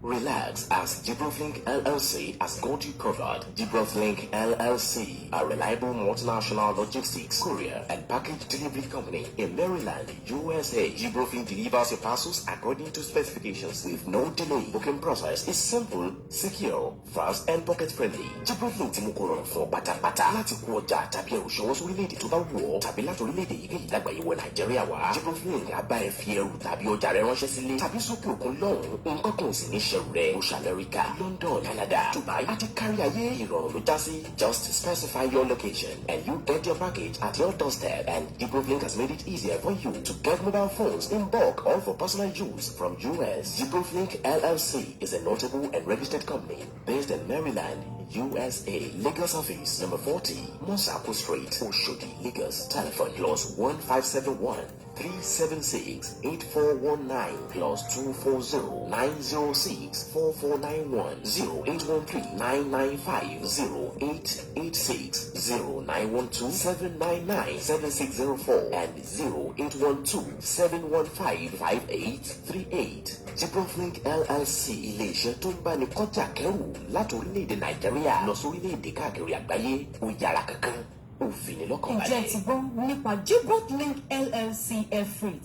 Relax, as Gibralink LLC has got you covered. Gibralink LLC, a reliable multinational logistics, courier, and package delivery company in Maryland, USA. Gibralink delivers your parcels according to specifications with no delay. Booking process is simple, secure, fast, and pocket-friendly. Gibralink ti mú kó rọrùn fún pátápátá láti kó ọjà tàbí ẹrù ṣọwọ́ sórílẹ̀-èdè tó bá wù ọ́ tàbí láti orílẹ̀-èdè yìí lágbàáyé wọ Nàìjíríà wá. Gibralink á bá ẹ fi ẹrù tàbí ọjà rẹ ránṣẹ́ sílé tàbí sókè òkun lọ́hùn-ún. Nǹkan kan ò sì ní ṣẹrù rẹ. Bush America, London, Canada, Dubai, àti kárí ayé ìrọ̀rùn ló já sí. Just specify your location and you get your package at your doorstep. And Gibralink has made it easier for you to get mobile phones in bulk or for personal use from US. Gibralink LLC is a notable and registered company based in Maryland, USA. Lagos office number 40, Mosako Street, Oshodi, Lagos. Telephone +1571 376 8419 +240 906 4491 0813 995 0886 0912 799 7604 and 0812 715 5838. Gibralink LLC, ilé-iṣẹ́ tó ń bá ní kọjá kẹrù láti orílẹ̀-èdè Nàìjíríà lọ sórílẹ̀-èdè káàkiri àgbáyé. Ó yára kankan. Ǹjẹ́ ti gbọ́ nípa Gibralink LLC Air Freight?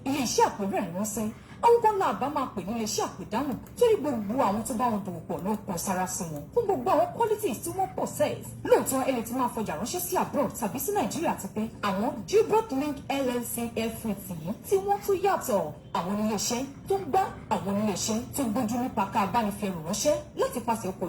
Ilé-iṣẹ́ àpérò ìránṣẹ́ àwọn kan náà bá máa pè ní iléeṣẹ́ àpèdáhùn torí gbogbo àwọn tó bá wọn dòwò pọ̀ ló pọ̀ sára sí wọn fún gbogbo àwọn qualities tí wọ́n possess. Lóòótọ́ ẹ lè ti máa fọjà ránṣẹ́ sí abroad tàbí sí Nàìjíríà ti pẹ́. Àwọn Gibralink LLC Air Freight yìí tí wọ́n tún yàtọ̀. Àwọn iléeṣẹ́ tó ń gbá àwọn iléeṣẹ́ tó gbójú nípa ká abánifẹ̀rù ránṣẹ́ láti pàṣẹ ọkọ̀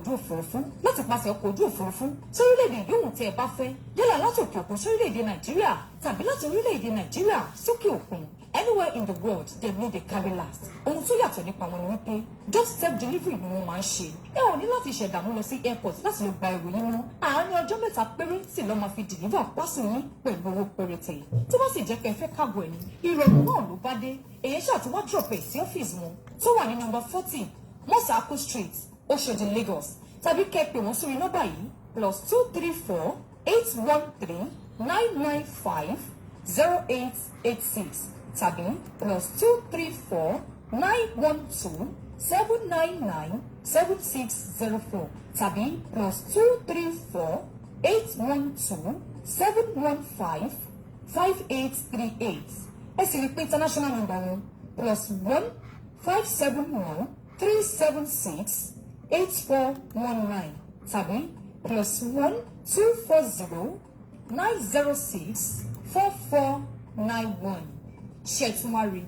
ojú òfurufú sórílẹ̀-èdè yòówù tẹ́ ẹ bá fẹ́ yálà láti òkè òkun sórílẹ̀-èdè Nàìjíríà tàbí láti orílẹ̀-èdè Nàìjíríà sókè òkun. Anywhere in the world, they need a carry last. Ohun tó yàtọ̀ nípa wọn ni wípé doorstep delivery ni wọ́n máa ń ṣe. Ẹ ò ní láti ṣẹ̀dààmú lọ sí airport láti lọ gba ẹrù yín mú. Àárín ọjọ́ mẹ́ta péré sì lọ́ máa fi deliver parcel yín pẹ̀lú owó péréte. Tó bá sì jẹ́ pé ẹ fẹ́ káàbọ̀ ẹni, ìrọ̀rùn náà ló bá dé. Èyí ṣáà tí wọ́n drop ẹ̀ sí ọ́fíìsì wọn tó wà ní number 40 Mosako Street, Oshodi, Lagos. Tàbí kẹ́ pè wọ́n sórí nọ́mbà yìí +234 813 995 0886. Tàbí +234 912 799 7604 tàbí +234 812 715 5838. Ẹ sì rí pé international number wọn +1 571 376 8419 tàbí +1 240 906 4491. Ṣé tí wọ́n rí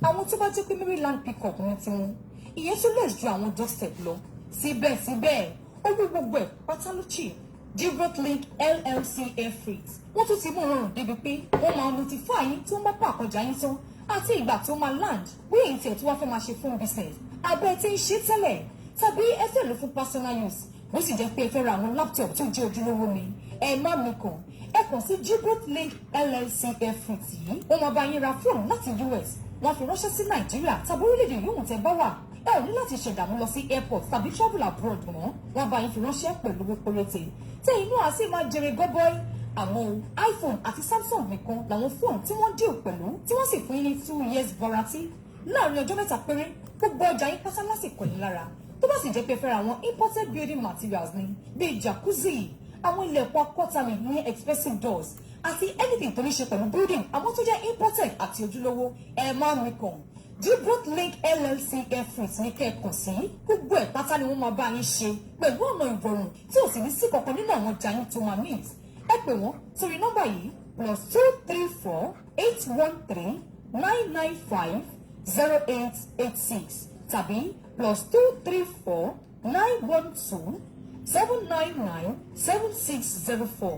àwọn tó bá jẹ́ pé Maryland pick-up wọn ti wọn ìyẹn tó lè ju àwọn doorstep lọ síbẹ̀síbẹ̀ owó gbogbo ẹ̀ pátá ló cheap. Gibralink LLC Air Freight wọ́n tún ti mú rọrùn débi pé wọ́n máa notify yín tí wọ́n bá pàkọjá yín tán àti ìgbà tó máa land bóyá èyí tí wọ́n fẹ́ máa ṣe fún business abẹ́ tí ń ṣe tẹ́lẹ̀ tàbí ẹ fẹ́ lò fún personal use bó sì jẹ́ pé ẹ fẹ́ ra àwọn laptop tó jẹ́ ojúlówó ni ẹ má mi kàn ẹ kàn sí Gibralink LLC Air Freight yìí wọ́n máa bá yín ra fóònù láti US wọ́n fi ránṣẹ́ sí Nàìjíríà tàbí orílẹ̀-èdè yòówù tẹ́ bá wà ẹ ò ní láti ṣẹ̀dààmú lọ sí airport tàbí travel abroad mọ́ wọ́n bá yín fi ránṣẹ́ pẹ̀lú owó péréte tẹ́ inú àti máa jèrè gọ́bọ́í. Àwọn iPhone àti Samsung nìkan làwọn fóònù tí wọ́n deal pẹ̀lú tí wọ́n sì fún yín ní 2 years warranty láàrin ọjọ́ mẹ́ta péré gbogbo ọjà yín pátá lásìkò yín lára tó bá sì jẹ́ pé fẹ́ ra àwọn imported building materials ní bíi jacuzzi àwọn ilẹ̀kùn akọ́tàmì ní expensive doors àti anything tó ní ṣe pẹ̀lú building àwọn tó jẹ́ imported àti ojúlówó ẹ máa ń kàn Gibralink LLC Air Freight ní kẹ́ẹ̀kan sí gbogbo ẹ̀ pátá ni wọ́n máa bá yín ṣe pẹ̀lú ọ̀nà ìrọ̀rùn tí ò sì ní sí kankan nínú àwọn ọjà yín tó máa meet ẹ pè wọ́n sórí nọ́mbà yìí +234 813 995 0886 tàbí +234 912 799 7604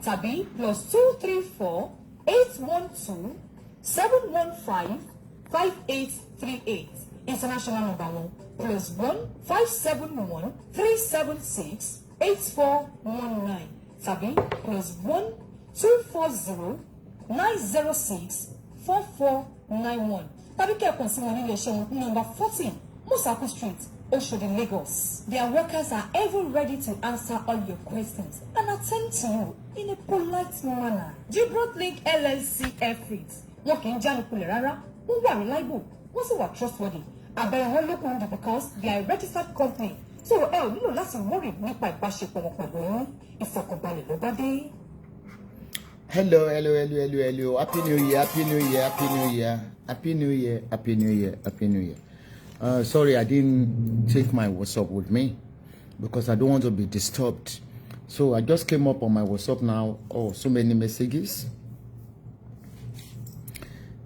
tàbí +234 812 715 5838. International number one +1 571 376 8419 tàbí +1 240 906 4491 tàbí kẹ́ẹ̀kan sí wọn nílé iṣẹ́ wọn ní number 14 Mosako Street, Oshodi, Lagos. Their workers are ever ready to answer all your questions and attend to you in a polite manner. Gibralink LLC Air Freight. Wọ́n kì í jánu kulẹ̀ rárá, wọ́n wà reliable, wọ́n sì wà trustworthy. abẹ́rẹ́ wọn lókun because they are a registered company. So ẹ ò nílò láti worry nípa ìbáṣepọ̀ wọn pẹ̀lú ìfọkànbalẹ̀ ló bá dé. Hello. Happy New Year, Happy New Year, Happy New Year, Happy New Year, Happy New Year, Happy New Year. Sorry, I didn't take my WhatsApp with me because I don't want to be disturbed. So I just came up on my WhatsApp now. Oh, so many messages.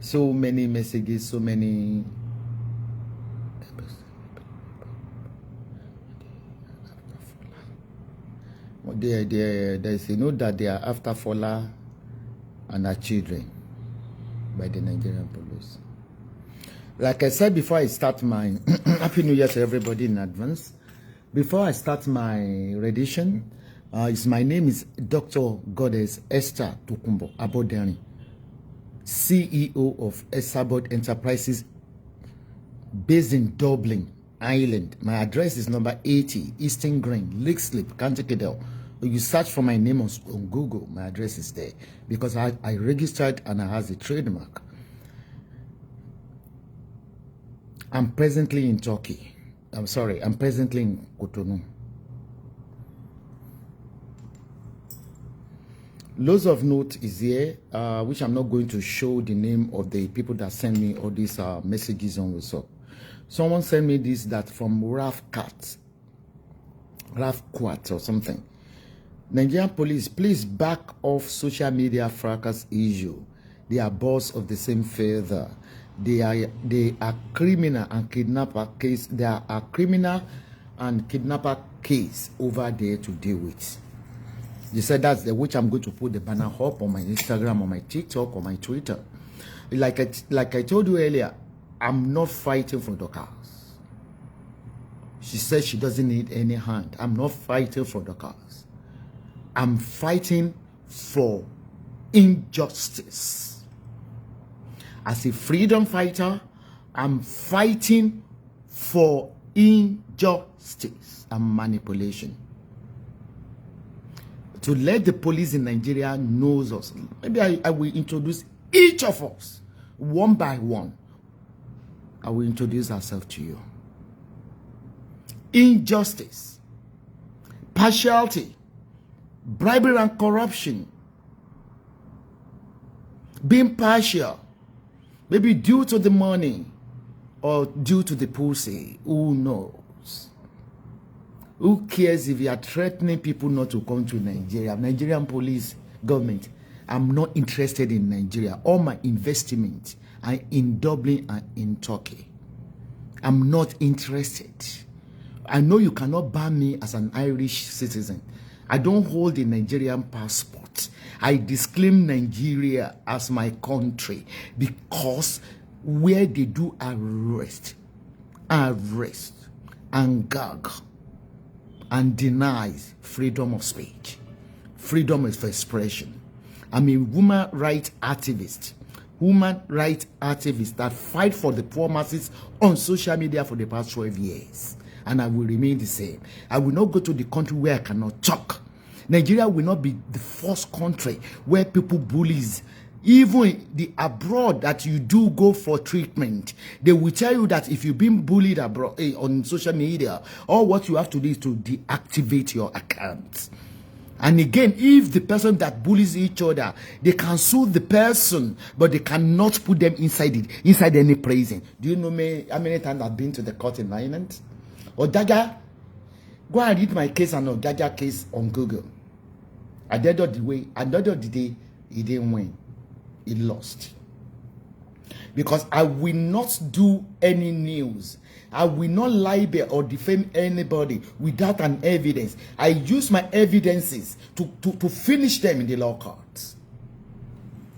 So many messages, so many. There's a note that they are after Fola and her children by the Nigerian police. Like I said before I start my Happy New Year to everybody in advance. Before I start my rendition, my name is Dr. Goddess Esther Tokumbo Abodani, CEO of Esabod Enterprises based in Dublin, Ireland. My address is number 80 Eastern Green, Lake County Kildare. You search for my name on Google, my address is there because I registered and I have a trademark. I'm presently in Turkey. I'm presently in Cotonou. Loads of note is here, which I'm not going to show the name of the people that send me all these messages on WhatsApp. Someone sent me this that from Ralph Quat or something. Nigerian police, please back off social media fracas issue. They are birds of the same feather. They are criminal and kidnapper case. They are a criminal and kidnapper case over there to deal with. They said that's the which I'm going to put the banner up on my Instagram, on my TikTok, on my Twitter. Like I told you earlier, I'm not fighting for the cause. She said she doesn't need any hand. I'm not fighting for the cause. I'm fighting for injustice. As a freedom fighter, I'm fighting for injustice and manipulation. To let the police in Nigeria knows us. Maybe I will introduce each of us one by one. I will introduce ourselves to you. Injustice, partiality, bribery and corruption, being partial, maybe due to the money or due to the pussy. Who knows? Who cares if you are threatening people not to come to Nigeria? Nigerian police, government, I'm not interested in Nigeria. All my investment are in Dublin and in Turkey. I'm not interested. I know you cannot ban me as an Irish citizen. I don't hold a Nigerian passport. I disclaim Nigeria as my country because where they do arrest and gag and denies freedom of speech, freedom of expression. I'm a woman rights activist that fight for the poor masses on social media for the past 12 years. And I will remain the same. I will not go to the country where I cannot talk. Nigeria will not be the first country where people bullies. Even the abroad that you do go for treatment, they will tell you that if you've been bullied abroad on social media, all what you have to do is to deactivate your account. And again, if the person that bullies each other, they can sue the person, but they cannot put them inside any prison. Do you know me how many times I've been to the court in Ireland? Odaga, go and read my case and Odaga case on Google. At the end of the day, he didn't win. He lost. Because I will not do any news. I will not libel or defame anybody without an evidence. I use my evidences to finish them in the law courts.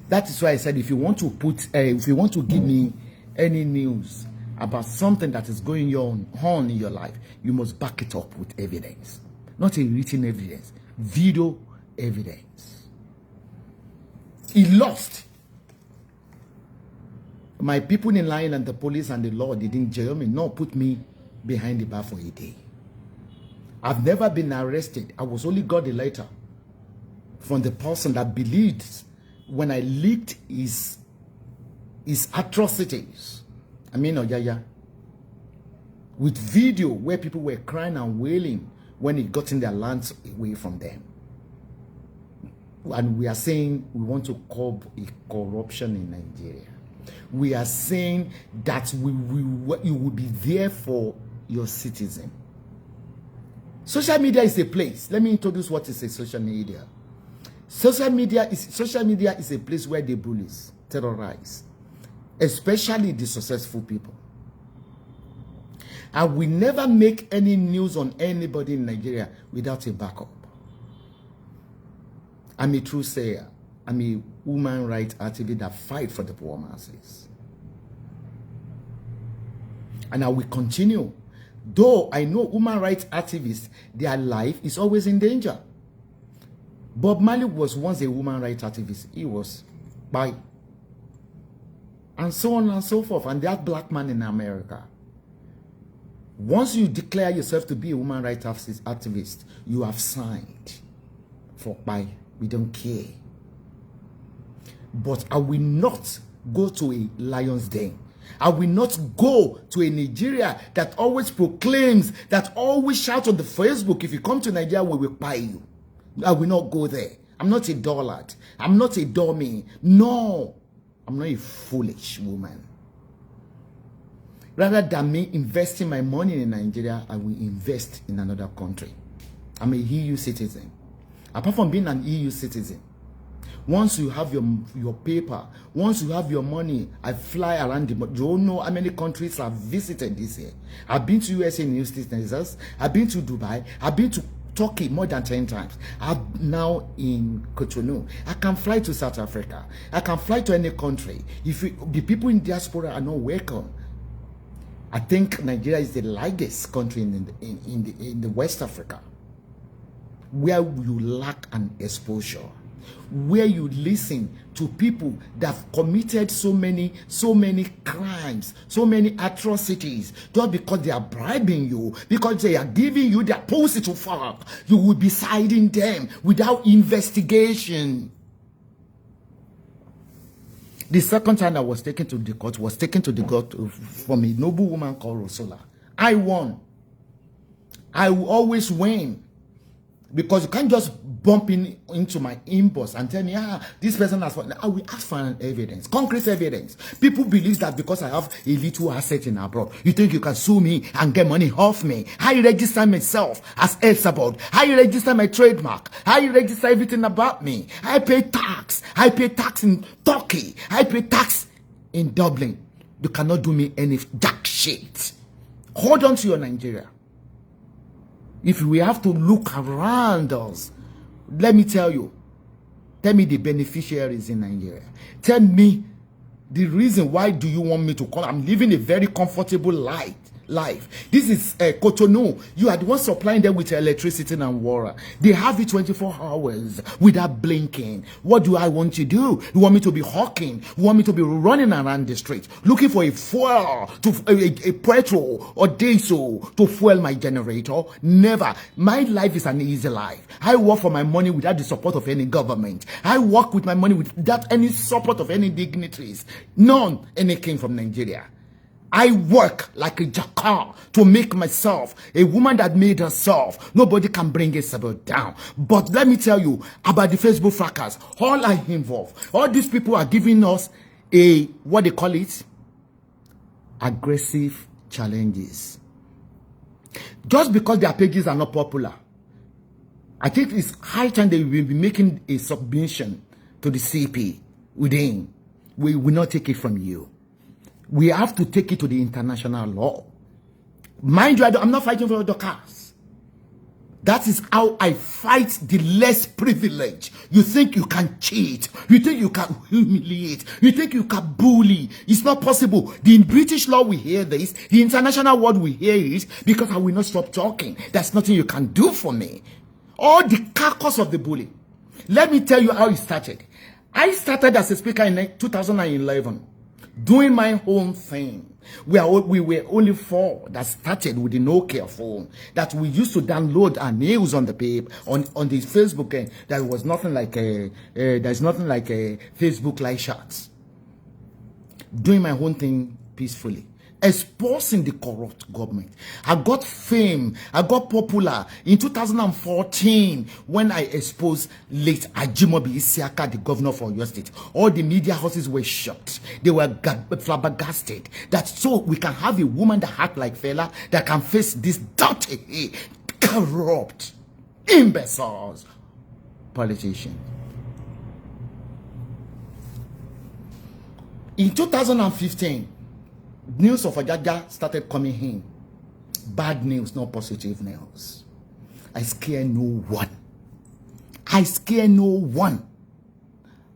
That is why I said if you want to give me any news about something that is going on in your life, you must back it up with evidence. Not a written evidence, video evidence. He lost. My people in line and the police and the law didn't jail me, nor put me behind the bar for a day. I've never been arrested. I was only got a letter from the person that believed when I leaked his atrocities. I mean, Oyaya. with video where people were crying and wailing when it got in their lands away from them. And we are saying we want to curb corruption in Nigeria. We are saying that you will be there for your citizen. Social media is a place. Let me introduce what is a social media. Social media is a place where they bullies, terrorize, especially the successful people. And we never make any news on anybody in Nigeria without a backup. I'm a true sayer. I'm a human rights activist that fight for the poor masses. And I will continue. Though I know human rights activists, their life is always in danger. Bob Marley was once a human rights activist. He was by. And so on and so forth. And that black man in America. Once you declare yourself to be a human rights activist, you have signed for by. We don't care. But I will not go to a lion's den. I will not go to a Nigeria that always proclaims, that always shouts on the Facebook, if you come to Nigeria, we will buy you. I will not go there. I'm not a dullard. I'm not a dummy. No, I'm not a foolish woman. Rather than me investing my money in Nigeria, I will invest in another country. I'm a EU citizen. Apart from being an EU citizen, once you have your paper, once you have your money, I fly around the world. You don't know how many countries I've visited this year. I've been to USA in Houston, Texas. I've been to Dubai. I've been to Turkey more than 10 times. I'm now in Cotonou. I can fly to South Africa. I can fly to any country. If the people in diaspora are not welcome, I think Nigeria is the largest country in the West Africa, where you lack an exposure, where you listen to people that have committed so many crimes, so many atrocities, just because they are bribing you, because they are giving you their pussy to fuck. You will be siding them without investigation. The second time I was taken to the court from a noble woman called Rosola. I won. I will always win. Because you can't just bump into my inbox and tell me, this person has... I will ask for an evidence, concrete evidence. People believe that because I have a little asset in abroad, you think you can sue me and get money off me. I register myself as Esabod. I register my trademark. I register everything about me. I pay tax. I pay tax in Turkey. I pay tax in Dublin. You cannot do me any jack shit. Hold on to your Nigeria. If we have to look around us, let me tell you, tell me the beneficiaries in Nigeria. Tell me the reason why do you want me to come. I'm living a very comfortable life. This is Cotonou. You are the one supplying them with electricity and water. They have it 24 hours without blinking. What do I want to do? You want me to be hawking? You want me to be running around the street looking for a fuel, a petrol or diesel to fuel my generator? Never. My life is an easy life. I work for my money without the support of any government. I work with my money without any support of any dignitaries. None. Any king from Nigeria. I work like a jackal to make myself a woman that made herself. Nobody can bring Esabod down. But let me tell you about the Facebook fracas. All I involve, all these people are giving us what they call it, aggressive challenges. Just because their pages are not popular, I think it's high time they will be making a submission to the CP within. We will not take it from you. We have to take it to the international law. Mind you, I'm not fighting for the cause. That is how I fight the less privileged. You think you can cheat. You think you can humiliate. You think you can bully. It's not possible. The British law will hear this. The international world will hear it, because I will not stop talking. There's nothing you can do for me. All the carcass of the bully. Let me tell you how it started. I started as a speaker in 2011. Doing my own thing. We were only 4 that started with the Nokia phone that we used to download our news on the paper on the Facebook. There was nothing like a Facebook live shots. Doing my own thing peacefully. exposing the corrupt government. I got fame. I got popular in 2014 when I exposed late Ajimobi Isiaka, the governor for your state. All the media houses were shocked. They were flabbergasted that so we can have a woman that act like fella that can face this dirty, corrupt, imbeciles, politicians. In 2015, news of Ajaja started coming in. Bad news, not positive news. I scare no one. I scare no one.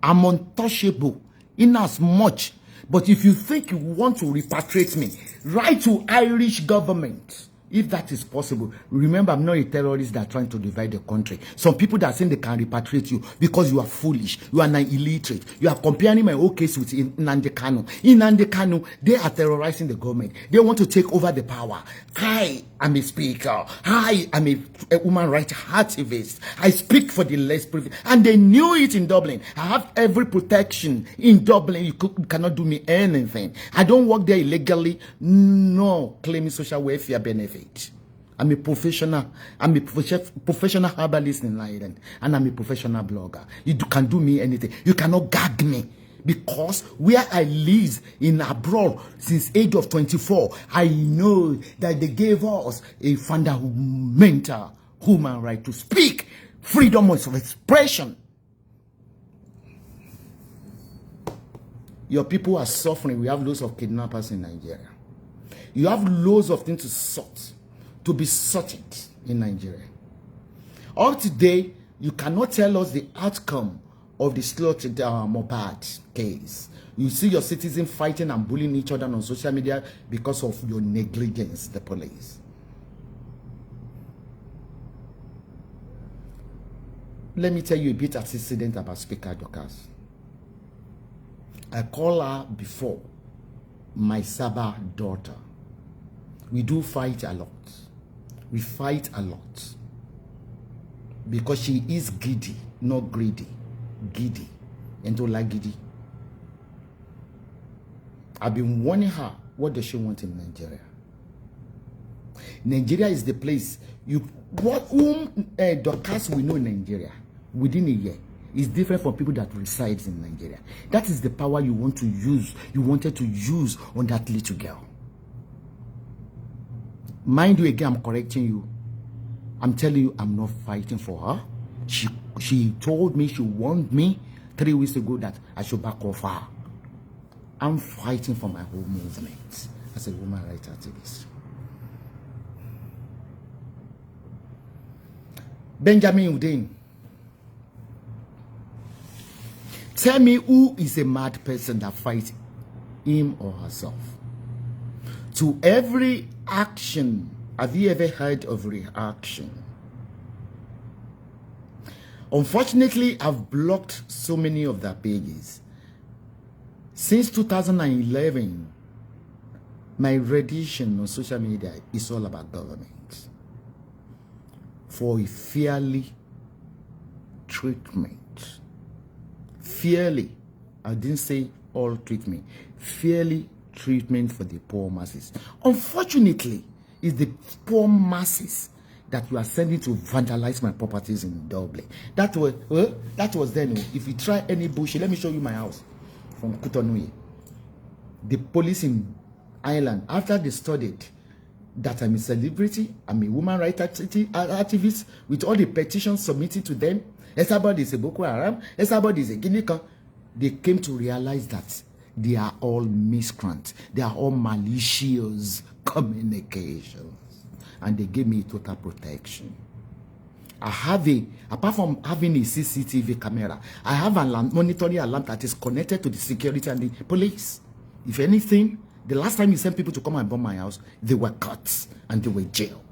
I'm untouchable in as much. But if you think you want to repatriate me, write to Irish government. If that is possible, remember, I'm not a terrorist that trying to divide the country. Some people that saying they can repatriate you because you are foolish, you are not illiterate. You are comparing my own case with Nnamdi Kanu. In Nnamdi Kanu, they are terrorizing the government. They want to take over the power. I am a speaker. I am a human rights activist. I speak for the less privileged. And they knew it in Dublin. I have every protection in Dublin. You cannot do me anything. I don't work there illegally. No claiming social welfare benefit. I'm a professional. I'm a professional herbalist in Ireland, and I'm a professional blogger. You can do me anything. You cannot gag me because where I live in abroad since age of 24, I know that they gave us a fundamental human right to speak, freedom of expression. Your people are suffering. We have loads of kidnappers in Nigeria. You have loads of things to sort, to be sorted in Nigeria. Up today, you cannot tell us the outcome of the slaughtered Mohbad case. You see your citizens fighting and bullying each other on social media because of your negligence, the police. Let me tell you a bit antecedent about Speaker Dorcas. I call her before my Sabbath daughter. We do fight a lot. We fight a lot. Because she is giddy, not greedy. Giddy. And don't like giddy. I've been warning her, what does she want in Nigeria? Nigeria is the place. Dorcas we know in Nigeria within a year is different from people that resides in Nigeria. That is the power you want to use. You wanted to use on that little girl. Mind you, again, I'm correcting you. I'm telling you, I'm not fighting for her. She told me, she warned me 3 weeks ago that I should back off her. I'm fighting for my whole movement as a woman rights activist. Benjamin Udin, tell me who is a mad person that fights him or herself. To every action, have you ever heard of reaction? Unfortunately, I've blocked so many of their pages. Since 2011, my radiation on social media is all about government. For a fairly treatment. Fairly, I didn't say all treatment. Fairly treatment for the poor masses. Unfortunately, it's the poor masses that you are sending to vandalize my properties in Dublin. That was then. If you try any bullshit, let me show you my house from Cotonou. The police in Ireland, after they studied that I'm a celebrity, I'm a woman rights activist, with all the petitions submitted to them, Esabod is a Boko Haram, Esabod is a Guinea, they came to realize that they are all miscreants. They are all malicious communications. And they gave me total protection. I have apart from having a CCTV camera, I have a monitoring alarm that is connected to the security and the police. If anything, the last time you sent people to come and bomb my house, they were caught and they were jailed.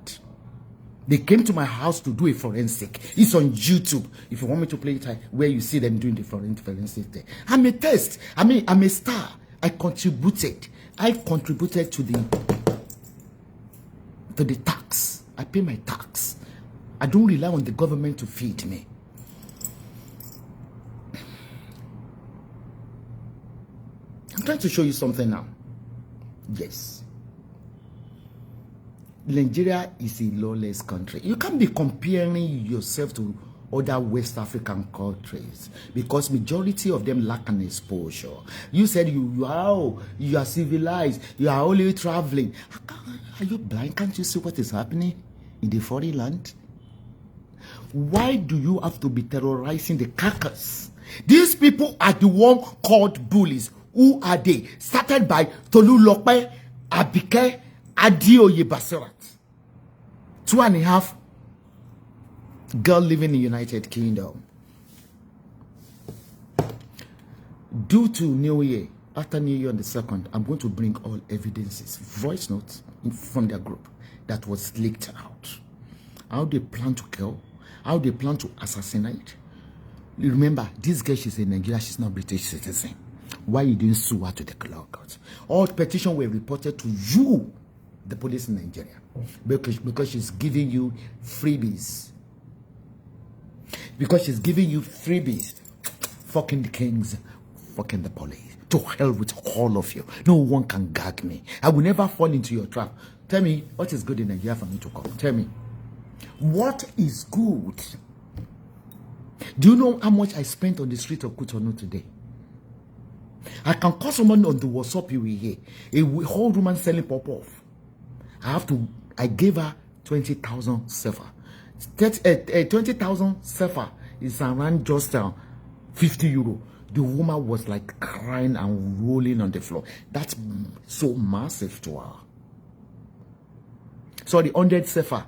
They came to my house to do a forensic. It's on YouTube. If you want me to play it, where you see them doing the forensic there. I'm a test. I'm a star. I contributed to the tax. I pay my tax. I don't rely on the government to feed me. I'm trying to show you something now. Yes. Nigeria is a lawless country. You can't be comparing yourself to other West African countries because majority of them lack an exposure. You said you are civilized, you are only traveling. Are you blind? Can't you see what is happening in the foreign land? Why do you have to be terrorizing the carcass? These people are the one called bullies. Who are they? Started by Tolu Lope, Abike, Adioye Basirat. 2.5 girl living in the United Kingdom. Due to New Year, after New Year on the 2nd, I'm going to bring all evidences, voice notes from their group that was leaked out. How they plan to kill, how they plan to assassinate. Remember, this girl, she's in Nigeria, she's not British citizen. Why you didn't sue her to the court? All petitions were reported to you, the police in Nigeria, because she's giving you freebies. Because she's giving you freebies. Fucking the kings, fucking the police. To hell with all of you. No one can gag me. I will never fall into your trap. Tell me, what is good in Nigeria for me to come? Tell me. What is good? Do you know how much I spent on the street of Cotonou today? I can call someone on the WhatsApp you will hear. A whole woman selling pop-off. I gave her 20,000 sefa. 20,000 sefa is around just 50 euro. The woman was like crying and rolling on the floor. That's so massive to her. Sorry, 100 sefa.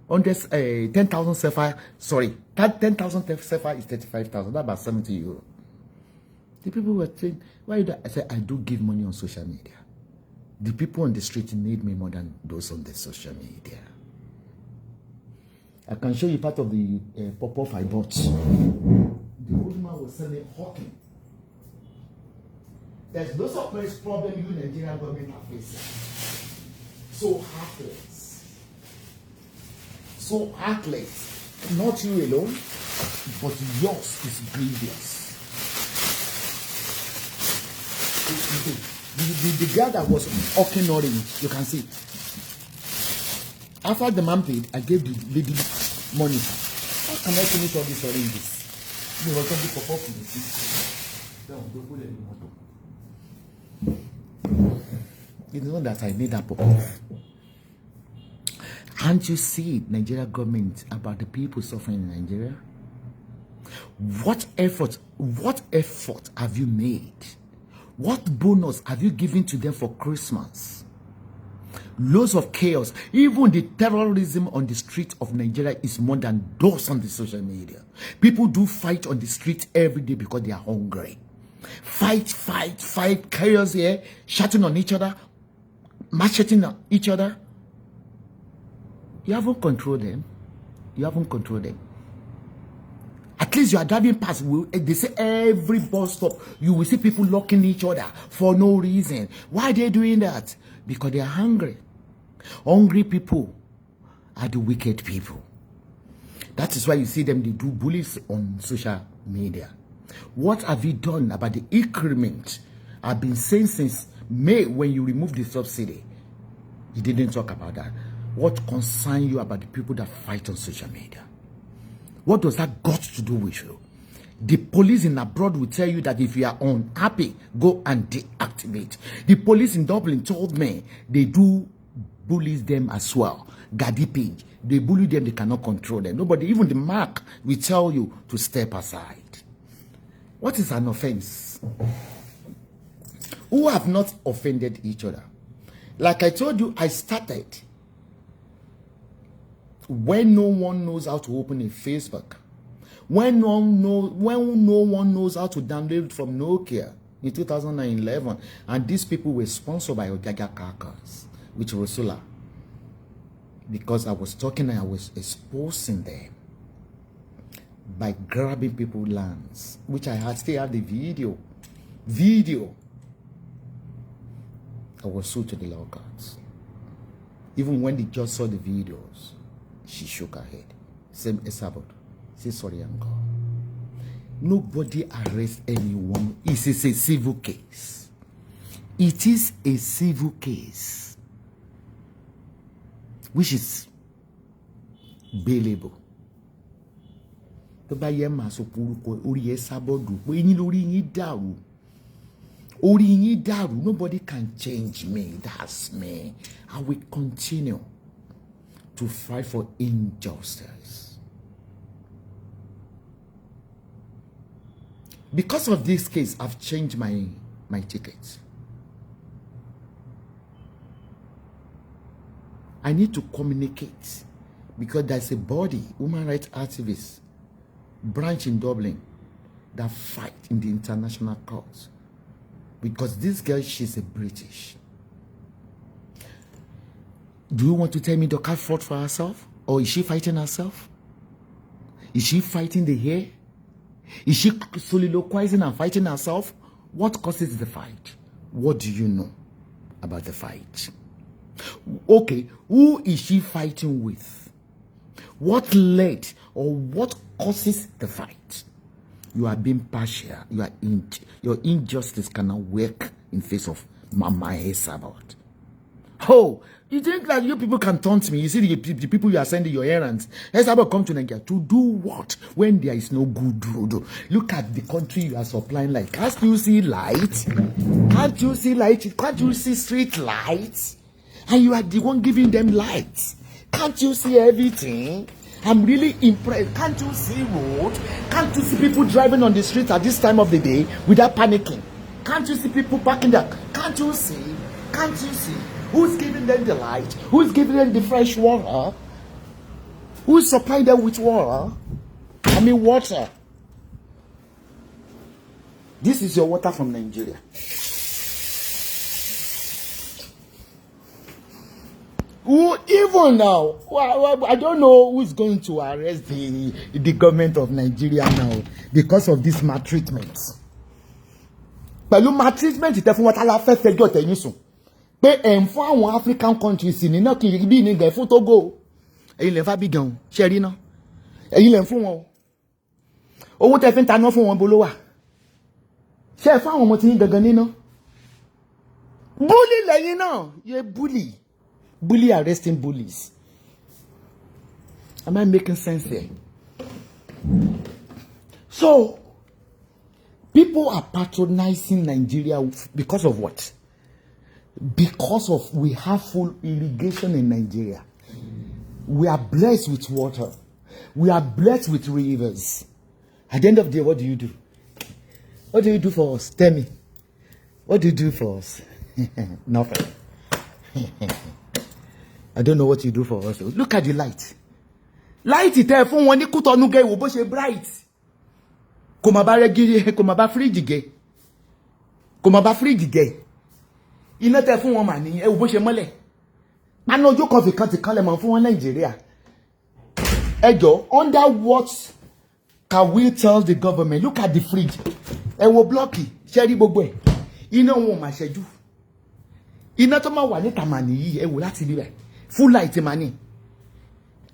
10,000 sefa. Sorry, 10,000 sefa is 35,000. That's about 70 euro. The people were saying, why you do? I said, I do give money on social media. The people on the street need me more than those on the social media. I can show you part of the pop-up I bought. The old man was selling hawking. There's no surprise problem you Nigerian government are facing. So heartless. So heartless. Not you alone, but yours is grievous. The guy that was hawking orange, you can see. After the man paid, I gave the lady money. How can I finish all these oranges? You will come to pop up in the system. It's not that I made that pop up. Can't you see Nigeria government about the people suffering in Nigeria? What effort have you made? What bonus have you given to them for Christmas? Loads of chaos. Even the terrorism on the street of Nigeria is more than those on the social media. People do fight on the street every day because they are hungry. Fight, chaos here, shouting on each other, macheting on each other. You haven't controlled them. At least you are driving past. They say every bus stop, you will see people locking each other for no reason. Why are they doing that? Because they are hungry. Hungry people are the wicked people. That is why you see them, they do bullies on social media. What have you done about the increment? I've been saying since May when you removed the subsidy. You didn't talk about that. What concerns you about the people that fight on social media? What does that got to do with you? The police in abroad will tell you that if you are unhappy, go and deactivate. The police in Dublin told me they do bullies them as well. Gaddy page. They bully them, they cannot control them. Nobody, even the mark, will tell you to step aside. What is an offense? Who have not offended each other? Like I told you, I started when no one knows how to open a Facebook, when no one knows how to download from Nokia in 2011, and these people were sponsored by Ogaga Kakas, which Rosula, because I was talking and I was exposing them by grabbing people's lands, which I still have the video. I was sued to the law courts. Even when they just saw the videos, she shook her head. Same Esabod. Say sorry and go. Nobody arrests anyone. It is a civil case. It is a civil case. which is bailable. Tó bá yẹ máa sọ orúkọ orí Esabod pé yín lórí yín dàrú. Orí yín dàrú. Nobody can change me. That's me. I will continue to fight for injustice. Because of this case, I've changed my ticket. I need to communicate because there's a body, human rights activists, branch in Dublin that fight in the international courts. Because this girl, she's a British. Do you want to tell me the cat fought for herself? Or is she fighting herself? Is she fighting the hair? Is she soliloquizing and fighting herself? What causes the fight? What do you know about the fight? Okay, who is she fighting with? What led or what causes the fight? You are being partial. Your injustice cannot work in face of Mama Esabod. Oh, you think that you people can taunt me? You see the people you are sending your errands. Esabod come to Nigeria to do what when there is no good road? Look at the country you are supplying light. Can't you see light? Can't you see light? Can't you see street lights? And you are the one giving them light. Can't you see everything? I'm really impressed. Can't you see road? Can't you see people driving on the street at this time of the day without panicking? Can't you see people parking there? Can't you see? Can't you see? Who's giving them the light? Who's giving them the fresh water? Who's supplying them with water? I mean water. This is your water from Nigeria. Who even now, I don't know who's going to arrest the government of Nigeria now because of this maltreatment. Pẹ̀lú maltreatment ìtẹ́ fún wọn tá la fẹ́ fẹjọ́ tẹ̀yìn sùn. Pé ẹ̀ ń fún àwọn African countries ní náà kì í bí ní gẹ̀ fún Togo. Ẹ̀yin lè ń fà bí gan-an ṣe rí náà. Ẹ̀yin lè ń fún wọn. Owó tẹ́ fi ń taná fún wọn bolo wà. Ṣé ẹ fún àwọn ọmọ tí yín gangan níná? Bully lẹ́yìn náà. Yé bully. Bully arresting bullies. Am I making sense here? So, people are patronizing Nigeria because of what? Because of we have full irrigation in Nigeria. We are blessed with water. We are blessed with rivers. At the end of the day, what do you do? What do you do for us? Tell me. What do you do for us? Nothing. I don't know what you do for us. Look at the light. Light is there fún wọn ní Kútọ̀nù gẹ wo bó ṣe bright. Kò má bá rẹ́gí, kò má bá fridge gẹ. Kò má bá fridge gẹ. Iná tẹ́ fún wọn mà ní ẹ wo bó ṣe mọ́lẹ̀. Màá ojú kan fi kan ti kan lẹ̀ mọ́ fún wọn Nàìjíríà. Ẹ jọ̀ọ́, under what can we tell the government? Look at the fridge. Ẹ wo blọ́ọ̀kì, ṣé rí gbogbo ẹ̀. Iná wọn ò mà ṣẹ́jú. Iná tó máa wà ní tàmánì yìí ẹ wò láti rí rẹ̀. Full light money.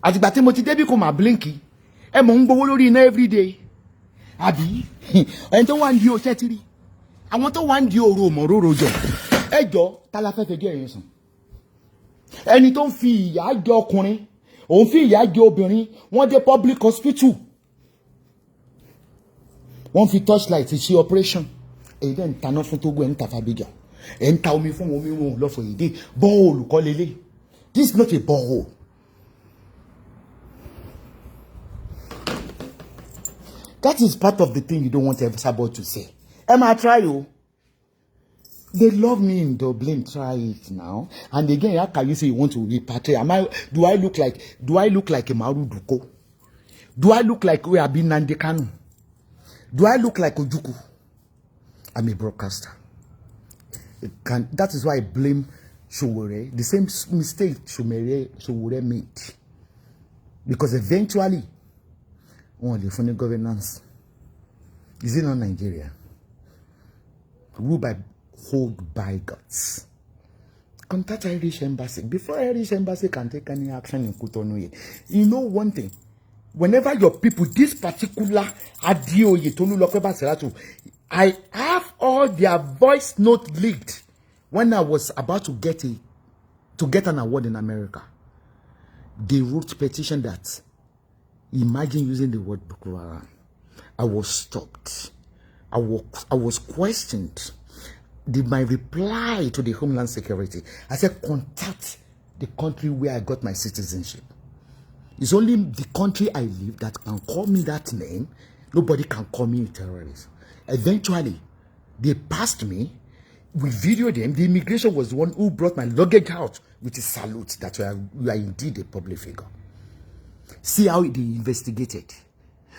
Àtìgbà tí mo ti débí kò máa blinky. Ẹ mọ̀ ń gbowó lórí iná every day. Àbí ẹni tó wà ń di oṣẹ́ tí rí. Àwọn tó wà ń di òru mọ̀ róró jọ. Ẹ jọ̀ọ́ ta la fẹ́ fẹ́ jẹ́ ẹ̀yìn sùn. Ẹni tó ń fi ìyà jẹ ọkùnrin, òun fi ìyà jẹ obìnrin, wọ́n dé public hospital. Wọ́n fi torchlight ṣe operation. Èyí dẹ̀ ń taná fún Togo ẹ̀ ń ta Fabija. Ẹ̀ ń ta omi fún omi wọn lọ́fọ̀ èdè. Bọ́ọ̀lù kọ́ lélẹ̀. This is not a borehole. That is part of the thing you don't want Esabod to say. Emma, try you. They love me in Dublin. Try it now. And again, how can you say you want to repatriate? Do I look like a Maruduko? Do I look like we have been Nandekanu? Do I look like Ojuku? I'm a broadcaster. That is why I blame Showore, the same mistake Showore made. Because eventually, only funny governance. Is it not Nigeria? Ruled by hold by guts. Contact Irish Embassy. Before Irish Embassy can take any action in Kútọ̀nù, you know one thing. Whenever your people, this particular Adioye Tolulope Baseratu, I have all their voice note leaked when I was about to get an award in America. They wrote petition that, imagine using the word Boko Haram. I was stopped. I was questioned. My reply to the Homeland Security, I said, contact the country where I got my citizenship. It's only the country I live that can call me that name. Nobody can call me a terrorist. Eventually, they passed me. We videoed them. The immigration was the one who brought my luggage out with a salute that you are indeed a public figure. See how they investigated.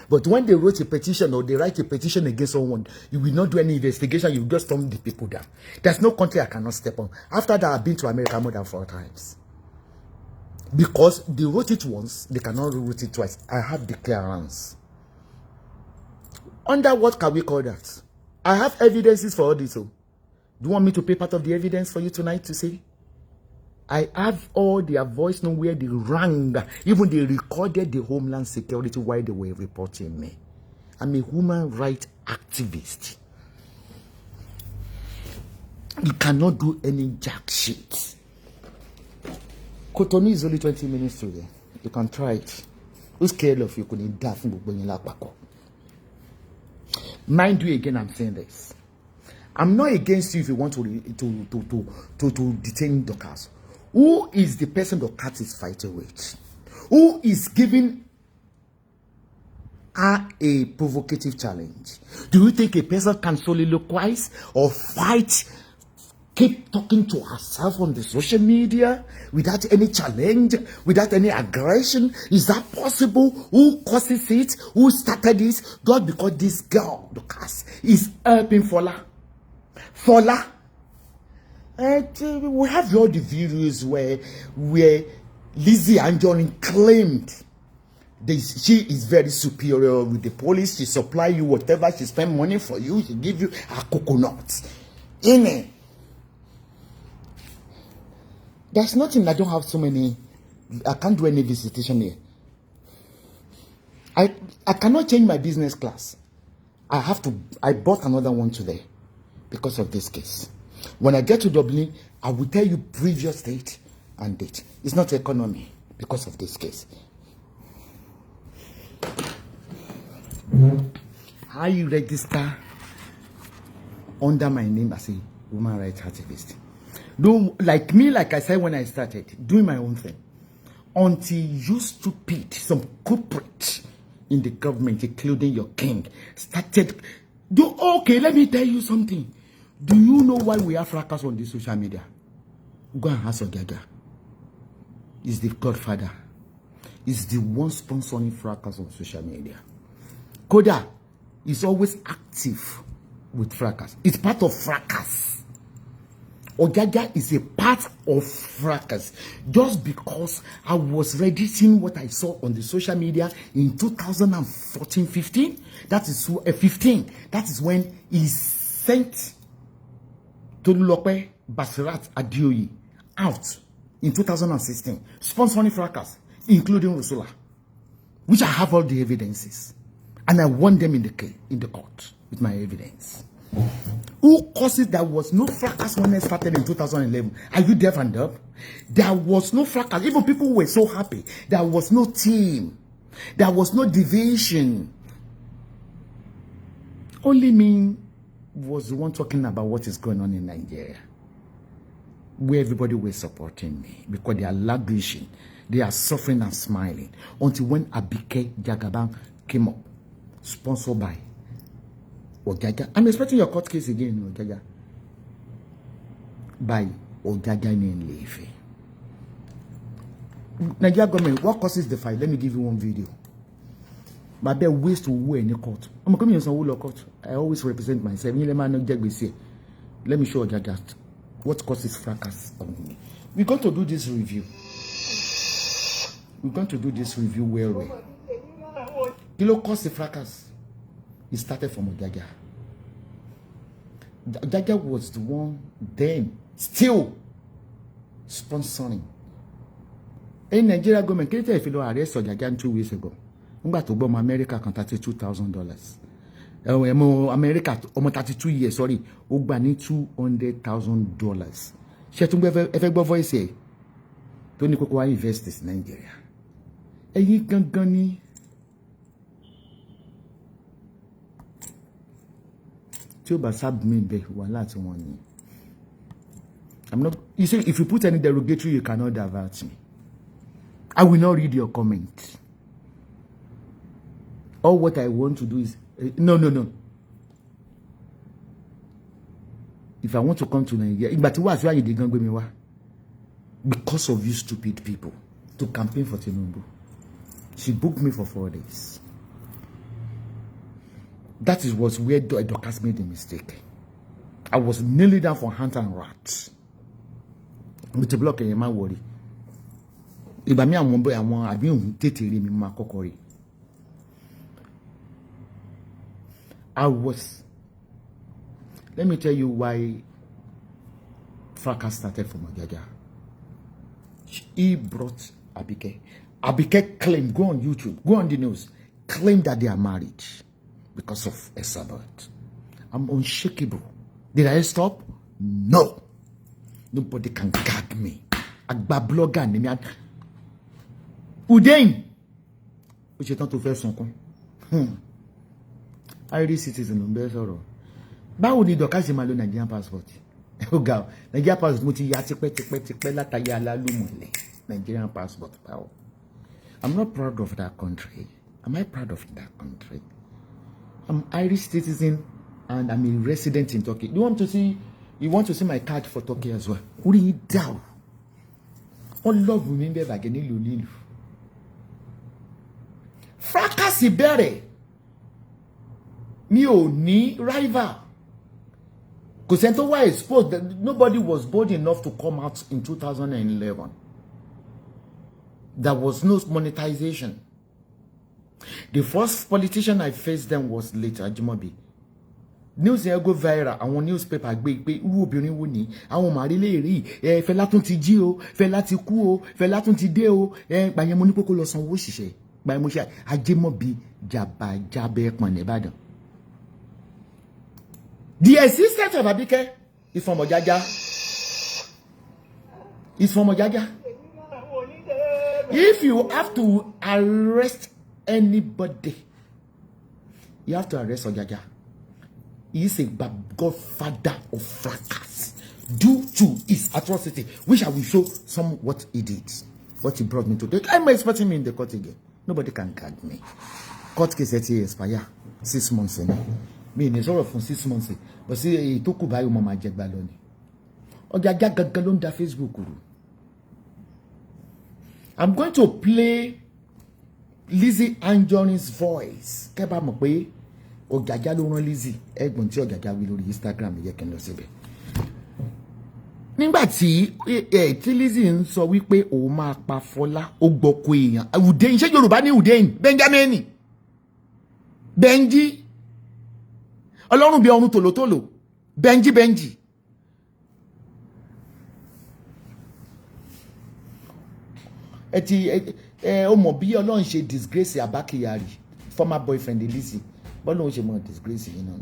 But when they wrote a petition or they write a petition against someone, you will not do any investigation. You will just thumb the people down. There's no country I cannot step on. After that, I've been to America more than 4 times. Because they wrote it once, they cannot rewrite it twice. I have the clearance. Under what can we call that? I have evidences for all this. So, do you want me to pay part of the evidence for you tonight to say? I have all their voice note where they rang. Even they recorded the Homeland Security while they were reporting me. I'm a human rights activist. You cannot do any jack shit. Cotonou is only 20 minutes today. You can try it. Who's scared of you? Mind you, again, I'm saying this. I'm not against you if you want to detain Dorcas. Who is the person Dorcas is fighting with? Who is giving her a provocative challenge? Do you think a person can soliloquize or fight, keep talking to herself on the social media without any challenge, without any aggression? Is that possible? Who causes it? Who started this? God, because this girl, Dorcas, is helping Fola. Fola. We have all the videos where Lizzie Anjorin claimed she is very superior with the police. She supply you whatever. She spend money for you. She give you a coconut. There's nothing. I don't have so many. I can't do any visitation here. I cannot change my business class. I bought another one today because of this case. When I get to Dublin, I will tell you previous date and date. It's not economy because of this case. How you register under my name as a woman rights activist? Do like me, like I said when I started, doing my own thing. Until you stupid, some culprit in the government, including your king, started. Okay, let me tell you something. Do you know why we have fracas on this social media? Go and ask Ogaga. He's the godfather. He's the one sponsoring fracas on social media. Koda is always active with fracas. It's part of fracas. Ogaga is a part of fracas. Just because I was reading what I saw on the social media in 2014-15, that is 15. That is when he sent Tolulope Basirat Adioyi out in 2016, sponsoring fracas, including Rusula, which I have all the evidences, and I won them in the court with my evidence. Who caused it? There was no fracas when I started in 2011. Are you deaf and dumb? There was no fracas. Even people were so happy. There was no team. There was no division. Only me was the one talking about what is going on in Nigeria, where everybody was supporting me because they are languishing, they are suffering and smiling. Until when Abike Jagaban came up, sponsored by Ogaga. I'm expecting your court case again, Ogaga. By Ogaga in Lefe. Nigeria government, what causes the fight? Let me give you one video. But there are ways to win in the court. I'm coming in some court. I always represent myself. Let me show you that. What causes fracas on me? We're going to do this review. We're going to do this review well. You know, cause the fracas. It started from Ogaga. Ogaga was the one then still sponsoring. In Nigeria government, can you tell if you don't arrest Ogaga 2 weeks ago? America can $32,000. America, 32 years, sorry, $200,000. She had to voice here. Don't invest this in Nigeria. ẹ̀yin gangan ni tí ó bá sábà mi bẹ̀ wàhálà tí wọ́n ní. I'm not. You see, if you put any derogatory, you cannot divert me. I will not read your comment. All what I want to do is no. If I want to come to Nigeria, but what why you didn't go me because of you stupid people to campaign for Tinubu. She booked me for 4 days. That is was where Dorcas made a mistake. I was kneeling down for hand and rat. With a block in my worry. If I mean, I've been dating me, my cockery. Let me tell you why fracas started from Ojaja. He brought Abike. Abike claimed, go on YouTube, go on the news, claimed that they are married because of Esabod. I'm unshakable. Did I stop? No. Nobody can gag me. Agba blogger ni mi. Udain. O ṣe tán tó fẹ́ sunkún. Irish citizen ló ń bẹ sọ̀rọ̀. Báwo ni Dorcas ṣe máa lo Nigerian passport? Oga, Nigerian passport mo ti ya tipẹ́ látàyè alálùmọ̀lẹ̀. Nigerian passport power. I'm not proud of that country. Am I proud of that country? I'm Irish citizen and I'm a resident in Turkey. You want to see my card for Turkey as well? Orí yín dà o. Wọ́n love mi ń bẹ bàgẹ́ nílùú lílù. Fracas ìbẹ̀rẹ̀. Mi ò ní rival. Kò sẹ́ni tó wá exposed. Nobody was bold enough to come out in 2011. There was no monetization. The first politician I faced then was late Ajimobi. News yẹn go viral. Àwọn newspaper gbé pé irú obìnrin wo ni àwọn màrí lè rí Fẹlá tún ti jí o, Fẹlá ti kú o, Fẹlá tún ti dé o. Gbàyẹn mo ní pé kó lọ sanwó òṣìṣẹ́. Gbàyẹn mo ṣe Ajimobi jàbàjábẹ́ pọ̀n ní Ìbàdàn. The existence of Abike is from Ojaja. It's from Ojaja. If you have to arrest anybody, you have to arrest Ojaja. He is a godfather of fracas due to his atrocity, which I will show some what he did, what he brought me to. I'm expecting me in the court again. Nobody can gag me. Court case expire 6 months. Me in sort of 6 months. But see, it took by Mama Jack Baloni. Ojaja gagalon da Facebook. I'm going to play Lizzie Anjorin's voice. Keba mo pe Ojaja ló rán Lizzie. Ẹ̀gbọ́n tí Ojaja wí lórí Instagram yẹ kí n lọ síbẹ̀. Nígbà tí Lizzie ń sọ wípé ó máa pa Fọlá, ó gboko èèyàn. Udein ṣé Yorùbá ní Udein, Benjamin. Benji. Ọlọ́run bí ọrùn tòlótòló. Benji. Ó mọ̀ bí Ọlọ́run ṣe disgrace Abakiyari, former boyfriend Lizzie. Bọ́lá ó ṣe mọ̀ disgrace yìí náà.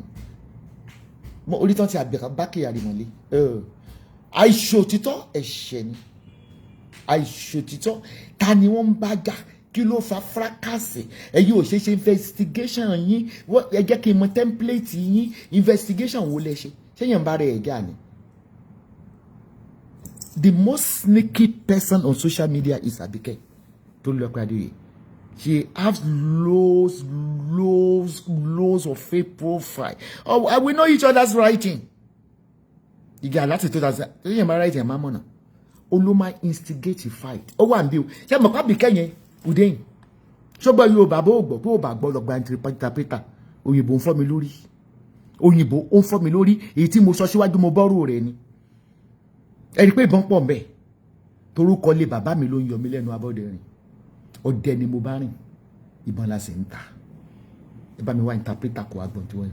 Mo orí tán ti Abakiyari mọ́lé. Àìṣòtítọ́ ẹ̀ṣẹ̀ ni. Àìṣòtítọ́ ta ni wọ́n ń bá jà? Kí ló fa fracas? Ẹ̀yin ò ṣe investigation yín. Ẹ jẹ́ kí n mọ̀ template yín. Investigation wo lẹ ṣe? Ṣé yẹn ń bá rẹ̀ ẹ̀gá ni? The most sneaky person on social media is Abike. She has loads of fake profile. Oh, we know each other's writing. You get lots of things. You am writing, Mamona. Oloma instigate a fight. Oh, one bill. Ṣé mo pa Abike yẹn? Udein. Ṣọgbà Yorùbá bó gbọ́ bó bá gbọ́ lọ gba interpreter. Òyìnbó ń fọ́ mi lórí. Òyìnbó ó ń fọ́ mi lórí. Èyí tí mo sọ síwájú mo bọ́rò rẹ̀ ni. Ẹ rí pé ìbọn pọ̀ ńbẹ̀. Torúkọ lé bàbá mi ló ń yọ mí lẹ́nu Abọ́dẹrìn. Ọdẹ ni mo bá rìn. Ìbọn la sì ń ta. Ẹ bá mi wá interpreter kó agbọ̀n tí wọ́n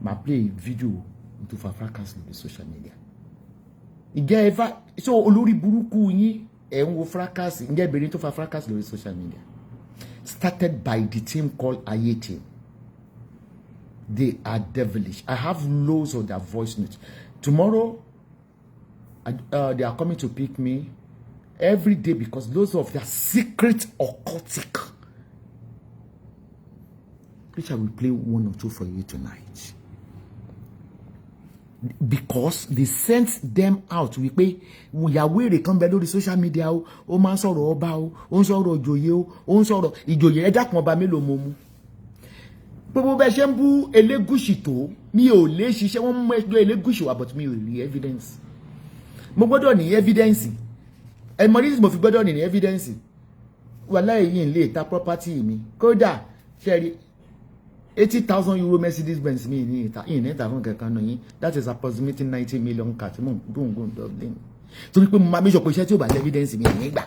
máa play video tó fa fracas lórí social media. Ìjẹ́ ẹ̀fà so olórí burúkú yín ẹ̀ ń wo fracas ǹjẹ́ ìbéèrè tó fa fracas lórí social media. Started by the team called Aye Team. They are devilish. I have loads of their voice notes. Tomorrow, they are coming to pick me every day because those of their secret occultic which I will play one or two for you tonight. Because they sent them out wípé ìyàwó kan bẹ lórí social media ó máa ń sọ̀rọ̀ ọba ó ń sọ̀rọ̀ ìjòyè ó ń sọ̀rọ̀ ìjòyè ẹ̀dá kan ọba mélòó mo mú. Gbogbo bẹ́ẹ̀ ṣe ń bú Elégùṣì tó mi ò lè ṣiṣẹ́ wọ́n mú ẹjọ́ Elégùṣì wá but mi ò rí evidence. Mo gbọ́dọ̀ ní evidence. Ẹ mọ̀ ní mo fi gbọ́dọ̀ ní evidence. Wàláhì yìí ń lè ta property mi. Kódà ṣẹ́rí 80,000 euro Mercedes Benz mi ní ìta fún kankan náà yín. That is approximately 90 million cat mo gbóngbóng Dublin. Torí pé mo máa méjọ pé iṣẹ́ tí ò bá lẹ́ evidence mi ní gbà.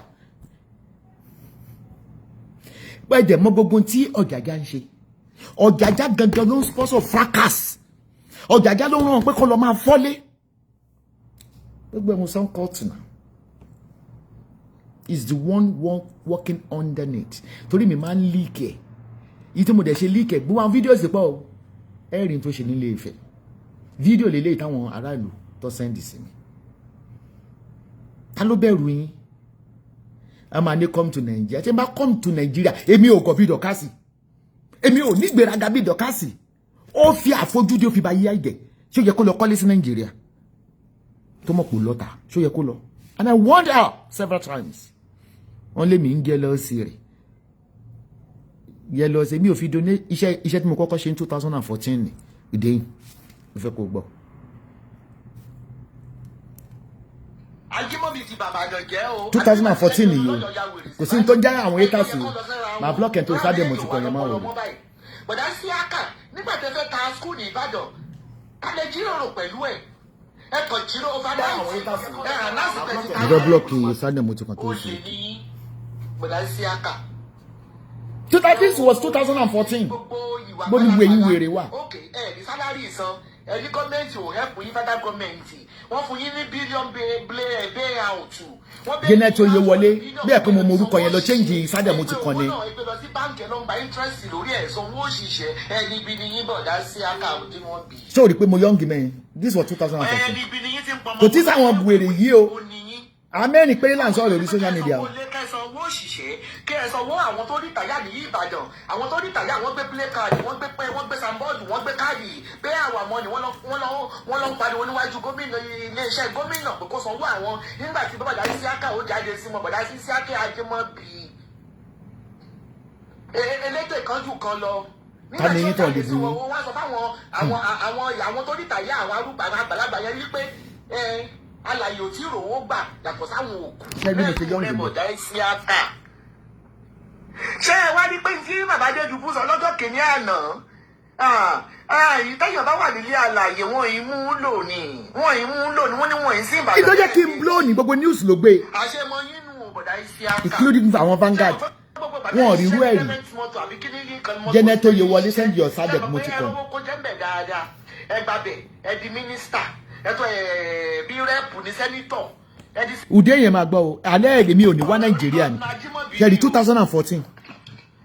Pẹ̀jẹ̀ mọ gbogbo tí Ọ̀jájá ń ṣe. Ọ̀jájá gangan ló ń sponsor fracas. Ọ̀jájá ló ń rán pé kó lọ máa fọ́lé. Gbogbo ẹ̀mú sọ́n court náà. Is the one working underneath. Torí mi máa ń leak ẹ̀. Ìtí mo dẹ̀ ṣe leak ẹ̀ gbogbo àwọn fídíò sì pọ̀ o. Ẹ̀rìn tó ṣe nílé Ifẹ̀. Fídíò lélẹ̀ táwọn aráàlú tó sẹ́ndì sí mi. Ta ló bẹ̀rù yín? A máa ní come to Nigeria. Tí n bá come to Nigeria, èmi ò kọ̀ bí Dọ̀kásì. Èmi ò ní gbéraga bí Dọ̀kásì. Ó fi àfojúdi ó fi ba yí àìdẹ̀. Ṣé ó yẹ kó lọ kọ́lé sí Nigeria? Tó mọ̀ kó lọ́ta. Ṣé ó yẹ kó lọ? And I warned her several times. Wọ́n lé mi ń jẹ́ lọ sí rẹ̀. Yẹ lọ sí mi ò fi donate iṣẹ́ tí mo kọ́kọ́ ṣe ní 2014 ni. Ìdẹ́yìn. Mo fẹ́ kó gbọ́. Ajímọ̀bí ti bàbá gàngẹ́ o. 2014 nìyí o. Kò sí ní tó já àwọn haters o. Màá block ẹ̀ tó sáré mo ti kọ̀ yẹn máa wò. Bọ̀dá sí àkà nígbà tó fẹ́ ta skul ní Ìbàdàn. Kálẹ̀ jíròrò pẹ̀lú ẹ̀. Ẹ kàn jíròrò over night. Ìjọ block sáré mo ti kàn tó sí. Bọ̀dá sí àkà. This was 2014. Bó ní wẹ̀yìn wèrè wà. Okay, ní sálárì ìsan. Ẹ̀rí gọ́ọ̀mẹ̀ntì ò help yín federal gọ́ọ̀mẹ̀ntì. Wọ́n fún yín ní bílíọ̀nù bayout. Gẹ́nẹ́ tó yẹ wọlé bí ẹ̀ pé mo orúkọ yẹn lọ change sádẹ̀ mo ti kàn ní. Ẹgbẹ́ lọ sí báńkì ẹ̀ ló ń gba interest lórí ẹ̀sán owó òṣìṣẹ́ ẹni ibi ni yín bọ̀dá sí àkàwé tí wọ́n bì. Ṣé o rí pé mo young man? This was 2014. Ẹni ibi ni yín ti ń pọnmọ́. Kò tí sáwọn wèrè yìí o. Amẹ́rin péré là ń sọ̀rọ̀ lórí social media. Kẹsàn owó òṣìṣẹ́ kẹsàn owó àwọn tó rí tàyà ní Ìbàdàn àwọn tó rí tàyà wọ́n gbé play card wọ́n gbé sanbọ́ọ̀dù wọ́n gbé káàdì pé àwọn àmọ́ ni wọ́n lọ ń pariwo níwájú gómìnà iléeṣẹ́ gómìnà pé kó sanwó àwọn nígbà tí bàbá Dàrí Síákà ó jáde sí mọ́ bàbá Dàrí Síákà Ajímọ̀bí elétò ìkánjú kan lọ. Ká ní yín tọ̀ lè bu. Wọ́n sọ fáwọn àwọn tó rí tàyà àwọn arúgbó àgbàlagbà yẹn wípé alàyè ò tí rówó gbà yàtọ̀ sáwọn òkú lẹ́nu bọ̀dá Síákà. Ṣé ẹ wá ní pé tí bàbá Adédùbú sọ lọ́jọ́ kìíní àná ìtẹ́yìn bá wà nílé alàyè wọn ì mú lò ní wọ́n ní wọ́n ì sí Ìbàdàn. Ìtọ́jẹ́ kí n blow ní gbogbo news ló gbé. Àṣemọ yínú bọ̀dá Síákà. Including àwọn Vanguard. Wọ́n rí irú ẹ̀rí. Gẹ́nẹ́ tó yẹ wọlé send your subject mo ti kàn. Ẹ̀dì mínísítà bí rẹ́pù ní sẹ́nítọ̀. Ùdé yẹn máa gbọ́ o, alẹ́ èmi ò ní wá Nàìjíríà ni. Ṣẹ̀rí 2014.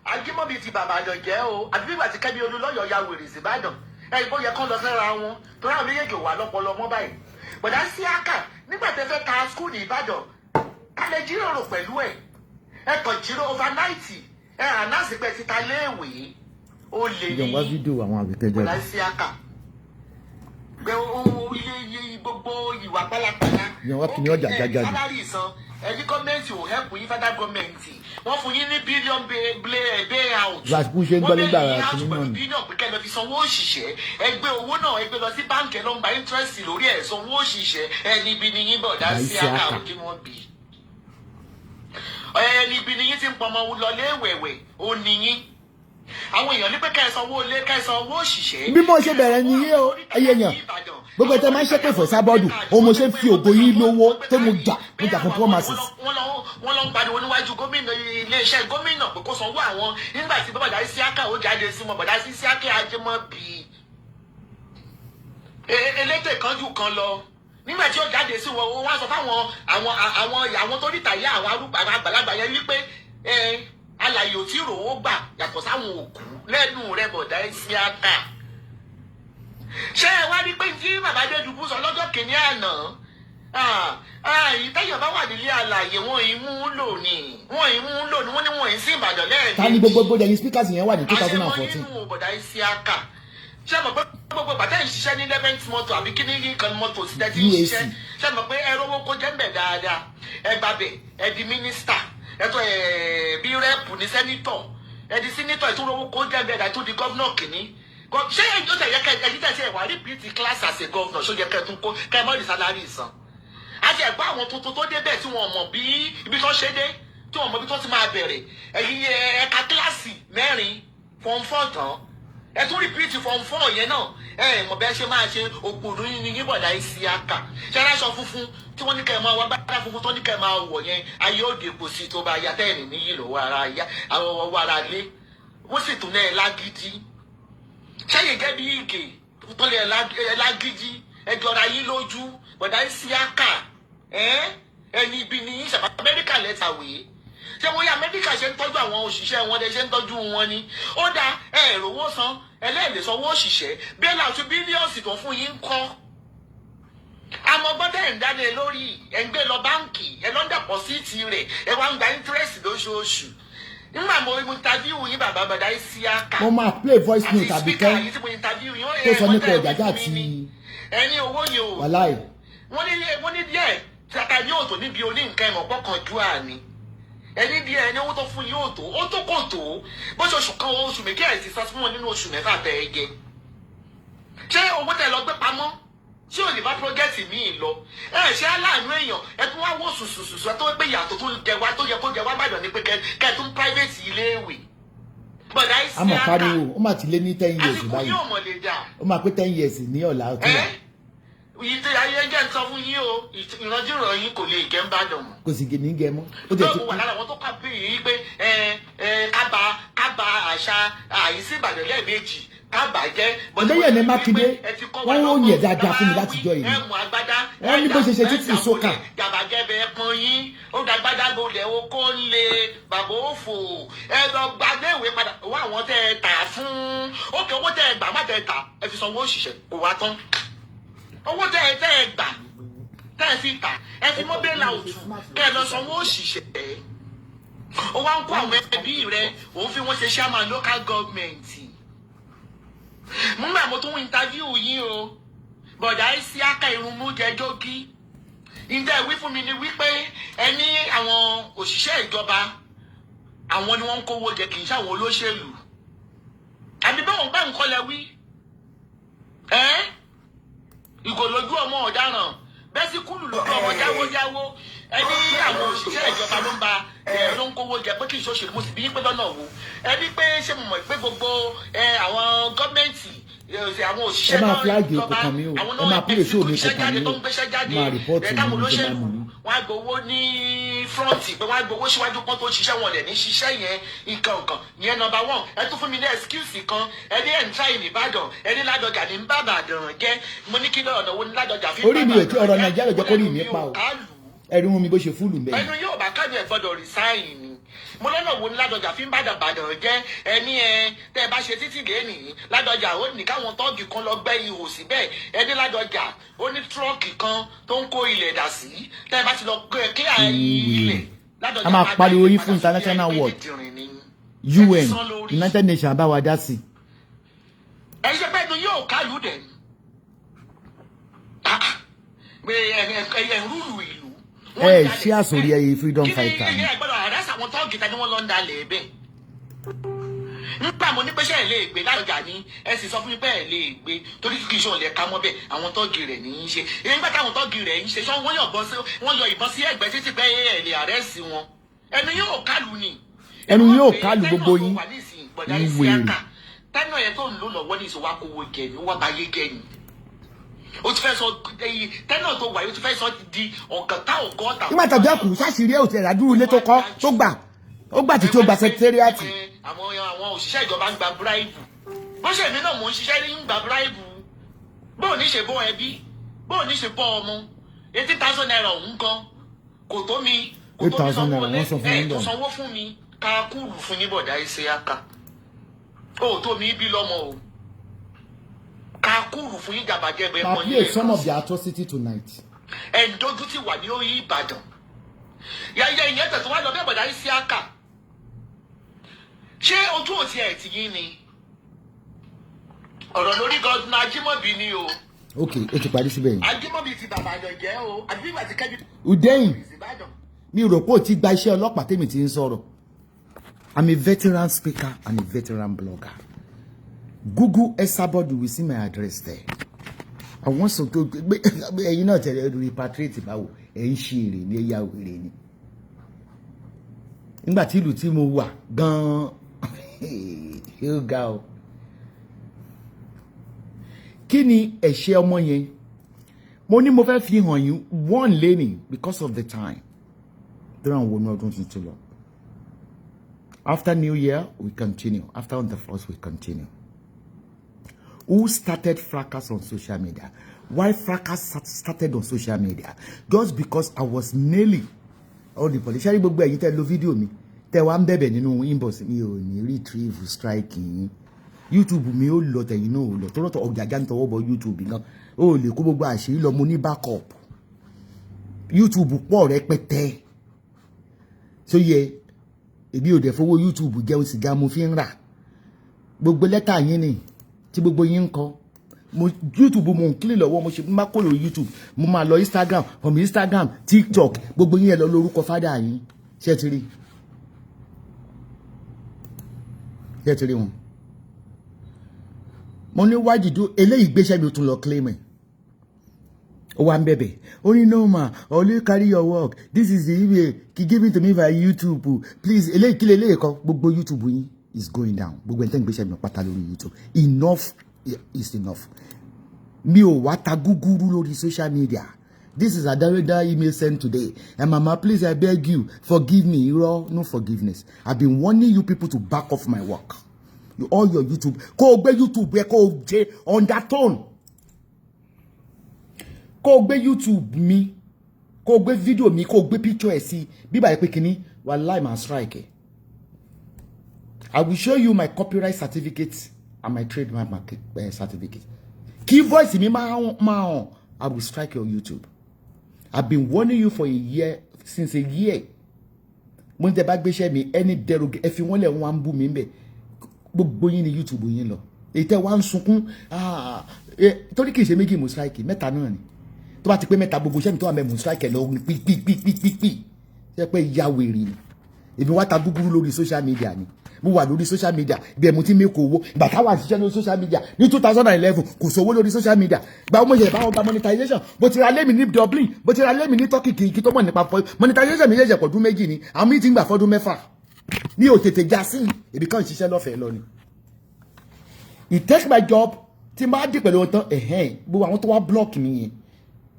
Ajímọ̀bí ti bàbá gàngẹ́ o, àti bí ìgbà tí Kẹ́mi Olúlọ́yọ̀ ya wèrè sí Ìbàdàn. Ìbò yẹ kán lọ fẹ́ra wọn, torí àwọn méjèèjì ò wà lọ́pọlọ mọ́ báyìí. Bọ̀dá Síákà nígbà tẹ́ fẹ́ ta skul ní Ìbàdàn, kálẹ̀ jíròrò pẹ̀lú ẹ̀. Ẹ kàn jíròrò overnight. Ànásì pẹ̀ ti ta léèwé. Ó lè ní. Ìjọba fídíò àwọn àbíkẹ́jọ́. Bọ̀dá Síákà. Gbogbo ìwà pálapàla. Ìjọba kìíní ọjà jájáde. Sálárì ìsan ẹni gọ́ọ̀mẹ̀ntì ò help yín federal gọ́ọ̀mẹ̀ntì. Wọ́n fún yín ní bílíọ̀nù bayout. Gbàgbó ṣe ń gbọ́ nígbà rẹ̀ kìíní náà ni. Bílíọ̀nù pé kẹ́lẹ́ fi sanwó òṣìṣẹ́. Ẹgbẹ́ owó náà ẹgbẹ́ lọ sí báńkì ẹ̀ ló ń gba interest lórí ẹ̀ sanwó òṣìṣẹ́ ẹni ibi ni yín bọ̀dá Síákà kí wọ́n bì. Ẹni ibi ni yín ti ń pọnmọ lọlé wẹ̀wẹ̀ ó ní yín. Àwọn èèyàn ní pé kẹsàn owó ilé kẹsàn owó òṣìṣẹ́. Bí mo ṣe bẹ̀rẹ̀ nìyí o, ẹyẹ yàn. Gbogbo ẹ̀tẹ̀ máa ń ṣépè fún Esabod, òun mo ṣe ń fi ògo yín lówó tó mo jà fún promises. Wọ́n lọ ń pariwo níwájú gómìnà iléeṣẹ́ gómìnà pé kó sanwó àwọn nígbà tí bàbá Dàrí Síákà ó jáde sí mọ́ bàbá Dàrí Síákà Ajímọ̀bí. Elétò ìkánjú kan lọ. Nígbà tí ó jáde sí wọn, wọ́n sọ fáwọn àwọn tó rí tàyà àwọn arúgbó àgbàlagbà yẹn wípé alàyè ò tí rówó gbà yàtọ̀ sáwọn òkú lẹ́nu rẹ̀ bọ̀dá Síákà. Ṣé ẹ wá rí pé tí bàbá Adédùbú sọ lọ́jọ́ kìíní àná ìtẹ́yọ̀ bá wà nílé àlàyé wọn ìmú lò ní wọ́n ní wọ́n sí Ìbàdàn lẹ́ẹ̀mejì. ta ni gbogbo ẹ̀yin speakers yẹn wà ní 2014. àṣẹ wọn nínú bọ̀dá Isiaka ṣé mo pé gbogbo bàtà ìṣiṣẹ́ ní levent motor àbí kí ní kan motor sí tẹ́tí ìṣiṣẹ́ ṣé mo pé ẹ̀rọ owó kó jẹ́ ń bẹ̀ dáadáa ẹ gbàbẹ̀ ẹ di mínísítà ẹ tó bí rẹ́pù ní sẹ́nítọ̀ ẹ di sínítọ̀ ẹ tó rówó kó jẹ́ ń bẹ̀ dáadáa tó di gọ́vnọ̀ kìíní ṣé ẹjọ́ tẹ̀ yẹ kẹ́ ẹ̀yìn tẹ̀ ṣe ẹ̀wà repeat class as a governor ṣó yẹ kẹ́ tún kó kẹ́ mọ́ ní salary san àti ẹ̀gbọ́n àwọn tuntun tó débẹ̀ tí wọ́n mọ̀ bí ibi tó ṣe dé tí wọ́n mọ̀ bí tó ti máa bẹ̀rẹ̀ ẹ̀yìn ẹ̀ka kíláàsì 4 form 4 tán ẹ tún repeat form 4 yẹn náà mọ̀ bẹ́ẹ̀ ṣe máa ṣe òpònú ní bọ̀dá Isiaka ṣẹlẹ́sọ funfun tí wọ́n ní kẹ́ máa wá bàtà funfun tó ní kẹ́ máa wọ̀ yẹn ayé òde kò sí tó bá ya tẹ́ẹ̀nì níyì lọ́wọ́ ara ya àwọn ọwọ́ ara lé wọ́n sì tún náà lágídí ṣẹ́yìn gẹ́ bí ìgè tó lè lágídí ẹjọ́ra yín lójú bọ̀dá Isiaka ẹni ibi ní ìṣàpá Amẹ́ríkà lẹ́tàwé ṣé wọ́n yá Amẹ́ríkà ṣe ń tọ́jú àwọn òṣìṣẹ́ wọn ṣe ń tọ́jú wọn ni ó dá ẹ̀rọwó san ẹlẹ́ẹ̀lẹ́ sanwó òṣìṣẹ́ bẹ́ẹ̀ láti bílíọ̀sì tó fún yín kọ́ àmọ́ gbọ́dọ̀ ẹ̀ ń dáná lórí ẹ̀ ń gbé lọ báǹkì ẹ̀ lọ́ ń dàpọ̀ sí ti rẹ̀ ẹ̀ wá ń gba interest lóṣooṣù nígbà mo interview yín bàbá bọ̀dá Isiaka mo máa play voice note àbí kẹ́ tó sọ nípa ọ̀jàjà àti ẹni owó yìí o wàláì wọ́n ní díẹ̀ tata ní òtò níbi oní nǹkan ẹ̀mọ̀ pọ́kàn ju àní ẹni díẹ̀ ẹni owó tó fún yín òtò ó tó kò tó bó ṣe oṣù kan oṣù méjì ẹ̀ ti sá fún wọn nínú oṣù mẹ́fà tẹ̀ ẹ́ jẹ ṣé owó tẹ lọ gbé pamọ́ ṣé ò ní bá pọ́jẹ́tì míì lọ ṣé aláàánú èèyàn ẹ tún wá wò sùsùsùsù ẹ tó gbé ìyàtọ̀ tó jẹ wá tó yẹ kó jẹ wá bàdàn ní pé kẹ tún private iléèwé bọ̀dá Isiaka àmọ̀ pariwo ó mà ti lé ní 10 years àsìkò báyìí yóò mọ̀ lè dà ó mà pé 10 years ní ọ̀la ọtí wa ìtẹ ayé jẹ́ ń sọ fún yín o ìrànjú ìròyìn kò lè gẹ́ ń bá dàn mọ́. kò sì gèmí gẹ mọ́ ó jẹ́ tó wà lára àwọn tó kà bí yìí pé kábà àṣà àìsí Ìbàdàn lẹ́ẹ̀mejì kábà jẹ́. lẹ́yìn ní Mákindé wọ́n ń yẹ̀ dáadáa fún mi láti jọ yìí wọ́n ní bó ṣe ṣe títí sókà. gàbàgẹ́bẹ̀ ẹ̀kan yín ó dàgbàdà gbolẹ̀ o kó ń le bàbá òfò ẹ lọ gbàgbé ìwé padà wá àwọn tẹ́ ẹ tà fún ókè owó tẹ́ ẹ gbà má tẹ́ ẹ tà ẹ fi sanwó òṣìṣẹ́ kò wá tán owó tẹ́ ẹ gbà tẹ́ ẹ fi tà ẹ fi mọ́ bẹ́ẹ̀ la òtún kẹ́ ẹ lọ sanwó òṣìṣẹ́ ó wá ń kó àwọn ẹbí rẹ òun fi wọ́n ṣe chairman local government múgbà mo tún interview yín o bọ̀dá Isiaka irunmú jẹ jókí ǹjẹ́ ìwí fún mi ni wípé ẹni àwọn òṣìṣẹ́ ìjọba àwọn ni wọ́n ń kówó jẹ kì í ṣàwọn olóṣèlú àbí báwọn bá nǹkan lẹ wí ìgòlójú ọmọ ọ̀daràn bẹ́ẹ̀ sì kúlù lójú ọmọ jáwójáwó ẹni àwọn òṣìṣẹ́ ìjọba ló ń kówó jẹ pé kì í ṣòṣèlú mo sì bí pé lọ́nà wo ẹni pé ṣé mo mọ̀ pé gbogbo àwọn gọ́ọ̀mẹ̀ntì àwọn òṣìṣẹ́ náà ìjọba àwọn náà òṣìṣẹ́ jáde tó ń gbéṣẹ́ jáde táwọn olóṣèlú wọn á gbowó ní fúrọ́ǹtì pé wọn á gbowó síwájú kan tó ṣiṣẹ́ wọn lẹ̀ ní ṣiṣẹ́ yẹn nǹkan yẹn nọ́mbà 1 ẹ tún fún mi ní ẹ̀skíùsì kan ẹni ẹ̀ ń tra ìnìbàdàn ẹni Ládọjà ní bàbàdàn jẹ́ mo ní kí ọ̀nà wo ní Ládọjà fi orí mi ò tí ọ̀rọ̀ Nàìjíríà jẹ́ kó rí mi pa o ẹ̀rí wọn mi bó ṣe fúlù mbẹ́. ẹnu yóò bá kájú ẹ̀ gbọ́dọ̀ resign ni mo lọ́nà wo ní Ládọjà fi ń bàdàn jẹ́ ẹni tẹ́ ẹ bá ṣe títì lẹ́nìí Ládọjà ó ní káwọn tọ́ọ̀gì kan lọ gbẹ́ ihò síbẹ̀ ẹni Ládọjà ó ní tírọ́ọ̀kì kan tó ń kó ilẹ̀ dà sí tẹ́ ẹ bá ti lọ kí ilẹ̀ Ládọjà a máa pariwo yín fún international world UN United Nations bá wa dá sí. ẹ ṣe pé ẹnu yóò kálù dẹ̀ ẹ̀ ń rúlù ìlú ṣé àsòrí ẹyẹ freedom fighter ni. kí ni ẹ gbọ́dọ̀ àdásà àwọn tọ́ọ̀gì tani wọ́n lọ ń dalẹ̀ bẹ́ẹ̀. nígbà mo ní pẹ́ṣẹ́ ẹ̀ lè gbé Ládọjà ní ẹ sì sọ fún mi pé ẹ̀ lè gbé torí kì í ṣe òun lè ka mọ́ bẹ́ẹ̀ àwọn tọ́ọ̀gì rẹ̀ ní í ṣe. nígbà táwọn tọ́ọ̀gì rẹ̀ ń ṣe ṣọ́ wọ́n yọ ìbọn sí ẹ̀gbẹ́ títí pé ẹ̀ lè àrẹ́sì wọn. ẹnu yóò kálù ni. ẹnu yóò kálù gbogbo yín ìwé rẹ̀. tẹ́nà yẹn tó ń lò lọ́wọ́ ní ìṣòwò akówó jẹ ni wọ́n bá yé jẹ ni o ti fẹ́ sọ tẹ́nà tó wà yìí o ti fẹ́ sọ di ọ̀gá ọgọ́ta. nígbà tàbí àkùn ṣáṣìírí ẹ̀ ò tẹ̀lé àdúró ilé tó kọ́ tó gbà ó gbà títí ó gba sẹkítẹ́rìàtì. àwọn òṣìṣẹ́ ìjọba ń gba bíráìbù bó ṣe mí náà mò ń ṣiṣẹ́ ní ń gba bíráìbù bóò ní ṣe bọ́ ẹbí bóò ní ṣe bọ́ ọmọ 80,000 naira òun gan kò tó mi 8,000 naira wọ́n sọ fún mi tó sanwó fún mi ká kúrú fún yín bọ̀dá Isiaka ó tó mi bí lọ́mọ o. Kakuru fún yín gàbàjẹ́ bẹ́ẹ̀ mọ́ play some of the atrocity tonight. ẹ̀ńdójú ti wà ní orí Ìbàdàn yàyà ìyẹn tẹ̀síwájú ọbẹ̀ bọ̀dá Isiaka ṣé ojú òsì ẹ̀ tì yín ni ọ̀rọ̀ lórí gọ́dúnà Ajímọ̀bí ni o. ok ó ti parí síbẹ̀ yìí. Ajímọ̀bí ti bàbá àjọjẹ́ o àbí ìgbà tí kẹ́bí. Udeyin mi rò pé ó ti gba iṣẹ́ ọlọ́pàá tèmi ti ń sọ̀rọ̀. I'm a veteran speaker and a veteran blogger. Google Esabod, you will see my address there. I want to go. You know, repatriate báwo ẹ̀ ń ṣe èrè ní ẹ̀yà òrè ni. Nígbà tí ìlú tí mo wà gan-an yóò ga o. Kí ni ẹ̀ṣẹ̀ ọmọ yẹn? Mo ní mo fẹ́ fi hàn yín one lane because of the time. Don't know what to do. After New Year, we continue. After on the 1st, we continue. Who started fracas on social media? Why fracas started on social media? Just because I was nearly all the police. Shall we you tell the video me? Tell one baby, you know, inbox me or retrieve striking. YouTube me all lot, you know, lot of gigantic about YouTube. You know, oh, the kubo bashi, lo money backup. YouTube poor repete. So yeah. Ebi o de fowó YouTube jẹ́ o sìgá mo fi ń rà gbogbo lẹ́tà yín ni tí gbogbo yín ń kọ mo YouTube mo ń clean lọ́wọ́ mo ṣe má kó lórí YouTube mo máa lọ Instagram from Instagram Tik Tok gbogbo yín ẹ lọ lórúkọ fádà yín ṣé ti rí wọn mo ní why did you eléyìí gbéṣẹ́ mi tún lọ claim ẹ̀ ó wá ń bẹ̀bẹ̀ ó ní no ma only carry your work this is the email give it to me via YouTube please eléyìí kí lélẹ́yìí kan gbogbo YouTube yín is going down gbogbo ẹni tẹ́ ń gbéṣẹ́ mi pátá lórí YouTube enough is enough mi ò wá ta gúgúrú lórí social media this is a direct email sent today and mama please I beg you forgive me no forgiveness I've been warning you people to back off my work all your YouTube kó o gbé YouTube yẹ kó o jẹ undertone. Kó gbé YouTube mi kó gbé video mi kó gbé picture ẹ̀ sí bí bá pé kíní wallahi ma strike. I will show you my copyright certificate and my trademark certificate. Key voice mi ma I will strike your YouTube. I've been warning you for a year since a year. Mo te bá gbéṣẹ́ mi any derog ẹ fi wọ́n lẹ̀ wọ́n bú mi ńbẹ̀ gbogbo yín ni YouTube yín lọ. Ètè wá ń sunkún torí kì í ṣe méjì mo strike mẹ́ta náà ni. Tó bá ti pé mẹ́ta gbogbo iṣẹ́ mi tó wà mẹ́mú strike lọ pípípípípí ṣe pé ìyá wèrè ni èmi wá ta gúgúrú lórí social media ni mo wà lórí social media bí ẹ̀ mo ti mẹ́kọ̀ owó ìgbà táwa ṣiṣẹ́ lórí social media ní 2011 kò sówó lórí social media gba ọmọ yẹn báwọn gba monetization bó ti ra lémi ní Dublin bó ti ra lémi ní Turkey kì tó mọ̀ nípa monetization mi yẹ̀ṣẹ̀ pọ̀dún méjì ni àwọn mi ti ń gbà fọ́dún mẹ́fà ní ò tètè já sí èmi kàn ṣiṣẹ́ lọ́fẹ̀ẹ́ lọ ni it takes my job tí máa dì pẹ̀lú ọ̀tán gbogbo àwọn tó wá block mi yẹn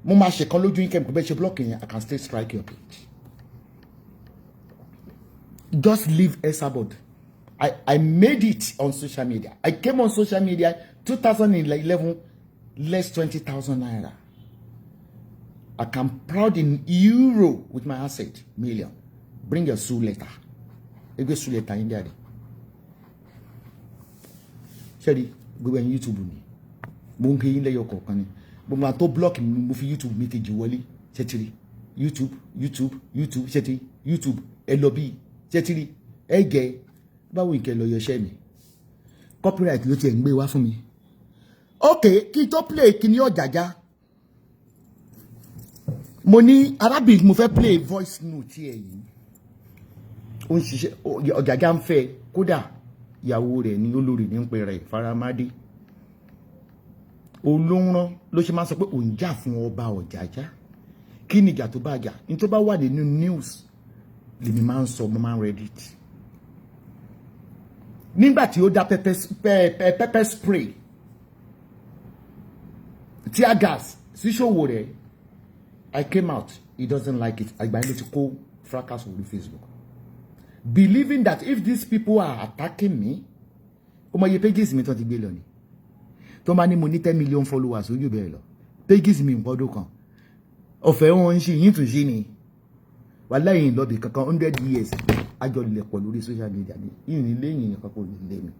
mo máa ṣe kan lójú yín kẹ́mi kò bẹ́ẹ̀ ṣe block yẹn I can still strike your page. Just leave Esabod. I made it on social media. I came on social media 2011, less 20,000 naira. I can proud in euro with my asset, million. Bring your sue letter. You go sue letter in there. Sherry, go on YouTube. Monkey in the yoko. But my top block mo fi YouTube mi kejì wọlé ṣẹtiri YouTube ṣẹtiri YouTube ẹlọbi ṣẹtiri ẹgẹ báwo ìkẹ lọ yọṣẹ mi copyright ló ti ẹ̀ ń gbé wá fún mi ok kí tó play kí ní ọ̀jàjà mo ní arábìnrin mo fẹ́ play voice note ẹ̀ yìí ó ń ṣiṣẹ́ ọ̀jàjà ń fẹ́ kódà ìyàwó rẹ̀ ní olórí ní ń pè rẹ̀ Faramade olóńrán ló ṣe máa sọ pé òun jà fún ọba Ọ̀jájá kí ni ìjà tó bá jà ní tó bá wà nínú news lèmi máa ń sọ mo máa ń reddit nígbà tí ó dá pepper spray tear gas sí ṣòwò rẹ̀ I came out he doesn't like it àgbà yẹn ló ti kó fracas orí Facebook believing that if these people are attacking me ó mọ iye pages mi tó ti gbé lọ ni tó máa ní mo ní 10 million followers ojú bẹ́ẹ̀ lọ pages mi nǹkan kan ọ̀fẹ́ wọn ń ṣe yín tún ṣe ni wàhálà yìí lọ́bì kankan 100 years àjọ lè pọ̀ lórí social media ni ìrìn lẹ́yìn kankan ní ilé mi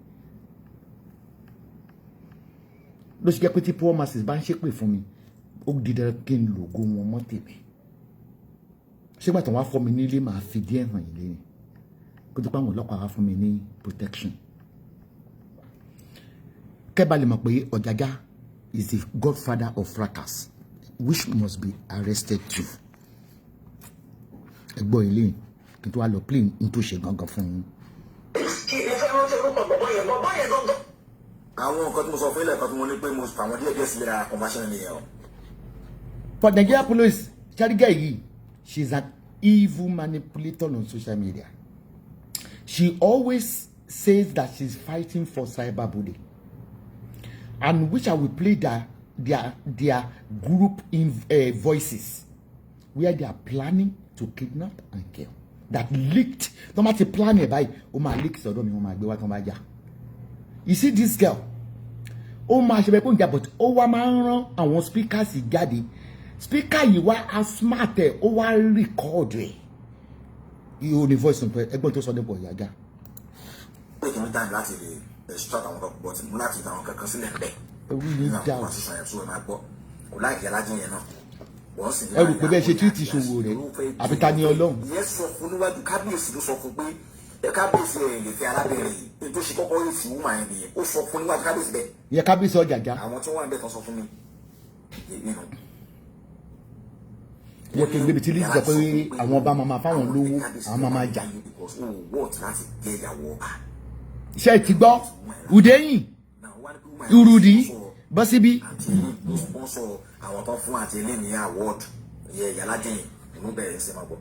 ló ṣe jẹ́ pé tí poor masses bá ń ṣépè fún mi ó di dandan kí n lògo wọn mọ́ tèmi. Ṣé gbà tó wá fọ́ mi nílé máa fi díẹ̀ hàn yín lẹ́yìn kó tó pa àwọn ọlọ́pàá wá fún mi ní protection. Kẹ́bà lè mọ̀ pé Ọ̀jájá is the godfather of fracas which must be arrested too. Ẹgbọ́n ilé kí n tó wá lọ plane n tó ṣe gangan fún yín. Àwọn nǹkan tí mo sọ fún ilẹ̀ kan tí mo ní pé mo fà wọ́n díẹ̀ díẹ̀ sílẹ̀ ra conversion nìyẹn o. But Nigeria police, Charity, she's an evil manipulator on social media. She always says that she's fighting for cyberbullying, and which I will play their group voices where they are planning to kidnap and kill. That leaked. No matter plan by leak so don't. You see this girl. But our speakers is speaker you are smart record you only voice on ẹgbọ́n tó sọ nípa Ọ̀jájá. Pé kí n dáhùn láti lè extract àwọn ọkọ̀ bọ́tì mú láti dáhùn kankan sílẹ̀ bẹ́ẹ̀. Ewu ní dáhùn. Kò láìkí alájí yẹn náà. Ẹ rò pé bẹ́ẹ̀ ṣe túwìtì ìṣòwò rẹ̀ àbí ta ni Ọlọ́run. Ìyẹn sọ fún níwájú kábíyèsí ló sọ fún pé kábíyèsí lè fi arábìnrin yìí tó ṣe kọ́kọ́ yìí sí wúmà yẹn nìyẹn ó sọ fún níwájú kábíyèsí bẹ́ẹ̀. Ìyẹn kábíyèsí Ọ̀jájá. Àwọn tí wọ́n wà ń bẹ̀ tán sọ fún mi. Wọ́n kì í gbébi tí lísì sọ pé àwọn ọba máa fáwọn lówó àwọn máa jà. Iṣẹ́ ti gbọ́ Ùdẹ́yìn Urudi bọ́ síbí. Àwọn tó fún àti ilé ní award yẹ yàrá jẹyìn inú bẹ̀rẹ̀ sí máa gbọ́.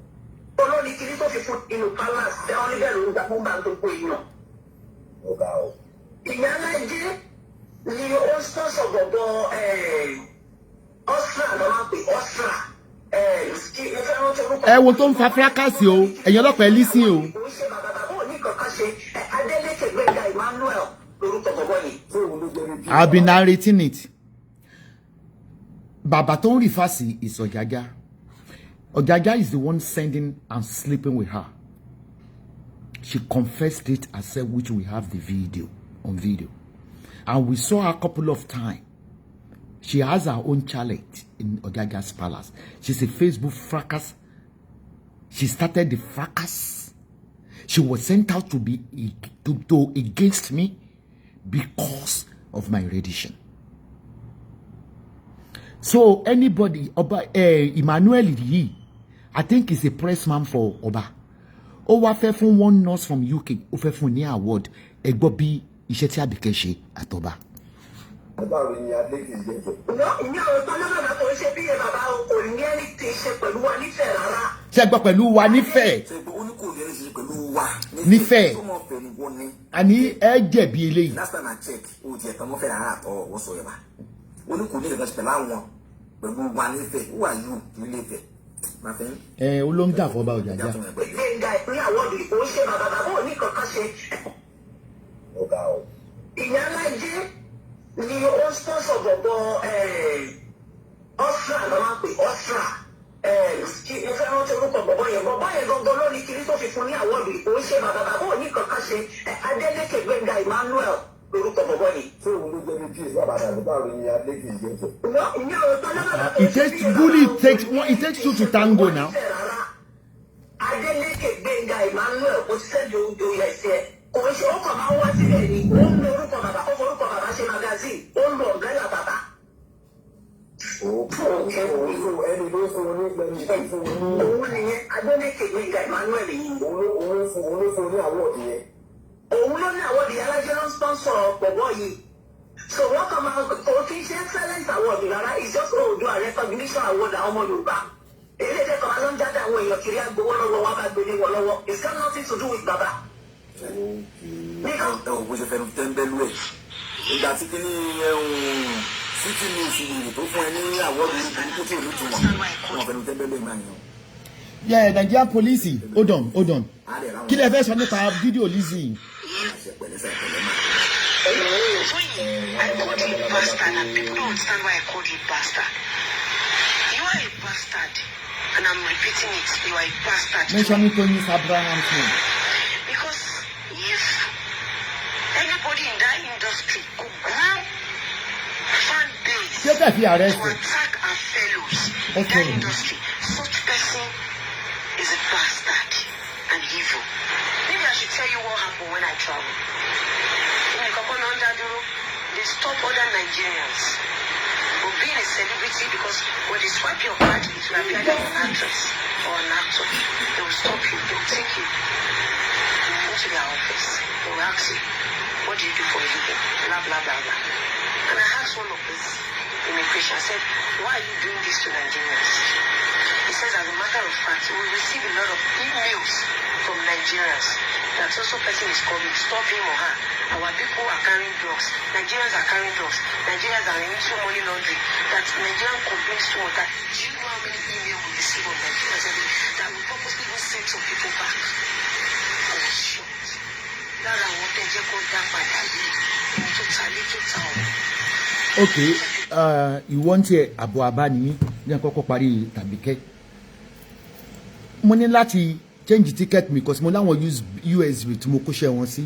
Olórí kiri tó fi fún inú palace tẹ ọ́ níbẹ̀ ló ń gbà fún bá tó kó iná. Ọ̀gá o. Ìyá Alájẹ ni ó ń sponsor gbọ̀ngàn Ostra lọ́wọ́ pé Ostra. Ẹ wo tó ń fa fracas o ẹ̀yin ọlọ́pàá ẹ lísìn o. I've been narrating it. Bàbá tó ń refer sí is Ọ̀jájá. Ọ̀jájá is the one sending and sleeping with her. She confessed it herself, which we have the video on video, and we saw her a couple of times. She has her own chalet in Ọ̀jájá's palace. She's a Facebook fracas. She started the fracas. She was sent out to be to against me because of my rendition. So anybody, Oba Emmanuel yìí, I think is a press man for Oba. Ó wá fẹ́ fún one nurse from UK. Ó fẹ́ fún ní award. Ẹ gbọ́ bí iṣẹ́ tí Àbíkẹ́ ṣe àtọba. Báwo ni adé kì í jẹ́ jọ? Ní àwọn tó lọ́nà bá tó ń ṣe bí bàbá kò ní ẹni tí ṣe pẹ̀lú wa nífẹ̀ẹ́ rárá. Ṣé gbọ́ pẹ̀lú wa nífẹ̀ẹ́? Ṣé ó ní kò ní ẹni ṣe pẹ̀lú wa nífẹ̀ẹ́? Tó mọ̀ fẹ́ ni wọ́n ní. Àní ẹ jẹ̀bi eléyìí. Last time I check, ó ti ẹ̀tọ́ mọ́ fẹ́ rárá àtọ́ wọ́n sọ yẹn bá. Ó ní kò ní ẹ̀ka ṣe pẹ̀lú àwọn pẹ̀lú wa nífẹ̀ẹ́. Who are you to nífẹ̀ẹ́? Máa fẹ́. Ó ló ń jà fọba Ọ̀jájá. Gbẹ̀ngà ìpínlẹ̀ àwọ̀dù ìbò ń ṣe bàbá ò ní kankan ṣe. Ọ̀gá o. Ìyá Alájẹ ni ó ń sponsor gbọ̀ngàn Ostra lọ́wọ́ pé Ostra. Mo fẹ́ rántí orúkọ bọ̀bọ̀ yẹn gangan lórí kiri tó fi fún ní àwọ̀dù ìbò ń ṣe bàbá ò ní kankan ṣe. Adélékè Gbẹ̀ngà Emmanuel lórúkọ bọ̀bọ̀ yìí. Ṣé òun ló jẹ́ bí PS bàbá àdàlù báwo ni adé kì í jẹ́ jọ? It takes two to tango now. Adélékè Gbẹ̀ngà Emmanuel kò sẹ́ni oúnjẹ oyè ẹ̀sẹ̀. Kò ṣe ó kàn máa ń wá sílẹ̀ ni. Ó ń lo orúkọ bàbá ṣe magazine. Ó ń lo ọ̀gẹ́là bàbá. Ẹni ló fún un ní gbẹ̀mí fún un ní. Òun nìyẹn Adélékè Gbẹ̀ngà Emmanuel yìí. Òun ló fún un ní àwọ̀dì yẹn. Òun ló ní àwọ̀dì Alájẹ ló ń sponsor pọ̀bọ̀ yìí. So wọ́n kàn máa kò kí n ṣe excellence award rárá. It's just Oòduà recognition award àwọn ọmọ Yorùbá. Èyí lè kàn máa ló ń jáde àwọn èèyàn kiri agbowó lọ́wọ́ wọn bá gbélé wọn lọ́wọ́. It's got nothing to do with baba. Bó ṣe fẹnu tẹ́ńbẹ́lú ẹ̀. Ìgbà tí kí ní City News ìrìn tó fún ẹ ní àwọ̀dù burúkú tí ò ní túmọ̀. Wọ́n fẹnu tẹ́ńbẹ́lú ẹ̀ máa yàn. Yeah, Nigerian police. Hold on. Kí lẹ fẹ́ sọ nípa fídíò Lizzy? I called you a bastard and people don't understand why I called you a bastard. You are a bastard and I'm repeating it. You are a bastard. Mention it to Miss Abraham's name. Because if anybody in that industry could grow fan base Get that here arrested. to attack and In that industry, such person is a bastard and evil. Maybe I should tell you what happened when I travel. In the couple they stop other Nigerians from being a celebrity because when they swipe your card, it will appear that you're an actress or an actor. They will stop you, they will take you into their office. They will ask you, what do you do for a living? Blah, blah, blah, blah. And I asked one of this immigration, I said, why are you doing this to Nigerians? He says, as a matter of fact, we receive a lot of emails from Nigerians that also person is coming, stop him or her. Our people are carrying drugs. Nigerians are carrying drugs. Nigerians are into money laundering. That Nigerian complaints to us that, do you know how many emails we receive from Nigerians every day that we purposely even send some people back? I was shocked. Lára àwọn tẹ́jẹ́ kó dá padà yìí, ẹni tó ta lé tó ta ọ̀rọ̀. Okay, ìwọ́n tí àbọ̀ àbá ní àkọ́kọ́ parí tàbí kẹ́. Mo ní láti change ticket mi because mo láwọn USB tí mo kó ṣe wọn sí.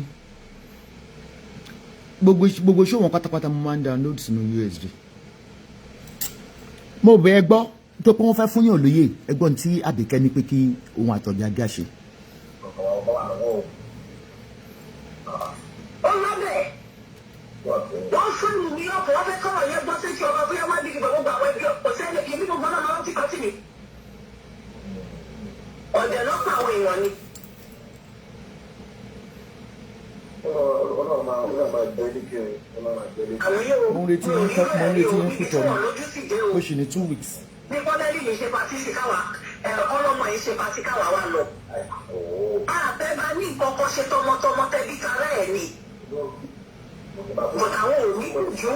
Gbogbo show wọn pátápátá mo máa ń download sínú USB. Mo bẹ̀ ẹ gbọ́ tó pé wọ́n fẹ́ fún yàn lóye ẹgbọ́n tí Àbíkẹ́ ní pé kí òun àtọ̀jà gá ṣe. Wọ́n fún mi ní ọkọ̀ wọ́n fẹ́ kọ́rọ̀ yẹn gbọ́ sí ti ọba fún yẹn wá níbi gbogbo àwọn ẹgbẹ́ ọ̀sẹ̀ ẹ̀lẹ́kì ní gbogbo náà máa ń tìkọ́ sí mi. Ọ̀dẹ̀ lọ́pọ̀ àwọn èèyàn ni. Mo retí yín púpọ̀ ní oṣù ní 2 weeks. Ní bọ́dẹ́lì yìí ṣe pàtí sí káwa ọlọ́mọ yìí ṣe pàtí káwa wà lọ. Àbẹ́ bá ní ìkọ̀kọ̀ ṣe tọmọtọmọ tẹ́bí kára ẹ̀ ni. Àwọn ò ní ìbùjú.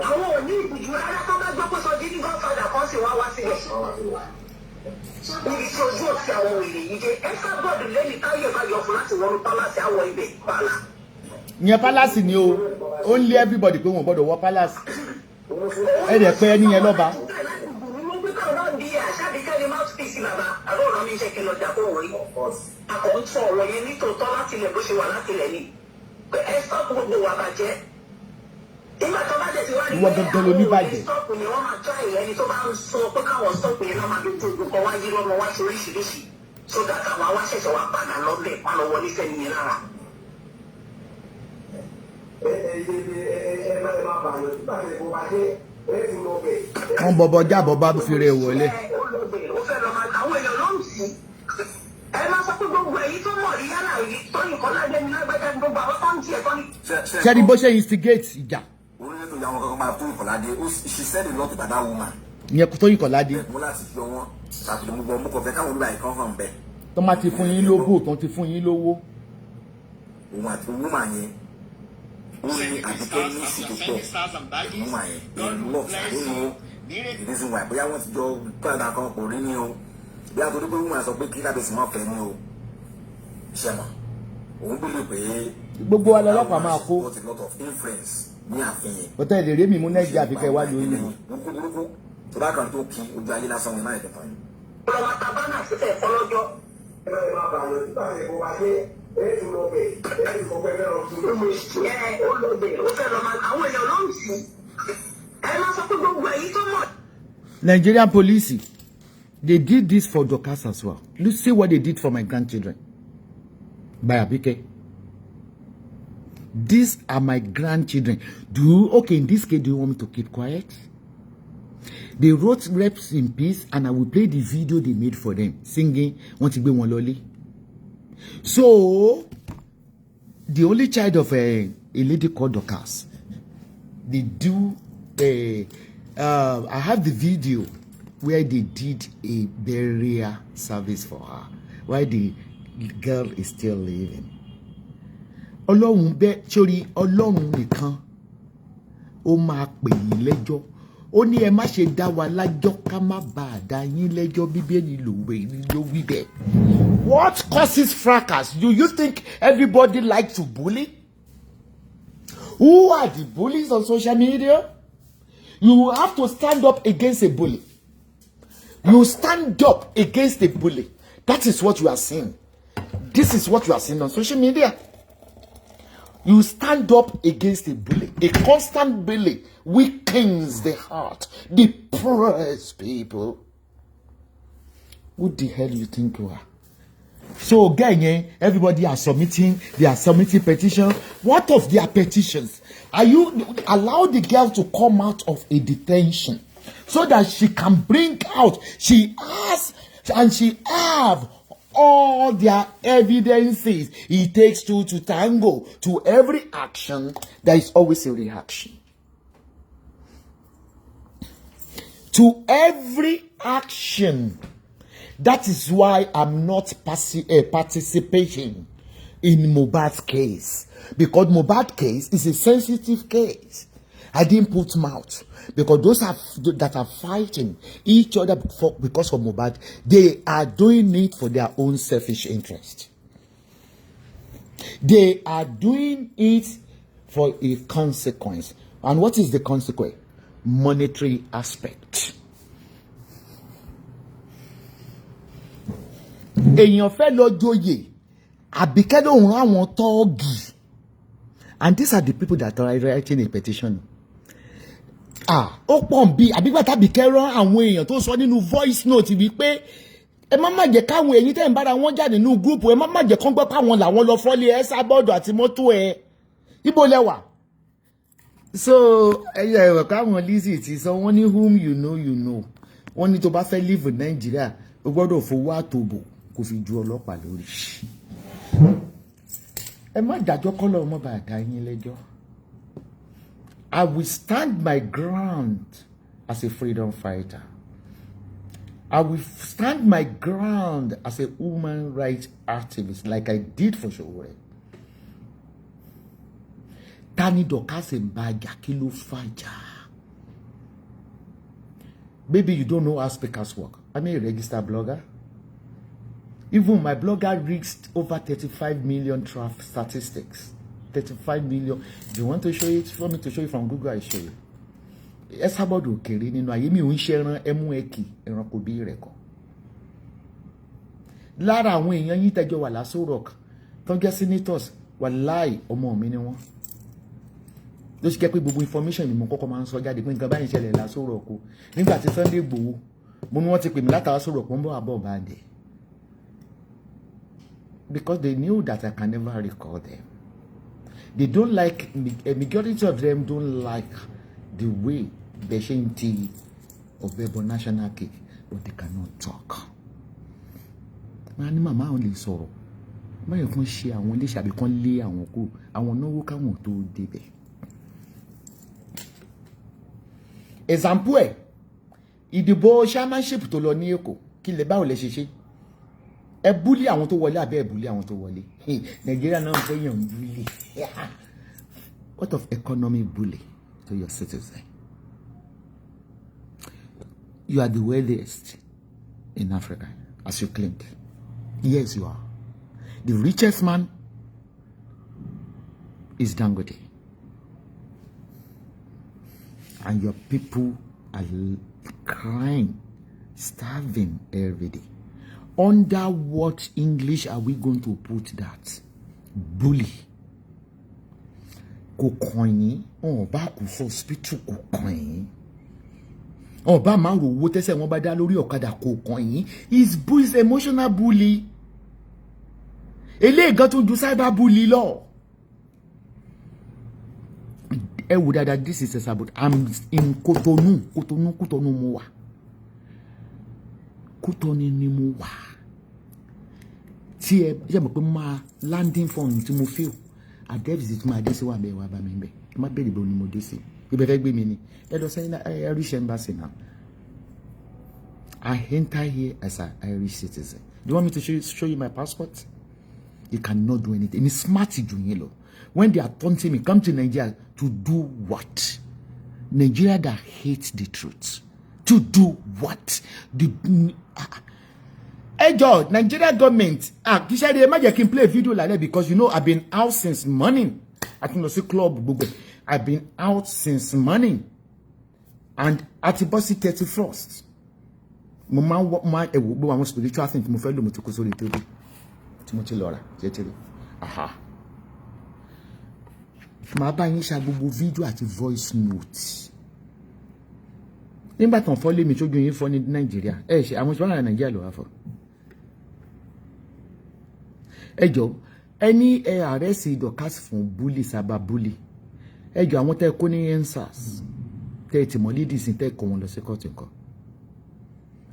Àwọn ò ní ìbùjú rárá tó bá gbọ́ pé sọ jíjí godfather kan sì wá sílẹ̀. Níbi tí ojú òsì àwọn òyìnbó yìí dé, Esabod lẹ́yìn táyé bá yọ fún láti wọnú pálásì àwọ̀ ibẹ̀ pálá. Ìyẹn pálásì ni o, only everybody pé wọ́n gbọ́dọ̀ wọ pálásì. Ẹ dẹ̀ pé ẹni yẹn lọ́ba. Mo gbé káwọn náà di àṣàbíkẹ́ ni mouthpiece bàbá, àbọ̀ ọ̀rọ̀ mi ṣe kí lọ jà kó wọ̀nyí. Àkọ́kọ́ sọ ọ̀rọ̀ yẹn nítòótọ́ láti ilẹ̀ bó ṣe wà láti ilẹ̀ ni. Ẹ stop gbogbo wa bàjẹ́. Nígbà tó bá dẹ̀ ti wá ní ìwọ gangan ló ní bàjẹ́. stop ni wọ́n máa tọ́ ẹni tó bá ń sọ pé káwọn stop yẹn náà máa dojú ogun kan wáyé lọ́mọ wá sí oríṣiríṣi. So that àwọn àwa ṣẹ̀ṣẹ̀ wá padà lọ́bẹ̀ pálọ̀ wọlé sẹ́ni yẹn lára. Wọ́n bọ̀bọ̀ jábọ̀ bá fi rẹ̀ wọlé. Ó fẹ́ lọ máa àwọn èèyàn ló ń sí. Ẹ máa sọ pé gbogbo èyí tó mọ̀ rí yálà yìí tó nìkan lájẹ́ ní lágbájá gbogbo àwọn tó ń tiẹ̀ tó ní. Ṣẹ́ni bó ṣe instigate ìjà. She said a lot about that woman. Ìyẹn kò tó yìí kọ̀ ládé. Mo láti fi ọwọ́ ṣàtúndínlógún ọmọ kọfẹ́ káwọn olúwa ìkan fún bẹ́ẹ̀. Tó máa ti fún yín lógún tó ti fún yín lówó. Òun àti woman yẹn ó ní Àbíkẹ́ ní sí tó pọ̀. Woman yẹn a lot nínú ìdísí wà bóyá wọ́n ti jọ gbàgbà kan kò rí ní o. Bí a tó dúpẹ́ woman sọ pé kí kábíyèsí máa fẹ́ ní o. Ṣẹ̀mọ̀ òun bílẹ̀ pé Gbogbo wa lọ́lọ́pàá máa kó. got a lot of influence ní àfihàn. Ọ̀tẹ̀ lè rí mi mú nẹ́ẹ̀jì Àbíkẹ́ wá lórí mi. Burúkú tó bá kan tó kí ojú ayé lásán ní máa ìdẹ̀fọ́ yìí. Ọlọ́wọ́ tabánà sísẹ̀ fọlọ́jọ́. Ó fẹ́ lọ máa àwọn èèyàn ló ń sí. Ẹ máa sọ pé gbogbo èyí tó mọ̀. Nigerian police, they did this for Dorcas as well. Look, see what they did for my grandchildren. By Àbíkẹ́. These are my grandchildren. Okay, in this case, do you want me to keep quiet? They wrote reps in peace, and I will play the video they made for them, singing, want to be one lolly. So, the only child of a lady called Dorcas, they do I have the video where they did a burial service for her, while the girl is still living. Ọlọ́run bẹ́ẹ̀ sórí Ọlọ́run nìkan ó máa pè yín lẹ́jọ́. Ó ní ẹ má ṣe dá wa lájọ́ ká má bàa dá yín lẹ́jọ́. Bíbélì ló wí bẹ́ẹ̀. What causes fracas? Do you think everybody likes to bully? Who are the bullies on social media? You have to stand up against a bully. You stand up against a bully. That is what you are seeing. This is what you are seeing on social media. You stand up against a bully. A constant bully weakens the heart, depresses people. Who the hell you think you are? So again, everybody are submitting. They are submitting petitions. What of their petitions? Are you allow the girl to come out of a detention so that she can bring out? She has and she have all their evidences. It takes two to tango. To every action, there is always a reaction. To every action. That is why I'm not participating in Mohbad's case. Because Mohbad's case is a sensitive case. I didn't put mouth. Because those that are fighting each other because of Mohbad, they are doing it for their own selfish interest. They are doing it for a consequence. And what is the consequence? Monetary aspect. Èèyàn fẹ́ lọ joyè àbíkẹ́ ló ń rán àwọn tọ́ọ̀gì, and these are the people that are writing a petition. Ó pọ̀ bí àbígbà tàbíkẹ́ rán àwọn èèyàn tó sọ nínú voice note wípé ẹ má jẹ́ káwọn èyí tẹ́ ń bára wọn jáde nínú gúrùpù ẹ má jẹ́ kán gbọ́ páwọn làwọn lọ fọ́lé Esabod àti mọ́tò ẹ ibo lẹ́wà. So ẹyẹ ẹ̀rọ káwọn Lizzy ti sọ wọ́n ní whom you know wọ́n ní tó bá fẹ́ live in Nigeria ó gbọ́dọ̀ fowó àtòbò kò fi ju ọlọ́pàá lórí. Ẹ má dájọ́ kọ́lọ́ ọmọ bá dá yín lẹ́jọ́. I will stand my ground as a freedom fighter. I will stand my ground as a human rights activist like I did for Sowore. Tani Dokase Mbaja kilo faja. Maybe you don't know how speakers work. I'm a registered blogger. Even my blogger reached over 35 million traffic statistics. 35 million. If you want to show it, for me to show you from Google, I show you. Esabod òkèrè nínú ayé mi ò ń ṣe ẹran ẹmú ẹkì ẹranko bí rẹ̀ kọ́. Lára àwọn èèyàn yín tẹ́jọ́ wà l'Aso Rock tó ń jẹ́ senators wàláì ọmọ mi ni wọ́n. Ló ṣe jẹ́ pé gbogbo information ni mo kọ́kọ́ máa ń sọ jáde pé nǹkan báyìí ṣẹlẹ̀ l'Aso Rock o. Nígbà tí Sunday Igboho mo ní wọ́n ti pè mí láti Aso Rock wọ́n bọ̀ àbọ̀ bá dé. Because they knew that I can never recall them. They don't like, a majority of them don't like the way they shame tea of the national cake, but they cannot talk. Mani mama only sorrow. My phone share and when they shall be con lay and go, I will know what come to debe. Example, ìdìbò chairmanship tó lọ ní Èkó, kí lè báwo lè ṣe ṣe. Ẹ bully àwọn tó wọlé àbí ẹ bully àwọn tó wọlé. Nigeria náà fẹ́ yàn bully. What of economic bully to your citizen? You are the wealthiest in Africa, as you claimed. Yes, you are. The richest man is Dangote. And your people are crying, starving every day. Under what English are we going to put that? Bully. Kokoyin. Oh, back for hospital kokoyin. Oh, ba man wo tese won ba da lórí ọ̀kadà kokoyin. Is emotional bully. Ele gan tún do cyber bully lọ. Ẹ wò dáadáa, this is Esabod. I'm in Kotonu mo wà. Kotonu ni mo wà. Tí ẹ jẹ́ mọ̀ pé ma landing phone tí mo feel. A devisit ma dé sí wa be wa ba mi be. Ma bẹ̀rẹ̀ bo ni mo dé sí. Ibe fẹ́ gbé mi ni. Ẹ lọ sẹ́yìn Irish embassy now. I enter here as an Irish citizen. Do you want me to show you my passport? You cannot do anything. It's smart to do. When they are taunting me, come to Nigeria to do what? Nigeria that hates the truth. To do what? Hey, George, Nigeria government. You said they might can play a video like that because you know I've been out since morning. I think the club. I've been out since morning. And at the bus 31st. My spiritual thing to move to Timothy Laura. Aha. màá bá yín ṣa gbogbo fídíò àti voice note nígbà tán fọ́ lé mi sójú yín fọ́ ní Nàìjíríà ṣe àwọn ìṣòro àrà Nàìjíríà ló wá fọ́ ẹ jọ ẹni àrẹ́sì Dorcas fún búlì sábà búlì ẹ jọ àwọn tẹ́ kó ní ensars tẹ́ tìmọ̀ lídìsìn tẹ́ kọ́ wọn lọ sí kọ́ọ̀tù nǹkan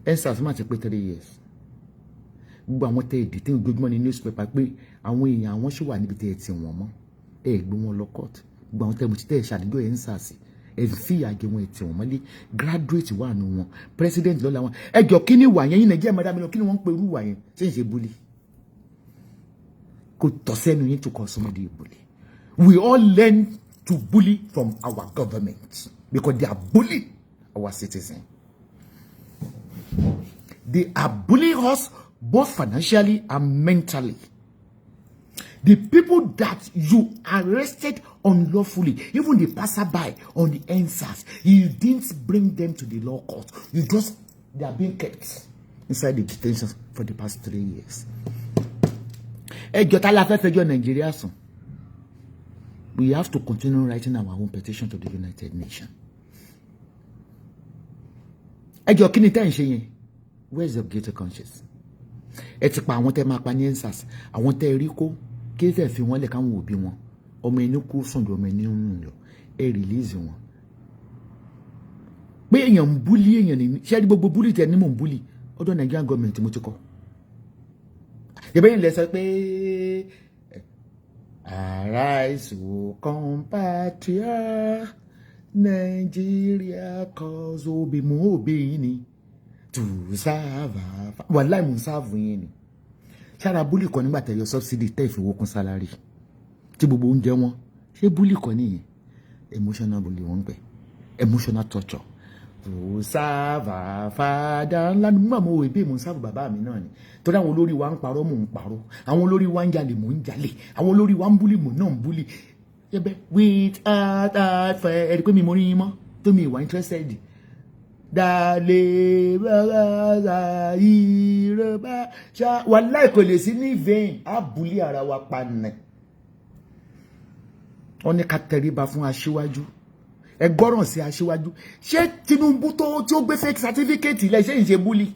ensars má ti pé 3 years gbogbo àwọn tẹ́ èdè tí ń gbójúmọ́ ní newspaper pé àwọn èèyàn àwọn ṣì wà níbi tẹ́ ẹ ti wọ̀n mọ́ ẹ gbé wọn lọ kọ́ọ̀tù gbogbo àwọn tẹ́ mo ti tẹ́ ẹ ṣàdéjọ́ ensars ẹ fi àjẹ wọn ẹ ti wọ̀n mọ́lé graduate wà nù wọn president lọ́la wọn ẹ jọ kí ni wà yẹn yín Nàìjíríà mọ́dá mi lọ kí ni wọ́n ń pe irú wà yẹn ṣé ń ṣe búlì kò tọ́ sẹ́nu yín to call somebody a bully we all learn to bully from our government because they are bullying our citizens. They are bullying us both financially and mentally. The people that you arrested unlawfully, even the passerby on the ensars, you didn't bring them to the law court. They are being kept inside the detention for the past 3 years. Nigeria. We have to continue writing our own petition to the United Nations. Where's your guilty conscience? Eti pa àwọn tẹ́ máa pa ní ensars, àwọn tẹ́ rí kó kí tẹ́ fi wọ́n lẹ̀ káwọn òbí wọn. Ọmọ ẹni kú sùn lọ ọmọ ẹni run lọ. Ẹ release wọn. Pé èèyàn bully èèyàn ni ṣé rí gbogbo bully tẹ́ ní mò ń bully. Ọ̀dọ̀ Nigerian government mo ti kọ́. Ebe yin lè sọ pé arise, O compatriot, Nigeria cause obi mo obi ni to serve. Wallahi mo serve yin ni. Ṣara bully kan nígbà tẹ́ yọ subsidy tẹ́ fi wokun salary. Tí gbogbo oúnjẹ wọn. Ṣé bully kan nìyẹn? Emotional bully wọ́n pè. Emotional torture. To serve father ńlá ni mo mo ebe mo serve bàbá mi náà ni. Torí àwọn olórí wa ń parọ́ mò ń parọ́. Àwọn olórí wa ń jalè mò ń jalè. Àwọn olórí wa ń bully mò náà ń bully. Yebe with that ẹ rí pé mi mo rí yín mọ́ tó mi wà interested. Dale baba iroba sha wallahi kò lè sí ní vein a bully ara wa pa nne. Ó ní ká tẹríba fún aṣíwájú. Ẹ gbọ́ràn sí aṣíwájú. Ṣé Tinubu tó tí ó gbé fake certificate ilé ṣé ń ṣe bully?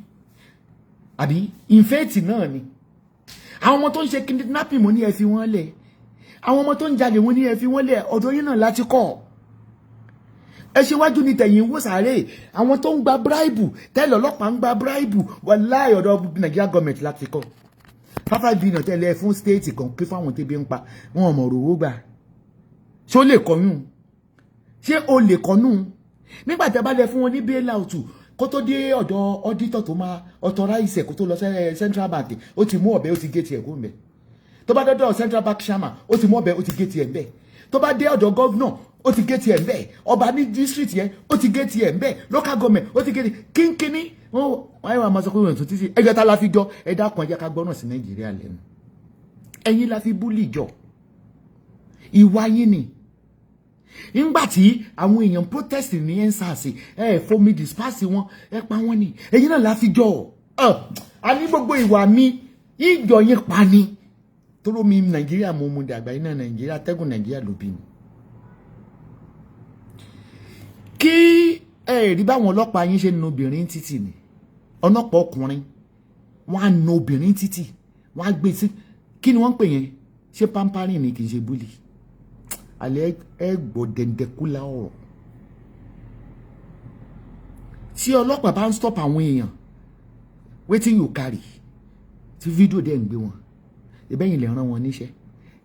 Àbí infeti náà ni. Àwọn ọmọ tó ń ṣe kidnapping mo ní ẹ fi wọ́n lẹ̀. Àwọn ọmọ tó ń jalè wọ́n ní ẹ fi wọ́n lẹ̀. Ọ̀dọ̀ yín náà láti kọ́. Ẹ ṣe wájú ní tẹ̀yìn wò sáré. Àwọn tó ń gba bribe, tẹ́lẹ̀ ọlọ́pàá ń gba bribe. Wallahi ọ̀dọ̀ Nigeria government láti kọ́. 5 billion tẹ́lẹ̀ fún state kan kí fáwọn tẹ́bi ń pa. Wọn ò mọ̀ rówó gbà. Ṣé ó lè kọyún? Ṣé ó lè kọnú? Nígbà tẹ́ bá lẹ fún wọn ní bailout kó tó dé ọ̀dọ̀ auditor tó máa authorize kó tó lọ central bank ó ti mú ọ̀bẹ ó ti gé tiẹ̀ kó ńbẹ̀. Tó bá dọ́dọ̀ central bank chairman ó ti mú ọ̀bẹ ó ti gé tiẹ̀ ńbẹ̀. Tó bá dé ọ̀dọ̀ governor ó ti gé tiẹ̀ ńbẹ̀. Ọba ní district yẹn ó ti gé tiẹ̀ ńbẹ̀. Local government ó ti gé tiẹ̀ kínkínní. Wọ́n wá máa sọ pé wọ́n tún ti sí ẹjọ́ tá la fi jọ ẹ dákun ẹ jẹ́ ká gbọ́ràn sí Nàìjíríà lẹ́nu. Ẹ̀yin la fi bully jọ. Ìwà yín ni. Nígbà tí àwọn èèyàn protest ní ensars fomi disperse wọn ẹ pa wọ́n ni ẹ̀yin náà la fi jọ a ní gbogbo ìwà mi ìjọ yín pa ni tóró mi Nàìjíríà mo mu dàgbà iná Nàìjíríà tẹ́gùn Nàìjíríà ló bí mi. Kí rí báwọn ọlọ́pàá yín ṣe nu obìnrin títì ni ọlọ́pàá ọkùnrin wọ́n á nu obìnrin títì wọ́n á gbé sí kí ni wọ́n ń pè yẹn ṣé pampering ni kì í ṣe bully. Alẹ́ ẹgbọ́ dẹ̀ndẹ̀kúlá ọ̀rọ̀. Tí ọlọ́pàá bá ń stop àwọn èèyàn, wetin you carry? Tí fídíò dẹ̀ ń gbé wọn. Ìbẹ́yìn lè rán wọn níṣẹ́.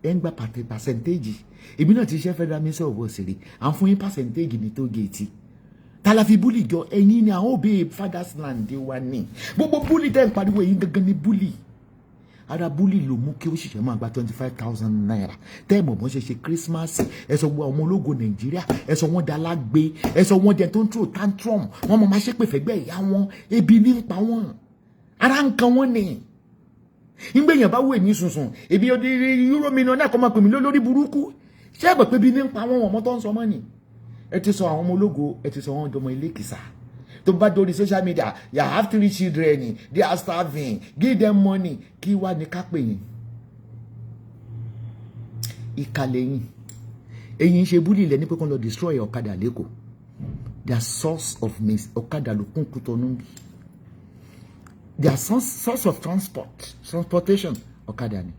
Ẹ ń gba percentage. Èmi náà ti ṣe Federal Ministry of Òṣèré. À ń fún yín percentage ní tó géètì. Tala fi bully jọ ẹ̀yin ni àwọn òbí father's land wa ní. Gbogbo bully dẹ̀ ń pariwo ẹ̀yin gangan ni bully. Ara bully ló mú kí ó ṣiṣẹ́ máa gba 25,000 naira. Tẹ́ẹ̀mọ̀ bọ́n ṣe Christmas ẹ sọ gbọ́ ọmọ ológo Nàìjíríà ẹ sọ wọ́n da lágbé ẹ sọ wọ́n jẹ tó ń throw tantrum wọ́n mọ̀ máa ṣe pé fẹ́gbẹ́ ìyá wọn ebi ní ń pa wọ́n ara ń kan wọ́n ni. Ìgbéyàn bá wò èmi sùnsùn ebi euro million náà kọ́ máa pè mí lórí burúkú ṣé ẹ̀gbẹ́ pé bí ní ń pa wọ́n ọmọ tó ń sọ mọ́ ni. Ẹ ti sọ àwọn ọmọ ológo ẹ ti sọ wọ́n dọmọ ilé kìsà. To bá dórí social media you have 3 children they are starving give them money kí wá ní ká pè yín ìkàlẹ̀ yín ẹ̀yin ṣe bully ilẹ̀ ní pé kán lọ destroy ọ̀kadà lẹ́kọ̀ọ́. Their source of means ọ̀kadà ló kún Kútọ́nù bí. Their source of transportation ọ̀kadà ni.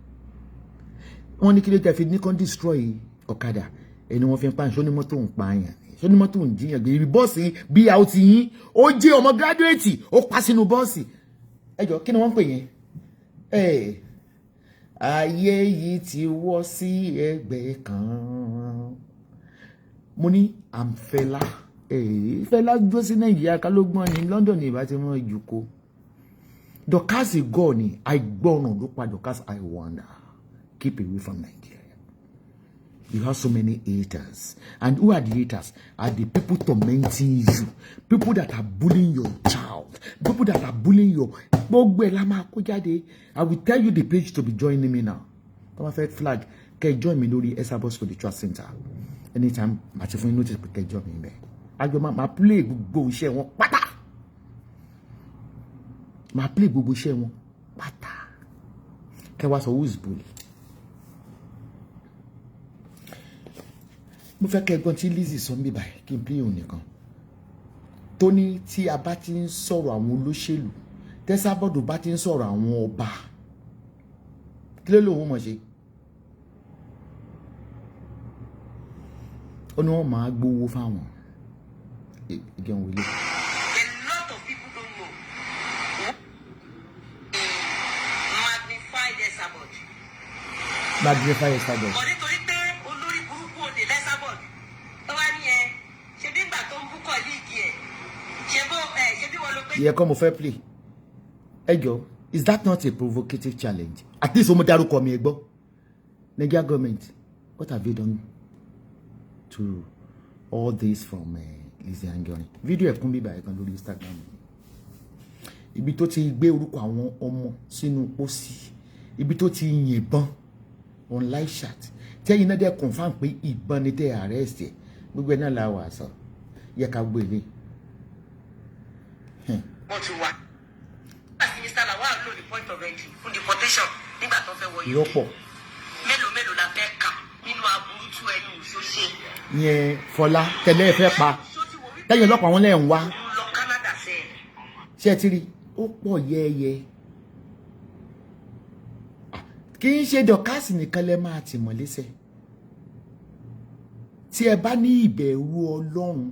Wọ́n ní kí ló tẹ́ fi ní kán destroy ọ̀kadà ẹni wọ́n fi ń pààyàn ṣó ní mọ́tò ń pààyàn ṣó ní mọ́tò ń jiyàn gbé ibi bọ́ọ̀sì bí a ó ti yín ó jẹ́ ọmọ gírádùétì ó pa sínú bọ́ọ̀sì ẹjọ́ kí ni wọ́n ń pè yẹn ayé yìí ti wọ́ sí ẹgbẹ́ kan mo ní àǹfẹ́lá Fẹ́lá dúró sí Nàìjíríà kálógbọ́n ní London ní ìbá ti mọ́ ìjùkọ́ Dorcas gọ́ ni àìgbọ́ràn ló pa Dorcas. I wonder. Keep away from Nigeria. You have so many haters. And who are the haters? Are the people tormenting you. People that are bullying your child. People that are bullying your... I will tell you the page to be joining me now. Come on, flag. Can you join me lórí Esabod Spiritual Center? Anytime, I will notice can you join me there. I go my play go share one pata. My play go share one pata. Can was who's bully? Mo fẹ́ kẹ́ gbọ́n tí Lizzy sọ mí báyìí kí n play òun nìkan tó ní tí a bá ti ń sọ̀rọ̀ àwọn olóṣèlú tẹ́sàbọ̀dù bá ti ń sọ̀rọ̀ àwọn ọba kí ló lóun mọ̀ ṣe ó ní wọ́n máa gbowó fáwọn again wele. A lot of people don't know. Magnified Esabod. Magnify Esabod. Yeah, come on, fair play. Ejo, is that not a provocative challenge? At least omo daruko mi egbo. Nigeria government, what have you done to all this from Lizzy Anjorin? Video ẹ̀kún bíbá ẹ̀kan lórí Instagram. Ibi tó ti gbé orúkọ àwọn ọmọ sínú pósí. Ibi tó ti yìnbọn on live chat. Tẹ́yìn náà dẹ̀ confirm pé ìbọn ni tẹ́ arrest ẹ̀. Gbogbo ẹ̀ náà la wà sọ. Yẹ ká gbé ilé. Wọ́n ti wà. Minister Lawal lò ní point of entry fún deportation nígbà tó fẹ́ wọ UK. Lọ́pọ̀. Mélòó la fẹ́ kà nínú aburú tú ẹnu òṣòṣe. Yẹn Fọlá tẹ́lẹ̀ fẹ́ pa. Tẹ́yìn ọlọ́pàá wọn lẹ́ ń wá. Lọ Canada sẹ́. Ṣé ti rí ó pọ̀ yẹ́yẹ́. Kì í ṣe Dorcas nìkan lẹ máa tì mọ́ lẹ́sẹ̀. Tí ẹ bá ní ìbẹ̀rù Ọlọ́run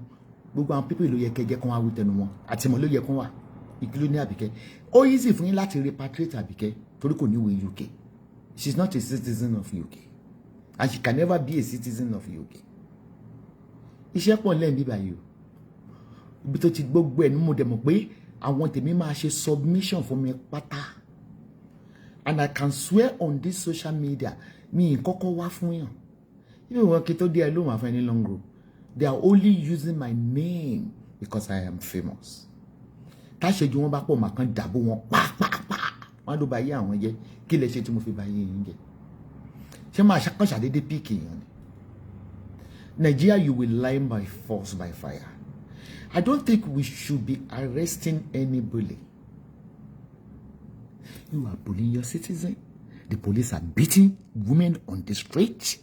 gbogbo àwọn pípé ló yẹ kẹjẹ kan wá wí tẹnu wọn àtìmọ́ ló yẹ kan wà ìkìlọ̀ ní Àbíkẹ́ ó easy fún yín láti repatriate Àbíkẹ́ torí kò ní ìwé UK. She is not a citizen of UK and she can never be a citizen of UK. Iṣẹ́ pọ̀ lẹ́yìn bíbá yìí o ibi tó ti gbogbo ẹ̀ ní mo dẹ̀ mọ̀ pé àwọn tèmi máa ṣe submission fún mi pátá and I can swear on this social media mi kọ́kọ́ wá fún yàn ibi wọn kí tó dé ẹ lóhùn àfẹ́ ní long road. They are only using my name because I am famous. Táṣẹ́jú wọn bá pọ̀ mà kan dàbò wọn pàápàá. Wọ́n ló bá yé àwọn jẹ́. Kí lẹ ṣe tí mo fi bá yé yín jẹ́? Ṣé máa ṣàkàn ṣàdédé píìkì yẹn ni? Nigeria, you will line by force by fire. I don't think we should be arresting any bully. You are bullying your citizen. The police are beating women on the street.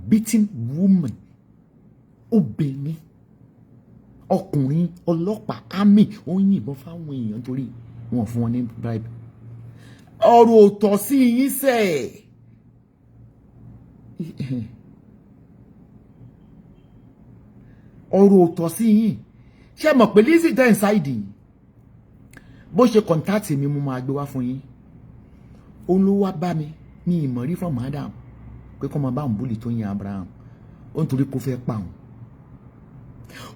Beating woman, obìnrin, ọkùnrin, ọlọ́pàá, army, ó ń yìnbọn fáwọn èèyàn torí wọ́n fún wọn ní bribe. Ọ̀rọ̀ òtọ̀ sí yín sẹ́. Ọ̀rọ̀ òtọ̀ sí yín. Ṣé mọ̀ pé Lizzy tẹ́ inside bó ṣe contact mi mo máa gbé wá fún yín. Òun ló wá bá mi ní ìmọ̀rí from madam. Pé kọ́ máa bá ń búlì tó yin Abraham ó ń torí kó fẹ́ pa òun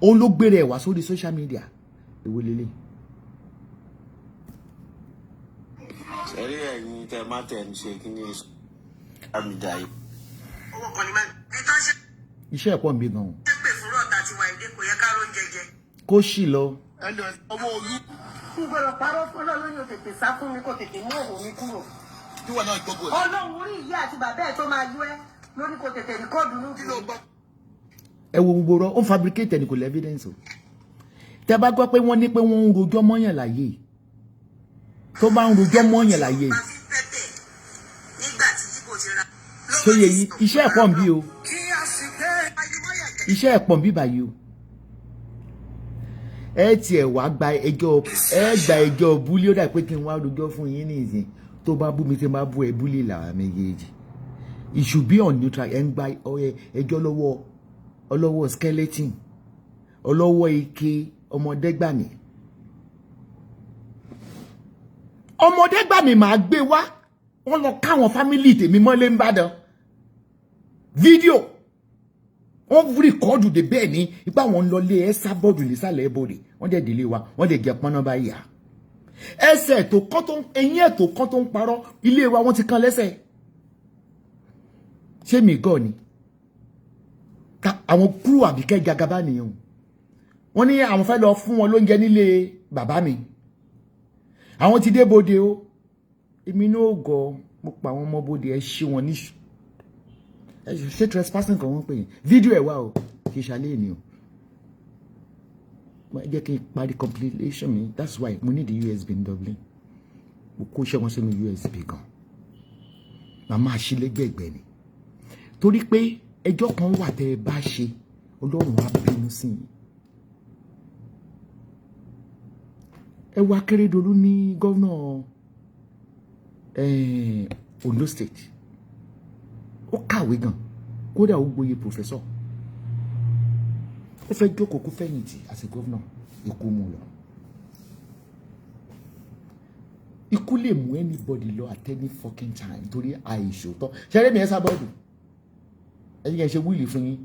òun ló gbére ẹ̀ wá sórí social media èwo lélẹ̀. Sẹ́rí ẹ̀yin tẹ má tẹ̀ ń ṣe kí ni àmìjà yìí. Owó kan ní máa ń tán ṣe. Iṣẹ́ ẹ̀pọ̀ ń bí gan-an. Ṣé pè fún rọ̀tà tiwa èdè kò yẹ ká ló ń jẹjẹ? Kó ṣì lọ. Ẹni ọwọ́ olú. N gbọ́dọ̀ parọ́ fún Ọlọ́run ní o tètè sá fún mi kó tètè mú òwò mi kúrò. Kí wọ́n náà gbogbo ẹ̀. Ọlọ́run orí ìyá àti bàbá ẹ̀ tó máa yú ẹ́ lórí kò tètè rìkọ́ọ̀dù ní ìlú. Ẹ wo gbogbo rọ ó ń fabricate ẹni kò lè evidence o. Tẹ́ bá gbọ́ pé wọ́n ní pé wọ́n ń rojọ́ mọ́yàn láyé tó bá ń rojọ́ mọ́yàn láyé. Nígbà tí kò ti ra So ye iṣẹ́ ẹ̀pọ̀ ń bí o. Iṣẹ́ ẹ̀pọ̀ ń bí báyìí o. Ẹ tiẹ̀ wá gba ẹjọ́ búlí ó dà pé kí n wá rojọ́ fún yín ní ìsìn tó bá bú mi tí n bá bú ẹ búlí làwọn méjèèjì. It should be on neutral. Ẹ ń gba ẹjọ́ lọ́wọ́ skeleton ọlọ́wọ́ ike ọmọdégbàmí. Ọmọdégbàmí máa gbé wá wọ́n lọ káwọn fámílì tèmi mọ́lé ń bàdàn. Fídíò wọ́n rìkọ́dù dé bẹ́ẹ̀ ni ipá wọn lọ lé Esabod nísàlẹ̀ ẹbọdè wọ́n dẹ̀ délé wa wọ́n dẹ̀ jẹ pọ́nà báyìí à. Ẹsẹ̀ tó kán tó ẹ̀yìn ẹ̀ tó kán tó ń parọ́ ilé wa wọ́n ti kan lẹ́sẹ̀. Ṣé mi gọ́ ni? Àwọn kúrò àbíkẹ́ jagaba nìyẹn. Wọ́n ní àwọn fẹ́ lọ fún wọn lóúnjẹ nílé bàbá mi. Àwọn ti dé bòde o. Èmi náà gọ̀ mo pa àwọn ọmọ bòde ẹ ṣí wọn níṣù. Ẹ ṣe trespassing kan wọ́n pè yín. Fídíò ẹ̀ wá o kì í ṣàlẹ́ ni o. Ẹ jẹ́ kí n parí compilation mi. That's why mo need the USB in Dublin. Mo kó iṣẹ́ wọn sínú USB gan. Màmá àṣìlẹ́gbẹ̀gbẹ̀ ni. Torí pé ẹjọ́ kan wà tẹ́ ẹ bá ṣe Ọlọ́run á bínú sí yín. Ẹ wá Akérédolú ní gọ́vnà Ondo State. Ó kàwé gan kódà ó gboyè professor. Ó fẹ́ jókòó kó fẹ̀yìntì as a gọ́vnà ikú mú lọ. Ikú lè mú anybody lọ at any fucking time torí àìṣòótọ́. Ṣẹ́rẹ́ mi Esabod. Ẹ̀yin ẹ̀ ṣe wíìlì fún yín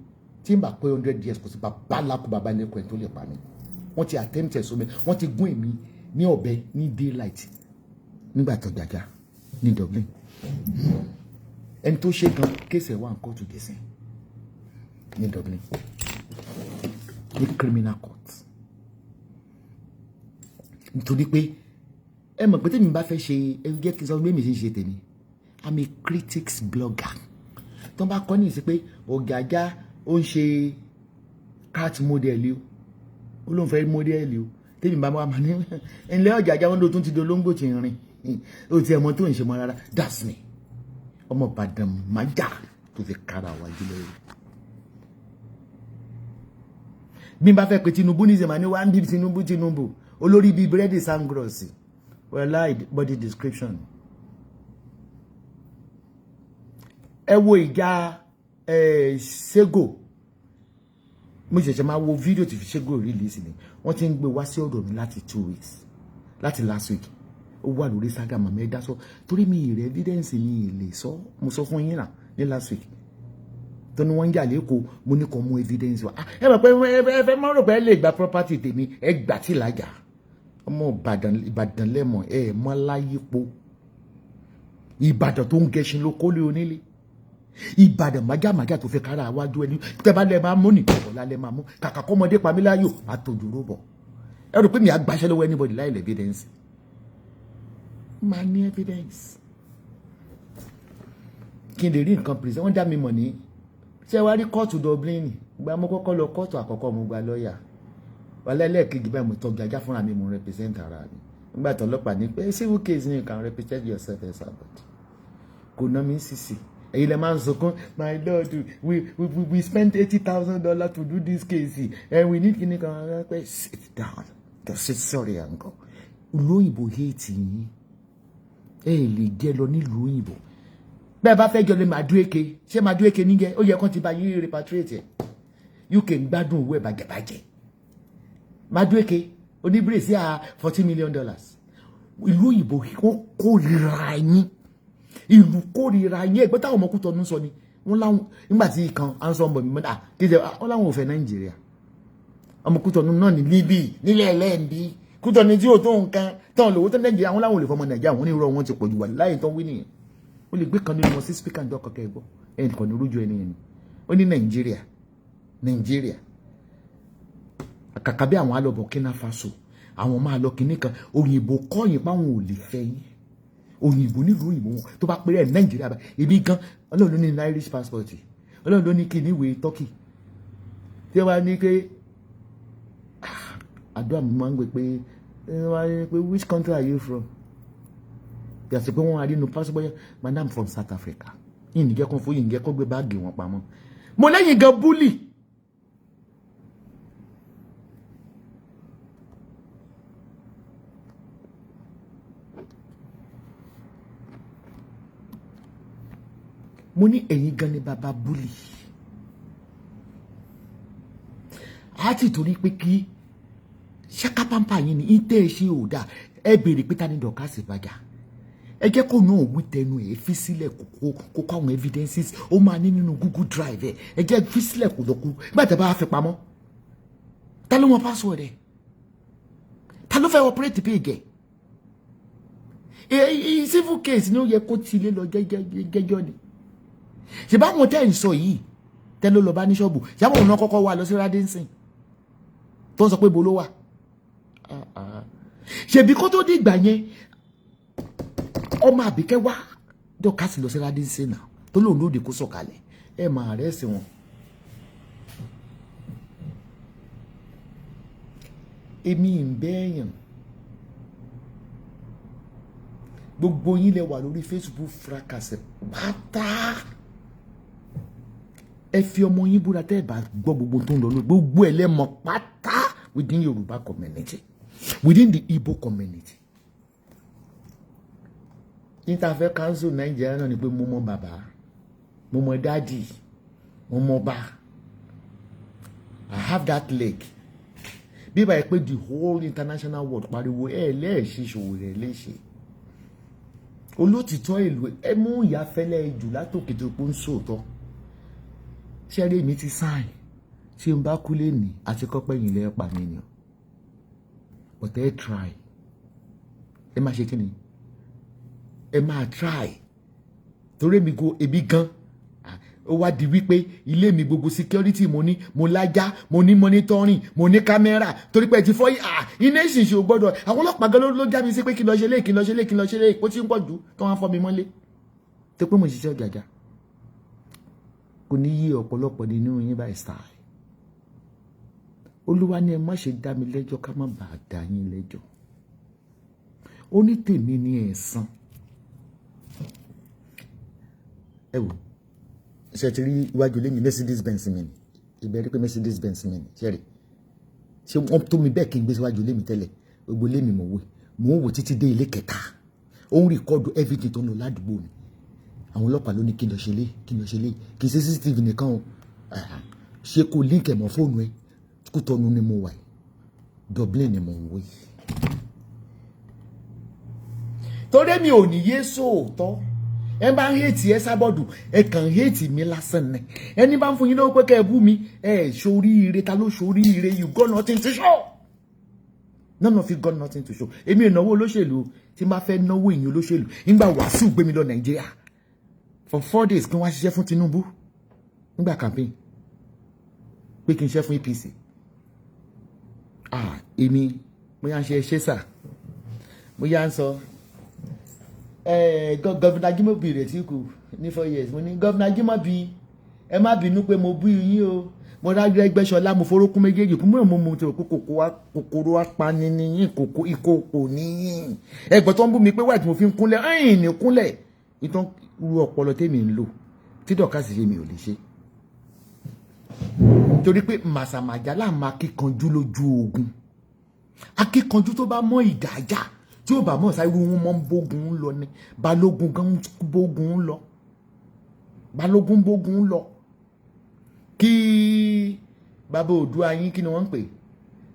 tí n bá pé 100 years kò sí bàbá lákú bàbá lẹ́kọ̀ọ́ ẹ̀ tó lè pa mí. Wọ́n ti attempt ẹ̀ sómi wọ́n ti gún èmi ní ọ̀bẹ ní daylight nígbà tó jàjà ní Dublin. Ẹni tó ṣe gan kéèsì ẹ̀ wà ń kóòtù dẹ̀sìn ní Dublin ní criminal court. Nítorí pé ẹ mọ̀ pé tèmi bá fẹ́ ṣe ẹ jẹ́ kí n sọ pé mi ṣe tèmi. I'm a critics blogger. Tó bá kọ́ ní ìsí pé Ọ̀gágá ó ń ṣe cat model ó ló ń fẹ́ model o tèmi bá wà ní ilé Ọ̀gágá wọn ló tún ti dolóńgbò tí ń rìn ó ti ẹ̀mọ́ tó ń ṣe mọ́ rárá. That's me. Ọmọ Ìbàdàn májà tó fi kára wájú lẹ́yìn. Bí n bá fẹ́ pé Tinubu ní ìsẹ̀mà ní wá ń bí Tinubu olórí bíi búrẹ́dì Sangros well body description. Ẹ wo ìjà Sego mo ṣẹ̀ṣẹ̀ máa wo fídíò tí Sego release ni wọ́n ti ń gbé wá sí ọ̀dọ̀ mi láti 2 weeks láti last week ó wà lórí Instagram àmọ́ ẹ dá sọ torí mi ìrẹ́ evidence mi lè sọ mo sọ fún yín náà ní last week tó ní wọ́n ń jà lẹ́kọ̀ọ́ mo ní kàn mú evidence wa ẹ mọ̀ pé ẹ fẹ́ mọ́ rò pé ẹ lè gba property tèmi ẹ gbà tí lájà ọmọ Ìbàdàn lẹ́mọ̀ ẹ mọ́ láyípo Ìbàdàn tó ń gẹṣin ló kólé onílé Ìbàdàn májàmájà tó fẹ́ kára wájú ẹni tẹ́bá lẹ́ máa mú nìkan ọ̀la lẹ́ máa mú kàkà kọ́mọdé pamíláyò àtòjòrò bọ̀ ẹ rò pé mi àgbàṣẹ́ lọ́wọ́ anybody láì lẹ́ evidence máa ní evidence kí n lè rí nǹkan present wọ́n dá mi mọ̀ ní ṣé wàá rí kóòtù Dublin gba mo kọ́kọ́ lọ kóòtù àkọ́kọ́ mo gba lọ́ọ̀yà wàlẹ́ lẹ́ẹ̀kejì báyìí mo tọ́jú ajá fúnra mi mo represent ara mi nígbà tó ọlọ́pàá ní pé civil case you can represent yourself Esabod kò ná mi sísì èyí lè máa ń sọkún my lord we spent $80,000 to do this case and we need kini kan pé sit down just say sorry and go olóyìnbó hate yín ẹ lè jẹ lọ nílùú òyìnbó bẹ́ẹ̀ bá fẹ́ jọ lè Madueke ṣé Madueke nígẹ ó yẹ kán ti bá yín repatriate ẹ UK ń gbádùn owó ẹ bàjẹ́bàjẹ́ Madueke oníbírèsí $40 million ìlú òyìnbó wọ́n kórìíra yín ìlú kórìíra yín ẹgbẹ́ táwọn ọmọkú tọdún sọ ni wọ́n láwọn nígbà tí kan ansan bọ̀ mímọ́ kéde wọ́n láwọn ò fẹ́ Nàìjíríà ọmọkú tọdún náà ní Líbì nílẹ̀ ẹlẹ́ẹ̀ndí kútọ́ni tí ó tó nǹkan tán lówó tó Nàìjíríà wọ́n láwọn ò lè fọmọ Nàìjíríà wọ́n ní irọ́ wọn ti pọ̀jù wà láyé tán wí nìyẹn ó lè gbé kan nínú wọn sí spíkà ǹjọ́ kọ̀kẹ́ ẹ̀gbọ́ ẹnì kan ní orújú ẹni ẹni ó ní Nàìjíríà kàkà bí àwọn alọ Burkina Faso àwọn máa lọ kinní kan òyìnbó kọ́yìn páwọn ò lè fẹ́ yín òyìnbó nílùú òyìnbó wọn tó bá péré ẹ̀ Nàìjíríà bá ibi gan Ọlọ́run ló ní Irish passport Ọlọ́run ló ní kí ní ìwé Turkey tí wọ́n bá ní pé àdúrà mi máa ń gbé pé which country are you from yàtọ̀ pé wọ́n á rí inú passport madam from South Africa yìí nìkẹ́ kan fún yìí nìkẹ́ kan gbé báàgì wọn pamọ́ mo lẹ́yìn gan búlì mo ní ẹ̀yin gan ni bàbá búlì á ti torí pé kí ṣákápámpá yín ni ìtẹ́ ẹ ṣe ò dáa ẹ béèrè pé ta ni Dorcas bàjá ẹ jẹ́ kó náà wí tẹnu ẹ̀ fi sílẹ̀ kó kó àwọn evidences ó máa ní nínú Google Drive ẹ jẹ́ fi sílẹ̀ kó lọ́kú nígbà tí a bá fi pamọ́ ta ló mọ password ẹ̀ ta ló fẹ́ operate pay gẹ̀ civil case ni ó yẹ kó tilé lọ jẹ́jọ́ ni ṣe báwọn tẹ́ ń sọ yìí tẹ́ ló lọ bá ní ṣọ́ọ̀bù ṣáwọn òun náà kọ́kọ́ wà lọ sí Radinson tó ń sọ pé bo ló wà ṣebí kó tó dìgbà yẹn ọmọ Àbíkẹ́ wá Dorcas lọ sí Radinson náà tó lóun lóde kó sọ̀kalẹ̀ ẹ máa rẹ́ sí wọn. èmi ń bẹ́ẹ̀yàn gbogbo yín lẹ wà lórí Facebook fracas pátá ẹ fi ọmọ yín búra tẹ́ ẹ bá gbọ́ gbogbo tó ń lọ lórí gbogbo ẹ lẹ́mọ̀ pátá within Yorùbá community within the Igbo community. Interfaith Council Nigeria náà ni pé mo mọ bàbá mo mọ dáàdì mo mọ bá I have that leg bí báyìí pé the whole international world pariwo ẹ lẹ́ẹ̀ṣin ṣòwò rẹ̀ léṣe olótìtọ́ èlò ẹ mú ìyáfẹ́lẹ́ jù látòkè tó pé ń sòótọ́ ṣẹ́rí mi ti sáìn tí n bá kú lẹ́nìí àti kọ́pẹ́ yìí lẹ́ẹ̀ pa mí ni but ẹ try ẹ máa ṣe kí ni ẹ máa try torí mi go ebi gan ó wá di wípé ilé mi gbogbo security mo ní mo lájá mo ní monitoring mo ní kámẹ́rà torí pé ti fọ́ iná ìṣìṣẹ́ ò gbọ́dọ̀ àwọn ọlọ́pàá gan ló já mi sí pé kí lọ ṣe lé kí lọ ṣe lé kí lọ ṣe lé ó ti ń pọ̀ jù tó wọ́n fọ́ mi mọ́lé tó pé mo ṣiṣẹ́ ọ̀jàjà kò ní yí ọ̀pọ̀lọpọ̀ nínú yín báyìí style Olúwa ni ẹ má ṣe dá mi lẹ́jọ́ ká má bàa dá yín lẹ́jọ́ ó ní tèmi ní ẹ̀san ẹ wò ṣe ti rí iwájú ilé mi Mercedes Benz mi ni ìbẹ̀rẹ̀ pé Mercedes Benz mi ni ṣẹ́rì ṣé wọ́n tó mi bẹ́ẹ̀ kí n gbé síwájú ilé mi tẹ́lẹ̀ gbogbo ilé mi mò ń wò títí dé ilé kẹta ó ń rìkọ́dù everything tó ń lọ ládùúgbò mi àwọn ọlọ́pàá ló ní kí n lọ ṣe lé kí n lọ ṣe lé kì í ṣe CCTV nìkan o ṣe kó link ẹ̀ mọ́ fóònù ẹ kó tọ́nu ni mo wà Dublin ni mo ń wò yìí torí mi ò ní yé sóòótọ́ ẹ bá ń hate Esabod ẹ kàn hate mi lásán ni ẹni bá ń fún yín lówó pé kẹ́ ẹ bú mi ẹ ṣoríire ta ló ṣoríire you got nothing to show none of you got nothing to show èmi ìnáwó olóṣèlú tí máa fẹ́ náwó ìyìn olóṣèlú nígbà Wàsíù gbé mi lọ Nàìjíríà for 4 days kí wọ́n á ṣiṣẹ́ fún Tinubu nígbà campaign pé kí n ṣiṣẹ́ fún APC èmi mo yà ń ṣe sà mo yà ń sọ gọ́vùnà Ajímọ̀bí rẹ̀ tí kù ní 4 years mo ní gọ́vùnà Ajímọ̀bí ẹ má bínú pé mo bú yín o mo rájú Ẹgbẹ́ṣọlá mo forókún méjèèjì kún mọ́ mo ti rò pé kòkòrò apani níyìn ìkòkò níyìn ẹgbẹ́ tó ń bú mi pé white mo fi ń kúnlẹ̀ ẹ̀yìn ní kúnlẹ̀ ìtàn ru ọpọlọ tèmi ń lò tí Dorcas ṣe mi ò lè ṣe torí pé màsàmàjálà máa kíkanjú lójú ogun akíkanjú tó bá mọ ìdájà tí ó bá mọ̀ sáré wọn mọ́ ń bógun lọ ni balógun gan bógun lọ balógun bógun lọ kí bàbá Oòduà yín kí ni wọ́n ń pè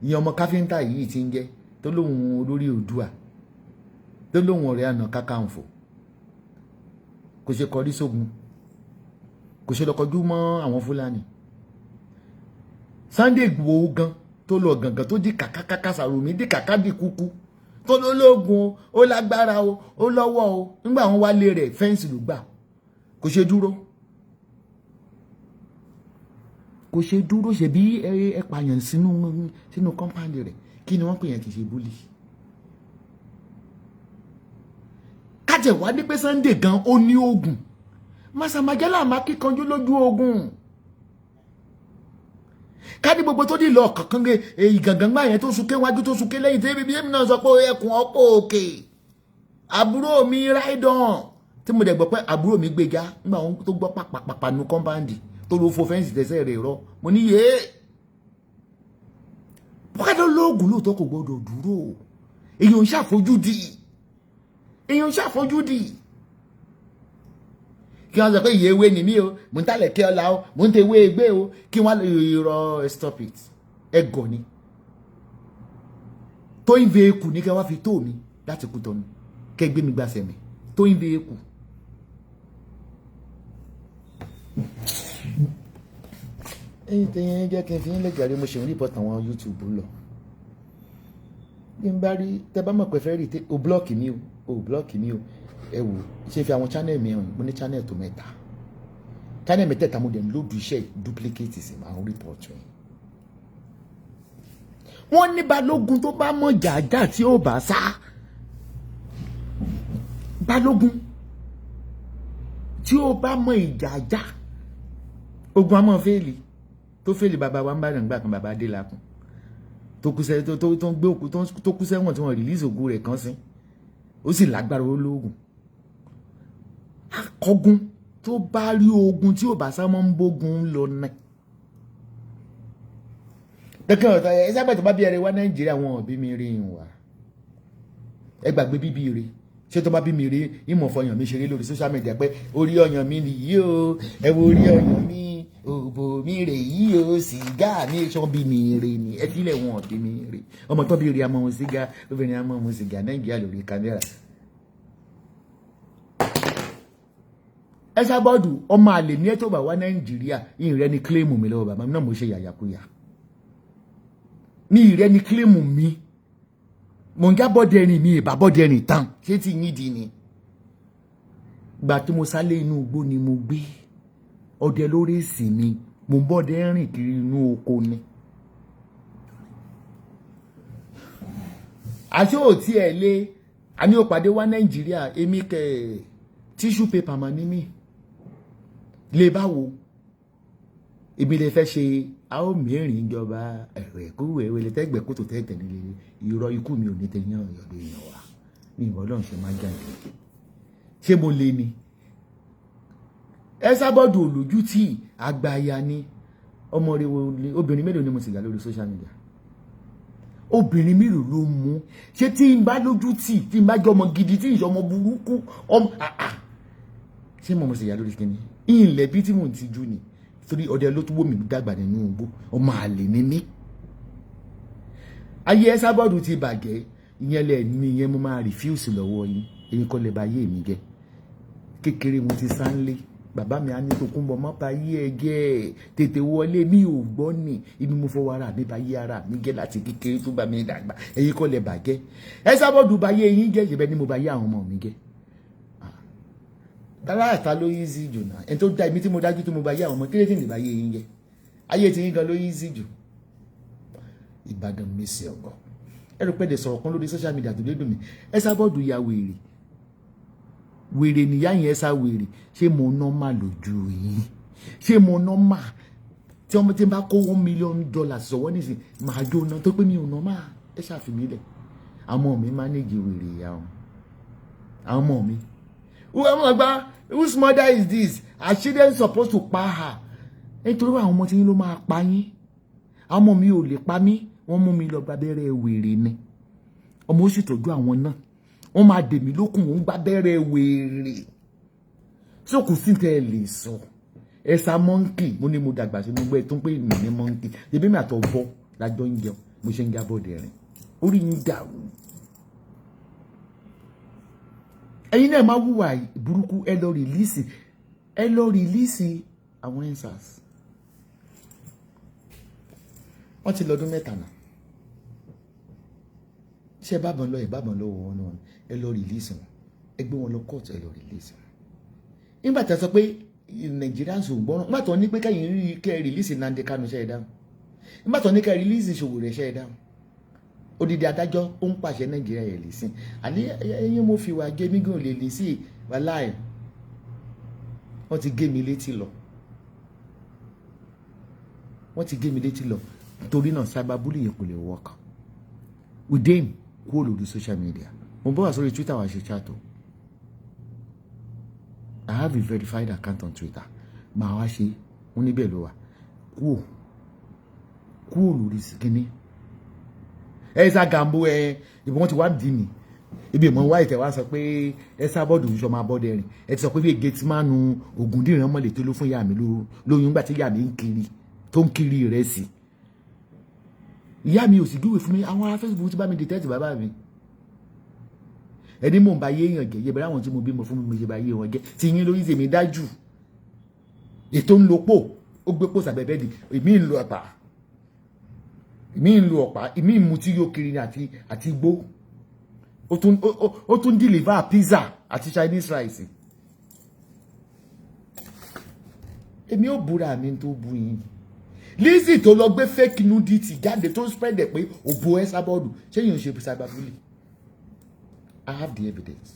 ìyẹn ọmọ káfíńtà yìí ti ń jẹ́ tó lóhun olórí Oòduà tó lóhun Ọ̀rẹ́ Ọ̀nà Kakanfò kò ṣe kọrí sógun kò ṣe lọ́kọjú mọ́ àwọn Fúlàní Sunday Igboho gan tó lọ gàngàn tó di kàkàkàkà Sàrùmí di kàkà di kúkú tó lólógun ó lágbára o ó lọ́wọ́ o nígbà wọn wálé rẹ̀ fẹ́ǹsì ló gbà kò ṣe dúró ṣe bí ẹ pààyàn sínú kọ́mpáǹdì rẹ̀ kí ni wọ́n pè yẹn kì í ṣe búlì. kájẹ̀ wá ní pé Sunday gan ó ní oògùn Màsàmájálà máa kíkanjú lójú ogun káàdì gbogbo tó dì lọ kankan ìgàngán gbà yẹn tó sunké wájú tó sunké lẹ́yìn tí èmi náà sọ pé ẹkùn ọ̀pọ̀ òkè àbúrò mi ráìdàn tí mo dẹ̀ gbọ́ pé àbúrò mi gbéga nígbà wọn tó gbọ́ pàpàpàpà nu kọ́mpáǹdì tó ló fo fẹ́ǹsì tẹ̀sẹ̀ rẹ̀ rọ mo ní yé bọ́kádà lóògùn lóòótọ́ kò gbọ́dọ̀ dúró èèyàn ń ṣàfojúdi kí wọ́n sọ pé ìyè ewé ni mí o mò ń tàlẹ̀ kí ọlá o mò ń tẹ ewé egbé o kí wọ́n lè rọ stop it ẹgọ̀ ni tóyìn vehicle ní kí wọ́n fi tó mi láti kú tọ́nu kẹ́ gbé mi gbàsẹ̀ mi tóyìn vehicle. ẹ̀yin tẹ̀yìn jẹ́ kí n fi ń lẹ́gàrí mo ṣe ń report àwọn YouTube lọ bí n bá rí tẹ́ bá mọ̀ pé fẹ́ rí o blọ́ọ̀kì mi o ẹ wò ṣe fi àwọn channel mi hàn mo ní channel tó mẹ́ta channel mẹ́tẹ̀ẹ̀ta mo dẹ̀ ń lòdù iṣẹ́ duplicate sí máa ń report yẹn. wọ́n ní balógun tó bá mọ̀ jàjà tí ó bá sá balógun tí ó bá mọ̀ ìjàjà ogun àmọ́ fẹ́ẹ̀lì tó fẹ́ẹ̀lì bàbá wa ń bá nàgbà kan bàbá Adélakùn tó kú sẹ́wọ̀n tó ń gbé òkú tó kú sẹ́wọ̀n tí wọ́n release ògùn rẹ̀ kan sí ó sì lágbára ológun akọgun tó bá rí ogun tí ò bá sá mọ́ ń bógun lọ náà dẹ́kun ọ̀tọ̀ ẹ sábà tó bá bí ẹrẹ wá Nàìjíríà wọn ò bí mi rí ìhùn wá ẹ gbàgbé bíbí rẹ ṣé tó bá bí mi rí ìmọ̀ fọyàn mi ṣeré lórí social media pé orí ọyàn mi nìyí o ẹ wo orí ọyàn mi òbò mi rè yí o sìgá mi ṣọ́ bí mi rè ni ẹ sílẹ̀ wọn ò bí mi rè ọmọ tó bí rí amọ̀ mu sìgá obìnrin amọ̀ mu sìgá Nàìjíríà lórí kámẹ́rà. Esabod ọmọ àlè ní ẹ tó bá wá Nàìjíríà ìrẹ́ ni kílèmù mi lọ́wọ́ bàbá mi náà mo ṣe yàyàkuyà ní ìrẹ́ ni kílèmù mi mo ń já bọ́dẹ ẹni mi ìbá bọ́dẹ ẹni tán ṣé tí yín di ni gbà tí mo sálé inú igbó ni mo gbé ọdẹ lórí èsì mi mo ń bọ́dẹ rìn kiri inú oko ni àṣé ò tí ẹ lé àní ò pàdé wá Nàìjíríà èmi kẹ tíṣù pépà mà ní mi lè báwo èmi lè fẹ́ ṣe a ó mẹ́rin ìjọba ẹ̀kú ẹ̀wẹ̀lẹ̀ tẹ́gbẹ̀ kó tó tẹ́tẹ̀ nílé irọ́ ikú mi ò ní tẹ̀yàn ọ̀yọ́dọ̀ èèyàn wa ní ìwọ Ọlọ́run ṣe máa jáde ṣé mo lè ní Esabod olójú tí àgbáyà ni ọmọ rẹ obìnrin mélòó ni mo sì gà lórí social media obìnrin mélòó ló mú ṣé tí n bá lójú tí n bá jọ ọmọ gidi tí ìṣọmọ burúkú ọmọ ṣé mo sì gà lórí kíni ìlẹ̀ bí tí mò ń tijú ni torí ọdẹ ló tún wò mí dàgbà nínú igbó ọmọ àlè ní mí ayé Esabod ti bàjẹ́ ìyẹn lẹ ní ìyẹn mo máa refuse lọ́wọ́ yín èyí kọ́ lè ba ayé mi jẹ́ kékeré mo ti sánlé bàbá mi á ní Tòkunbọ̀ mọ́ ba ayé ẹ jẹ́ tètè wọlé mi ò gbọ́ ni ibi mo fọwọ́ ara mi ba ayé ara mi jẹ́ láti kékeré tó bá mi dàgbà èyí kọ́ lè bàjẹ́ Esabod ba ayé yín jẹ́ ìṣẹ̀bẹ̀ ni mo ba ayé àwọn ọmọ mi jẹ́ tàlàtà ló yí sí jù náà ẹni tó dá ibi tí mo dájú tó mo bá yé àwọn ọmọ kí lè tí ń lè bá yé yín jẹ ayé tí yín gan ló yí sí jù Ìbàdàn mèsì ọgọ ẹrù pẹ́ẹ́dẹ̀ sọ̀rọ̀ kan lórí social media tó lé dùn mí Esabod ya wèrè nìyá yẹn ẹsà wèrè ṣé mo nọ́mà lójú yín ṣé mo nọ́mà tí ọmọ tí n bá kó $1 million sọ̀wọ́ nísìn máa jóná tó pé mi ò nọ́mà ẹ ṣàfihàn lẹ̀ àwọn mi manage wèrè ìyá wọn àwọn ọmọ mi whose mother is this? Are children supposed to pa her? Nítorí àwọn ọmọ tí yín ló máa pa yín. Àwọn ọmọ mi ò lè pa mí, wọ́n mú mi lọ gbábẹ́rẹ́ wèrè ni. Ọmọ ó sì tọ́jú àwọn náà. Wọ́n máa dè mí lókùn, wọ́n gbábẹ́rẹ́ wèrè. So kò sí tẹ́ ẹ lè sọ. Ẹ̀sà monkey, mo ní mo dàgbà sí mo gbé tó ń pè mí ní monkey. Ebi mi àtọ̀ bọ́ lájọ́ ń jẹun, mo ṣe ń jábọ̀ dẹ̀rìn. Orí yín dàrú. Ẹ̀yin náà máa wùwà burúkú ẹ lọ rìlíìsì àwọn ensars wọ́n ti lọ́dún mẹ́ta náà ṣé bábọn lọ́wọ́ wọn náà ẹ lọ rìlíìsì wọn ẹ gbé wọn lọ kóòtù ẹ lọ rìlíìsì wọn nígbà tí a sọ pé Nigerians ò gbọ́ràn nígbà tó ní pé kẹ́yìn rí kẹ́ rìlíìsì Nnamdi Kanu ṣe é dáhùn nígbà tó ní kẹ́ rìlíìsì Sowore ṣe é dáhùn odidi adájọ́ ó ń pàṣẹ Nàìjíríà yẹn lè sìn àní ẹyin mo fi wà gé mi gan lè lè sí wàláì wọ́n ti gé mi létí lọ torí náà cyberbullying kò lè work within kúrò lórí social media mo bọ́ wà sórí Twitter wà ṣe chat o I have a verified account on Twitter. Màá wá ṣe wọ́n níbẹ̀ ló wà. Kúò lórí kíní. Ẹ̀sà Gambo ìbí wọ́n ti wá dì mí. Ibi ìmọ̀ wá ìtẹ̀wá sọ pé Esabodofficial máa bọ́dẹ̀ rìn. Ẹ ti sọ pé bí Gẹ̀tìmánù Ògúndìran mọ̀lẹ̀ tó ló fún ìyá mi lóyún gbà tí ìyá mi tó ń kiri ìrẹsì. Ìyá mi ò sì gbúwèé fún mi. Àwọn ará Facebook ti bá mi detect bàbá mi. Ẹni mò ń bá yé èèyàn jẹ́ yẹbẹ̀rẹ̀ àwọn tí mo bímọ fún mi mo ṣe bá yé wọn jẹ́ tí yín lórí ìsèmi dájú. Ètò ń lo pò ó gbé pò sàbẹ̀ bẹ́ẹ̀dì èmi ń lo ọ̀pá èmi ń mu tí yóò kiri àti igbó ó tún deliver pizza àti Chinese rice. Èmi ò búra mi tó bú yín. Lizzy tó lọ gbé fake nudity jáde tó spread ẹ̀ pé òbò Esabod ṣé yóò ṣe cyberbullying. I have the evidence.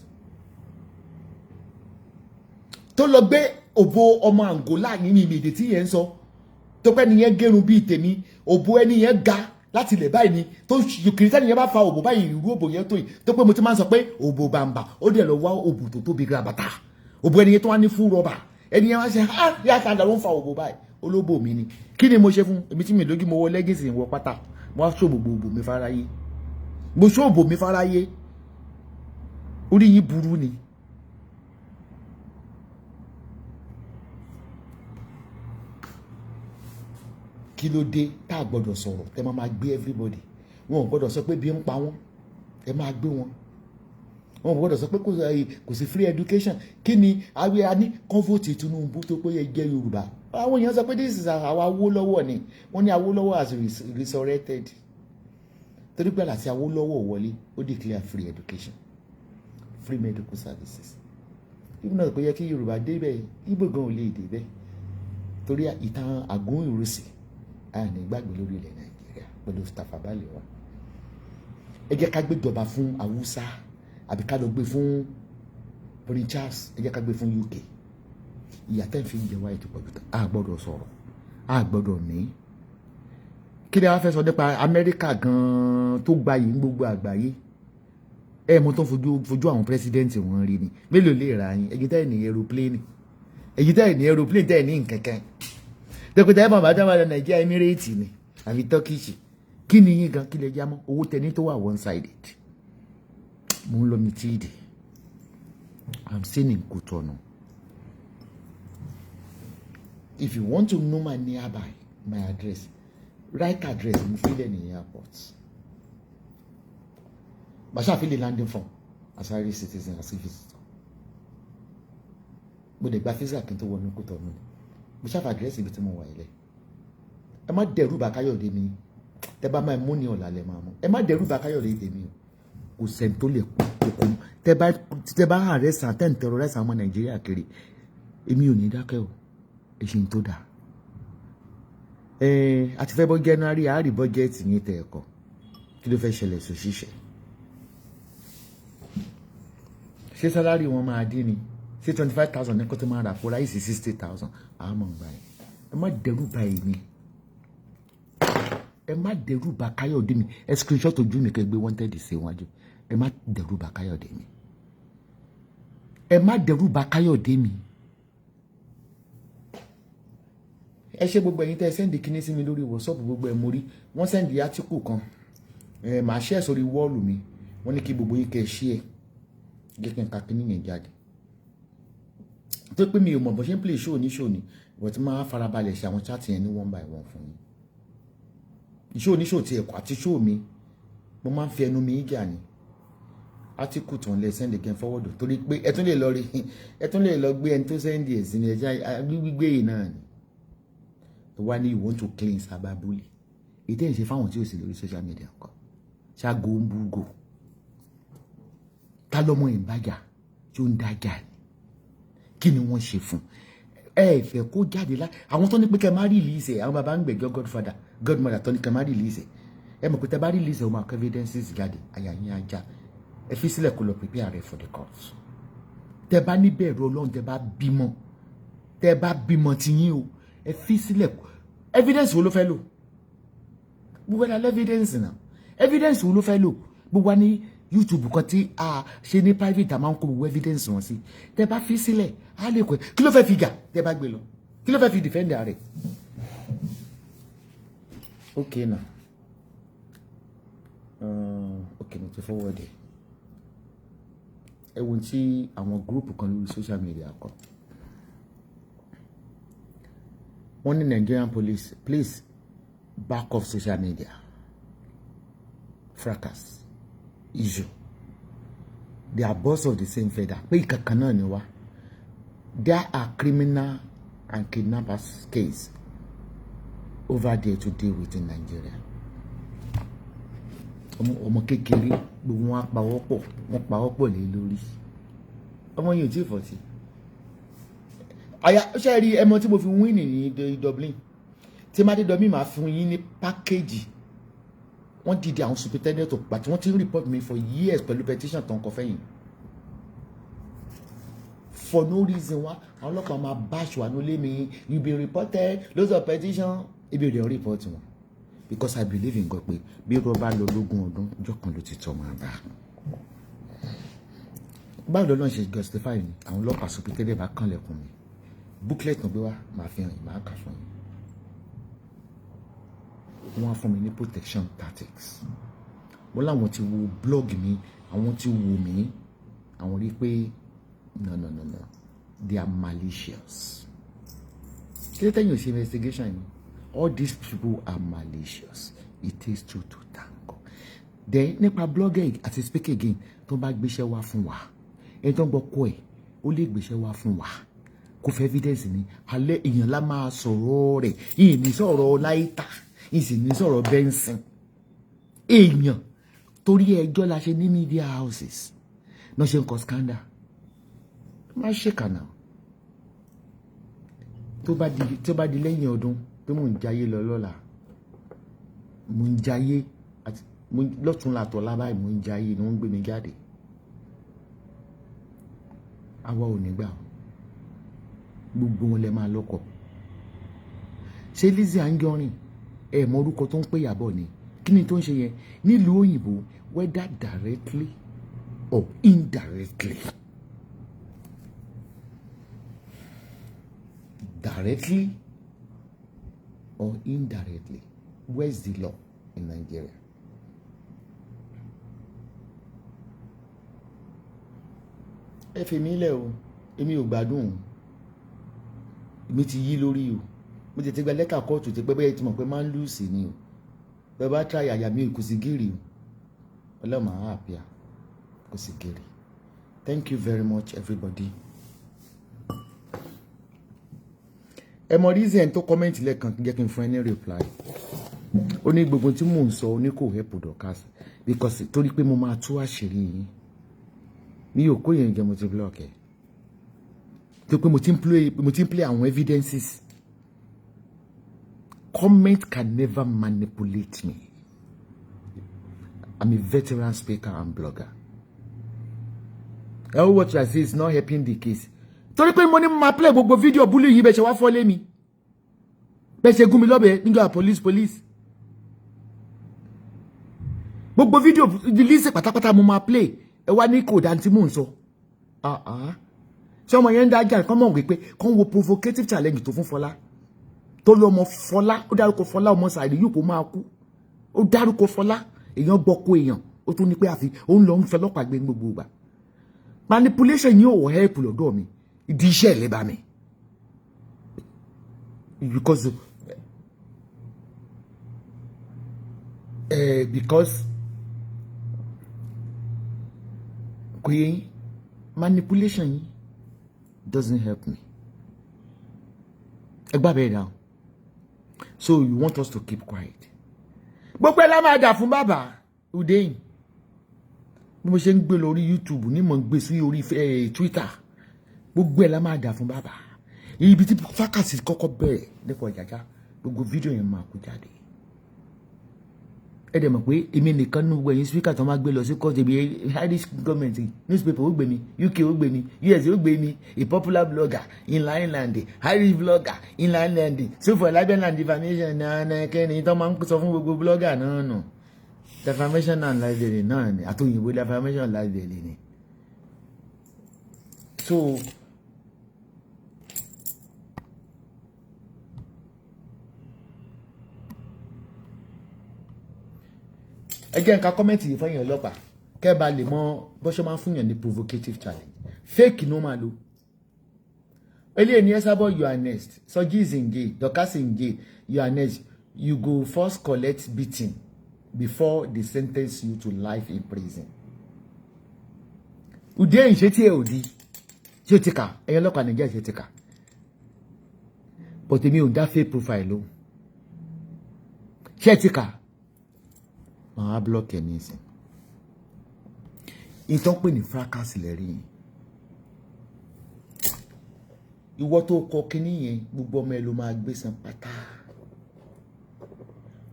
Tó lọ gbé òbò ọmọ Angola ní ìmìdè tí yẹn ń sọ tó pẹ́ nìyẹn gẹrun bíi tèmi òbò ẹni yẹn ga láti ilẹ̀ báyìí ni tó kìrìtẹ́nì yẹn bá fa òbò báyìí irú òbò yẹn tó yìí tó pé mo ti máa ń sọ pé òbò bàǹbà ó dẹ̀ lọ wá òbò tó tóbi grabata òbò ẹni yẹn tó wá ní fún rọ́bà ẹni yẹn wá ṣe yá kàdà ló ń fa òbò báyìí olóbò mi ni kí ni mo ṣe fún èmi tí mi lójú mo wọ lẹ́gìsì wọ pátá mo wá ṣòbò òbò mi fáráyé mo ṣòbò mi fáráyé orí yìí burú ni. Kí ló dé tá a gbọ́dọ̀ sọ̀rọ̀ tẹ́ máa gbé everybody wọn ò gbọ́dọ̀ sọ pé bí ń pa wọ́n ẹ máa gbé wọn wọn ò gbọ́dọ̀ sọ pé kò sí free education kí ni àwẹ̀ a ní convote Tinubu tó pé jẹ́ Yorùbá àwọn èèyàn sọ pé this is our Awólọ́wọ̀ ni wọ́n ní Awólọ́wọ̀ has resurrected torí pé àti Awólọ́wọ̀ wọlé ó declare free education free medical services ìgbìmọ̀ náà kò yẹ kí Yorùbá dé bẹ́ẹ̀ Ìgbò gan ò lè dé bẹ́ẹ̀ torí ìtàn àgún ìrúsì àní gbàgbé lórí ilẹ̀ Nàìjíríà pẹ̀lú Mustapha Balewa ẹ jẹ́ ká gbéjọba fún Haúsá àbí ká lọ gbé fún Prince Charles ẹ jẹ́ ká gbé fún UK ìyà tẹ́ ń fi jẹ wáyé tó pọ̀jù tó a gbọ́dọ̀ sọ̀rọ̀ a gbọ́dọ̀ ní kí ni a fẹ́ sọ nípa Amẹ́ríkà gan-an tó gbayì ní gbogbo àgbáyé mo tó fojú àwọn pírẹsidẹ́ǹtì wọn rí ni mélòó lè ra yín èyí tẹ́ ẹ̀ ní aeroplane tẹ́ ẹ̀ ní nkẹ́kẹ́ tẹkùtà ẹ̀fọn bàtà wà lọ Nàìjíríà Emirates ni àfi Turkish kí ni yín gan kí lè jámọ́ owó tẹni tó wà one sided mo ń lọ mi tíìdì I'm staying in Cotonou. If you want to know my nearby my address right address mo fi lẹ̀ ní airport bàṣà fi lè landing form as Irish citizen as a visitor mo lè gba visa kí n tó wọnú Cotonou ni mo ṣàfà àdírẹ́sì ibi tí mo wà ilẹ̀ ẹ má dẹrù bá Káyọ̀dé mi tẹ bá máa mú ní ọ̀la lẹ máa mú ẹ má dẹrù bá Káyọ̀dé tèmi o kò sẹ́ni tó lè kókó tẹ bá ààrẹ sàn tẹ́ ń terrorize ọmọ Nàìjíríà kiri èmi ò ní dákẹ́ o èsì ń tó dáa àti fẹ́ bọ́ January àárí bọ́jẹ́ẹ̀tì yín tẹ̀ ẹ̀kọ́ kí ló fẹ́ ṣẹlẹ̀ sòṣìṣẹ́ ṣé sálárì wọn máa dín ni ṣé 25,000 ní kó tó máa rà fún ráìsì 60,000 àmọ́ gbà yẹn ẹ má dẹrù bà èmi ẹ má dẹrù bà Káyọ̀dé mi ẹ screenshot ojú mi kẹgbẹ́ wanted ṣe wájú ẹ má dẹrù bà Káyọ̀dé mi ẹ má dẹrù bà Káyọ̀dé mi ẹ ṣe gbogbo ẹ̀yin tẹ́ ẹ sẹ́ndì kíní sí mi lórí WhatsApp gbogbo ẹ̀ mo rí wọ́n sẹ́ndì átíkù kan màá ṣẹ́ sórí wọ́ọ̀lù mi wọ́n ní kí gbogbo yín kẹ́ ẹ ṣí ẹ̀ jẹ́ kí n ka kíní yẹn jáde tó pé mi ò mọ̀ bó ṣe ń play show ní show ni but máa farabalẹ̀ ṣe àwọn chat yẹn ní one by one fún yín show ní show ti ẹ̀kọ́ àti show mi mo máa ń fi ẹnu mi jà ní article tó ń lẹ send again forward torí pé ẹ tún lè lọ gbé ẹni tó send ẹ̀ sí ní ẹja gbígbé yìí náà ni tó wá ní you want to clean cyberbullying ètò ìṣe fáwọn tí ò sí lórí social media kan ṣáàgó ń búgò ká lọ́mọ ìbájà tí ó ń dájà ni kí ni wọ́n ṣe fún ẹ fẹ́ kó jáde lá àwọn tó ní pé kẹ́ má release àwọn bàbá ń gbẹ̀jọ́ godmother tó ní kẹ́ má release ẹ mọ̀ pé tẹ́ bá release ọmọ akọ evidences jáde àyà yín ajá ẹ fi sílẹ̀ kó lọ prepare rẹ̀ for the court tẹ́ bá ní bẹ̀rù Ọlọ́run tẹ́ bá bímọ ti yín o ẹ fi sílẹ̀ evidence wo ló fẹ́ lò gbogbo ẹ̀dá evidence náà evidence wo ló fẹ́ lò gbogbo wa ní YouTube kan tí a ṣe ní private máa ń kó gbogbo evidence wọn sí tẹ́ bá fi sílẹ̀ á lè kọ́ kí ló fẹ́ fi gà tẹ́ bá gbé lọ kí ló fẹ́ fi defend rẹ̀. Okay now okay mo ti forward ẹ wo tí àwọn group kan lórí social media kọ wọ́n ní Nigerian police please back off social media fracas issue they are both of the same feather pé ìkankan náà ni wá there are criminal and kidnappers case over there to deal with in Nigeria. Ọmọ kékeré gbogbo wọn pawọ́pọ̀ lé lórí ọmọ yìí ò tí ì fọ́tí àyà ṣe rí ẹmọ tí mo fi win ní Dublin tí má dé Dublin máa fún yín ní pákéjì wọ́n dìde àwọn superintendent of party wọ́n ti ń report me for years pẹ̀lú petition tó ń kọ fẹ́yìn for no reason wá àwọn ọlọ́pàá máa bash wà lólé mi you be reported loads of petition ibi ò dẹ̀ report wọn because I believe in God pé bí irọ́ bá lọ lógún ọdún ọjọ́ kan ló ti tọ́ máa bá báwo lọ́nà ṣe justify ni àwọn ọlọ́pàá superintendent bá kànlẹ̀kùn mi booklet náà gbé wá máa fi hàn máa kà fún yín wọ́n á fún mi ní protection tactics wọ́n láwọn ti wo blog mi àwọn ti wo mi àwọn rí pé no they are malicious kí ló tẹ́yìn ò ṣe investigation yìí all these people are malicious it takes two to tango then nípa blogging àti speak again tó bá gbéṣẹ́ wá fún wa ẹni tó ń gbọ́ kọ́ ẹ̀ ó lè gbéṣẹ́ wá fún wa kò fẹ́ evidence ni alẹ́ èèyàn lá máa sọ̀rọ̀ rẹ̀ yìí ní sọ̀rọ̀ láìta yìí sì ní sọ̀rọ̀ bẹ́ńsìn èèyàn torí ẹjọ́ la ṣe ní media houses náà ṣe ń kọ scandal má ṣe kànáà tó bá di lẹ́yìn ọdún pé mò ń jayé lọ lọ́la mò ń jayé àti lọ́tún látọ̀ lábáyé mò ń jayé ni wọ́n ń gbé mi jáde àwa ò ní gbà gbogbo wọn lẹ máa lọ́kọ̀ ṣé Lizzy Anjorin ẹ mọ orúkọ tó ń pè Ìyábọ̀ ni kí ni tó ń ṣe yẹn nílùú òyìnbó whether directly or indirectly directly or indirectly where's the law in Nigeria? ẹ fi mí lẹ̀ o èmi ò gbádùn èmi ti yí lórí o mo ti gba lẹ́tà kóòtù ti pẹ́ bẹ́ẹ̀ tí mo pẹ́ máa ń lù sí ni o bẹ́ẹ̀ bá try àyà mi kò sí gírì o ọlọ́mọ àwọn àpíà kò sí gírì. Thank you very much everybody. ẹ mọ reason tó comment lẹ́ẹ̀kan jẹ́ kí n fún ẹ ní reply ó ní gbogbo tí mò ń sọ ó ní kò help Dorcas because torí pé mo máa tú àṣírí yín mi ò kó yẹn jẹ mo ti block ẹ tó pé mo ti ń play àwọn evidences. Comment can never manipulate me. I'm a veteran speaker and blogger. All what I say is not helping the case. Torí pé mo ní máa play gbogbo video bully yìí bẹ́ẹ̀ ṣe wá fọ́lé mi. Bẹ́ẹ̀ ṣe gún mi lọ́bẹ̀ nígbà police. Gbogbo video release pátápátá mo máa play. Ẹ wá ní kò dá tí mò ń sọ. Ṣé ọmọ yẹn ń dájà kán mọ̀ wípé kán wo provocative challenge tó fún Fọlá. Tó lọ ọmọ Fọlá ó dárúkọ Fọlá ọmọ Sàìdì yóò kó máa kú ó dárúkọ Fọlá èèyàn gbọ́kọ èèyàn ó tún ní pé àfi òun lọ ń fẹ́ lọ́pàá gbé gbogbo ìgbà manipulation yìí ò help lọ́dọ̀ mi ìdí iṣẹ́ ẹ̀ lẹ́bàá mi because kò yẹ yín manipulation yìí doesn't help me ẹ gbà bẹ́ẹ̀ dáhùn. So you want us to keep quiet. Gbogbo ẹ̀ la máa dà fún bàbá Udeyin. Bí mo ṣe ń gbé lórí YouTube ní mo ń gbé sí orí Twitter. Gbogbo ẹ̀ la máa dà fún bàbá. Ibi tí fákàsì kọ́kọ́ bẹ̀rẹ̀ nípa Ìjàjà gbogbo fídíò yẹn máa kó jáde. Ẹ dẹ̀ mọ̀ pé èmi nìkan nínú gbẹ̀yìn speaker tó máa gbé lọ sí kọ́ọ̀tù ibi Irish government newspaper ó gbé mi UK ó gbé mi US ó gbé mi a popular blogger in Ireland Irish blogger in Ireland so for libel and defamation náà kẹ́ni tó máa ń sọ fún gbogbo blogger náà nù defamation and libel náà ni àtòyìnbó defamation and libel ni. So again ká comment yìí fún yín ọlọ́pàá kẹ́ bá lè mọ bó ṣe máa fún yín ní provocative challenge fake no máa lò. Earlier in Esabod, you are next. Soji is engaged. Dorcas is engaged. You are next. You go first collect beating before they sentence you to life in prison. Ude in Sheti Odi. Shetika. Eyo loka Nigeria Shetika. But me on that fake profile lo. Shetika. Ma block anything. Ìtàn pè ní fracas lẹ́rìí. Ìwọ tó kọ kíní yẹn gbogbo ọmọ ẹ ló máa gbé san pátá.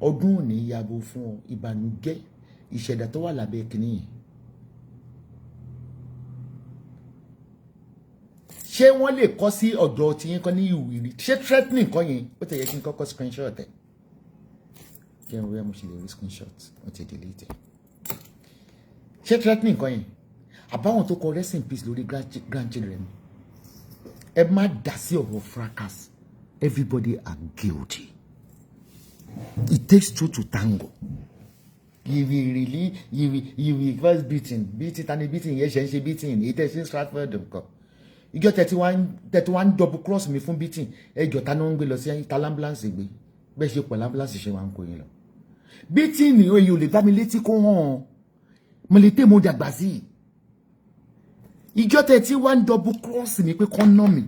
Ọdún òní yàgò fún ọ ìbànújẹ́ ìṣẹ̀dá tó wà lábẹ́ kíní yẹn. Ṣé wọ́n lè kọ sí ọ̀dọ̀ tí yín kan ní ìwìrì? Ṣé threatening kan yẹn ó tẹ̀ yẹ kí n kọ́kọ́ screenshot ẹ̀? Kí n wíwá mo ṣe lè rí screenshot ó ti delete ẹ̀. Ṣé threatening kan yẹn? Àbáwọn tó kọ rest in peace lórí grandchildren. Ẹ má dá sí ọ̀rọ̀ fracas. Everybody are guilty. It takes two to tango. You will first beating and beating. Yes, she beating. It is in Stratford. You got 31 double cross me from beating. Ẹ jọ̀ọ́ ta no ń gbé lọ sí ambulance gbé. Bẹ́ẹ̀ ṣe pẹ̀lú ambulance ṣe wá ń kó yín lọ. Beating ni o lè dá mi létí kó hàn. Mo lè tẹ́ mo dàgbà sí. Ìjọ 31 double cross mi pé kán ná mi.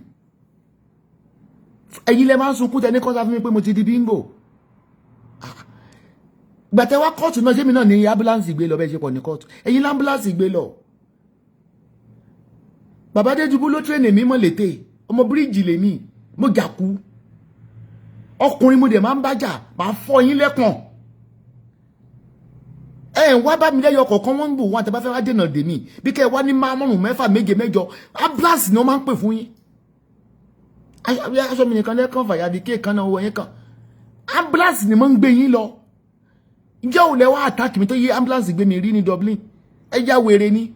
Ẹ̀yin lẹ máa ń sunkún tẹ́ ní kán sá fún mi pé mo ti di bingo. Gbàtẹ́ wá kóòtù náà jẹ́mi náà ní ambulance gbé lọ bẹ́ẹ̀ ṣe pọ̀ ní kóòtù. Ẹ̀yin ambulance gbé lọ. Bàbá Adéjúbú ló train mi mọ́ létè. Ọmọ bíríìjì lèmi. Mo jàkú. Ọkùnrin mo dẹ̀ máa ń bájà. Máa fọ́ yín lẹ́pọ̀n. Wá bá mi lẹ́yọ kọ̀ọ̀kan wọ́n ń bò wọ́n àti bá fẹ́ wá dènà dè mí. Bí kẹ́ wá ní márùn-ún mẹ́fà méje mẹ́jọ. Ambulance ni wọ́n máa ń pè fún yín. Aṣọ mi nìkan lẹ́kàn fàyà bí kéèkan náà owó yín kan. Ambulance ni mo ń gbé yín lọ. Ǹjẹ́ ò lẹ wá attack mi tó yé ambulance gbé mi rí ní Dublin? Ẹ já wèrè ni.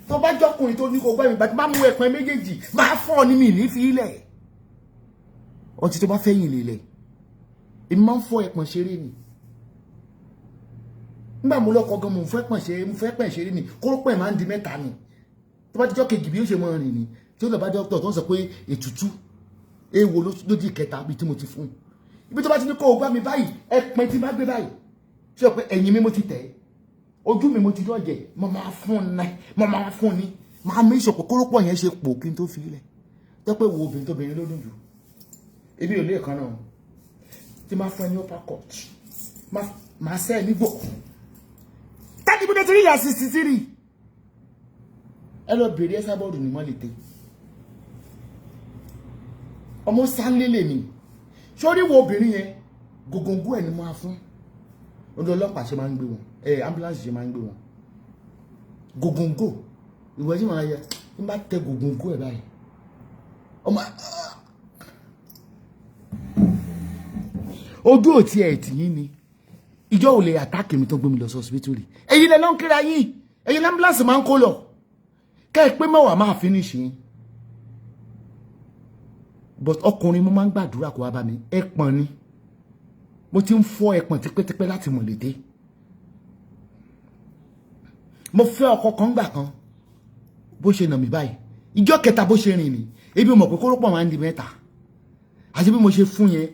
Tó bá jọkùnrin tó ní kó gbá mi bá ti bá mú ẹ̀pẹ́ méjèèjì máa fọ́ ní mi ní fi ilẹ̀. Ọtí tó bá fẹ́ yìn lélẹ̀. Èmi máa ń fọ́ ẹ̀pọ̀n ṣeré ni. Nígbà mo lọ́kọ gan mo fẹ́ pẹ̀ ṣeré ni. Kórópẹ̀ máa ń di mẹ́ta ni. Tó bá ti jọ́ kejì bí ó ṣe mọ́ rìn ni. Tí ó lọ bá dókítà tó ń sọ pé ètùtù èèwọ̀ lódì kẹta bí tí mo ti fún. Ibi tó bá ti ní kó o gbá mi báyìí ẹ̀pẹ́ tí bá gbé báyìí. Ṣé o pé ẹ̀yìn mi mo ti tẹ̀? Ojú mi mo ti dọ́jẹ̀. Mo máa fún ni. Máa mú ìṣọ̀pọ̀ kórópọ̀ yẹn ṣe pò kí n tó fi ilẹ̀. Tó pé wo obìnrin tóbìnrin ló dùn jù. Èmi ò lè kan náà. Tí máa fún ẹ ní upper court. Máa sẹ́ ẹ nígbò. Tàbí mo ti rí ìyá 63. Ẹ lọ bèrè Esabod ní mọ́lẹ̀tẹ̀. Ọmọ sálélè mi. Sórí wo obìnrin yẹn gògóńgó ẹ̀ ni máa fún. Ọ̀dọ̀ ọlọ́pàá ṣe máa ń gbé wọn. Ambulance ṣe máa ń gbé wọn. Gògóńgó. Ìwọ tí màá yẹ ń bá tẹ gògóńgó ẹ̀ báyìí. Ọmọ ojú òtí ẹ̀ tì yín ni. Ìjọ ò lè attack mi tó gbé mi lọ sí hospital rí. Ẹ̀yin lẹ lọ ń kíra yín. Ẹ̀yin ambulance máa ń kó lọ. Kẹ́ ẹ pé mẹ́wàá máa finish yín. But ọkùnrin mo máa ń gbàdúrà kó wá bá mi. Ẹ̀pọ̀n ni. Mo ti ń fọ́ ẹ̀pọ̀n tipẹ́tipẹ́ láti mọ̀lété. Mo fẹ́ ọkọ kan gbà kan. Bó ṣe nà mí báyìí. Ìjọ kẹta bó ṣe rìn ni. Ebi mọ̀ pé kórópọ̀ máa ń di mẹ́ta. Àti bí mo ṣe fún yẹn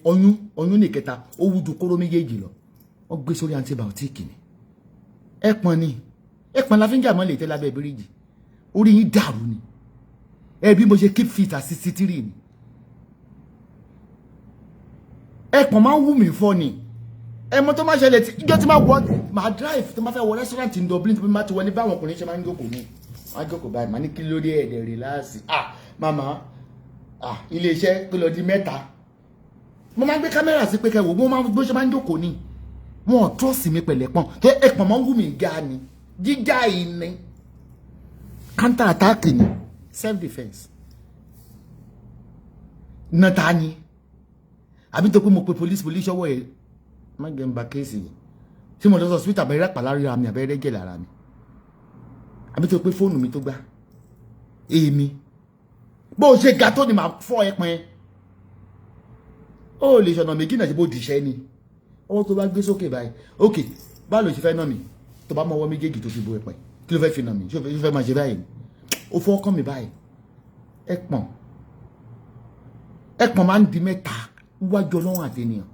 oyún ní kẹta ó wú ju kóró méjèèjì lọ. Wọ́n gbé sórí antibiotic ni. Ẹ̀pọ̀n ni. Ẹ̀pọ̀n la fi ń jà mọ́ létè lábẹ́ bíríìjì. Orí yín dàrú ni. Bí mo ṣe keep fit at 63 ni. Ẹ̀pọ̀n máa ń wù mí fọ́ ni. Ẹmọ tó máa ṣẹlẹ̀ tí ìjọ tí máa drive tó máa fẹ́ wọ restaurant in Dublin tó máa ti wọ ní báwọn ọkùnrin ṣe máa ń jókòó ní. Wọ́n á jókòó báyìí máa ní kí lórí ẹ̀dẹ̀ relax. Mama ilé iṣẹ́ tó lọ di mẹ́ta. Mo máa ń gbé kámẹ́rà sí pé kẹwò bó ṣe máa ń jókòó ní. Wọ́n trust mi pẹ̀lẹ́ pọ́n. Ẹ̀pọ̀n máa ń wù mí ga ni. Gíga ìní. Counter attack ni. Self defense. Nàta ni. àbí tó pé mo pe police ọwọ́ ẹ̀ má gẹ̀ ń ba kéèsì yìí tí mo lọ sọ hospital abẹ́rẹ́ pàlárí ara mi abẹ́rẹ́ gẹ̀ lára mi àbí tó pé fóònù mi tó gbá èmi bó ṣe ga tó ni màá fọ́ ẹpin ó lè ṣọ̀nà méjì náà ṣe bó dìṣẹ́ ni ọwọ́ tó bá gbé sókè báyìí ok báwo ló ṣe fẹ́ nà mí tó bá mọ ọwọ́ méjèèjì tó fi bo ẹpin kí ló fẹ́ fi nà mí ṣé o fẹ́ máa ṣe báyìí ó fọ́ ọkàn mi báyìí ẹpọ̀n máa ń di mẹ́ta wájú Ọlọ́run àti ènìyàn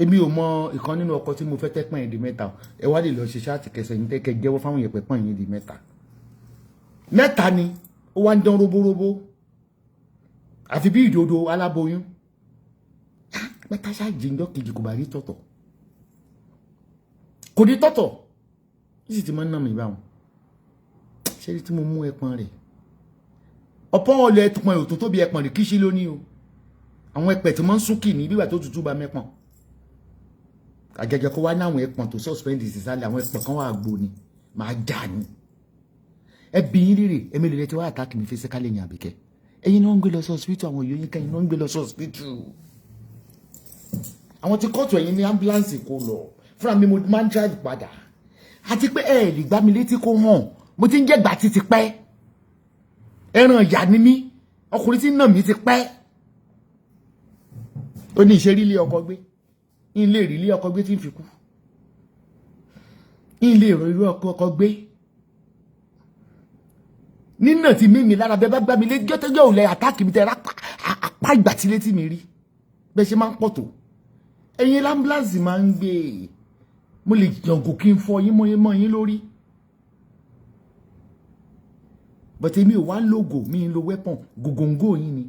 èmi ò mọ ìkan nínú ọkọ tí mo fẹ́ tẹ́pọ̀n yẹn di mẹ́ta ẹ wá lè lọ ṣe ṣáàtì kẹsẹ̀ yín tẹ́kẹ́ jẹ́wọ́ fáwọn yẹn pẹ̀pọ̀n yẹn di mẹ́ta ni ó wá ń dán róbóróbó àfi bí ìdodo aláboyún mẹ́ta ṣáàjì ń jọ́ kejì kò bá rí tọ̀tọ̀ kò ní tọ̀tọ̀ ní sì ti máa ń nà mí báwọn ṣé tí mo mú ẹpọ̀n rẹ̀ ọ̀pọ̀ ọ̀lẹ̀ ẹ̀pọ̀n ò tó tóbi ẹpọ̀n rẹ̀ kí ṣe lónìí o àwọn ẹpẹ̀ tí wọ́n ń súnkì ní bíbà tó tutù bá mẹ́pọ̀n àgẹ́gẹ́ kó wá ní àwọn ẹpọ̀n tó suspend ìsìsálẹ̀ àwọn ẹpọ̀n kan wà àgbo ni máa jà ní ẹbí yín rírè èmi lè ti wá àtàkì mi physically ní Àbíkẹ́ ẹ̀yin náà ń gbé lọ sí hospital àwọn yòóyìn kẹ́yìn náà ń gbé lọ sí hospital àwọn tí kóòtù ẹ̀yìn ní ambulance kò lọ fúnra mi mo máa ń drive padà àti pé ẹ lè gbá mi létí kó hàn mo ti ń jẹ́ gbà títí pẹ́ ẹran ìyá ni mí ọkùnrin tí ń nà mí ti pẹ́ ó ní ìṣe rí ilé ọkọ gbé ń lè rí ilé ọkọ gbé tí ń fi kú ń lè rọ irú ọkọ gbé nínà tí mímí lára bẹ́ẹ̀ bá gbá mi lé jọ́tẹ́jọ́ òlẹ̀ àtàkì mi tẹ́ apá ìgbà tí létí mi rí bẹ́ẹ̀ ṣe máa ń pọ̀ tó ẹ̀yin lámbúláǹsì máa ń gbé mo lè jọ̀ǹgò kí n fọ yín mọ́ yín lórí but èmi ò wá lógo mi ń lo weapon gògóńgò yín ni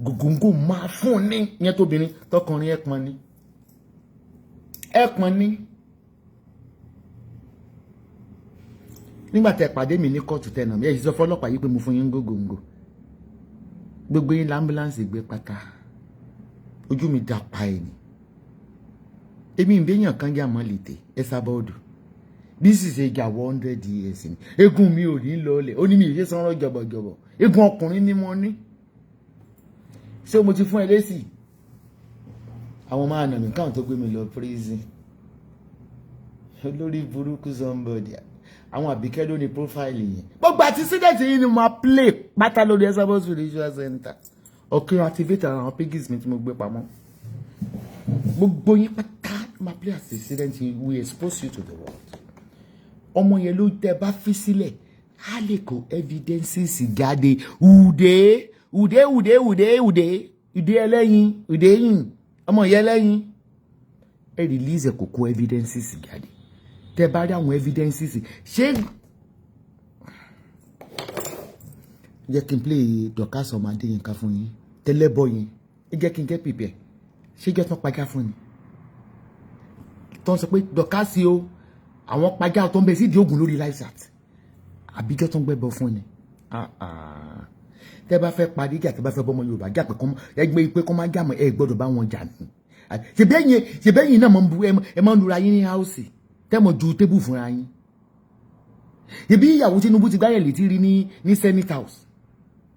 gògóńgò máa fún ní ìyẹn tóbìnrin tọkùnrin ẹpọn ní nígbà tẹ pàdé mi ní kóòtù tẹnà mi ẹ sọ fọ́lọ́pàá yìí pé mo fún yín gògóńgò gbogbo yín lámbúláǹsì gbé pátá ojú mi dá pa ẹ ni èmi ìbéèyàn kan jà mọ́ lètè Esabod bí sì ṣe jà 100 years ni egun mi ò ní lọlẹ̀ ó ní mi ìṣe sanrọ jọbọjọbọ egun ọkùnrin ni mo ní ṣé mo ti fún ẹ lésì àwọn máa nà mí káwọn tó gbé mi lọ prison olórí burúkú somebody àwọn Àbíkẹ́ ló ní profile yẹn gbogbo àti student yìí ni mo play pátá lórí Esabod Spiritual Center ọkùnrin activate àwọn pages mi tí mo gbé pamọ́ gbogbo yín pátá máa play as a student we expose you to the world ọmọ yẹn ló tẹ bá fi sílẹ̀ á lè kó evidences jáde ùdé ẹlẹ́yin ùdé yìn ọmọ yẹn ẹlẹ́yin ẹ release ẹ kò kó evidences jáde tẹ bá rí àwọn evidences ṣé jẹ́ kí n play Dorcas ọmọdé yẹn ká fún yín tẹ́lẹ̀bọ̀ yẹn ẹ jẹ́ kí n get prepare ṣé jẹ́ tán pàjá fún ni tó ń sọ pé Dorcas o àwọn pàjá tó ń bẹ sí ìdí ògùn lórí LiveChat Àbíkẹ́ tó ń gbẹ́bọ fún ni tẹ́ bá fẹ́ parí ìjà tẹ́ bá fẹ́ bọ́mọ Yorùbá jà pé ẹgbẹ́ ìpé kọ́ máa jà mọ́ ẹ gbọ́dọ̀ bá wọn jà ní ṣèbẹ́yìn náà máa ń bu ẹ máa ń lura yín ní áùsì tẹ́ mọ̀ ju tébù fúnra yín ìbí ìyàwó Tinubu ti gbáyẹ̀ létí rí ní Senate House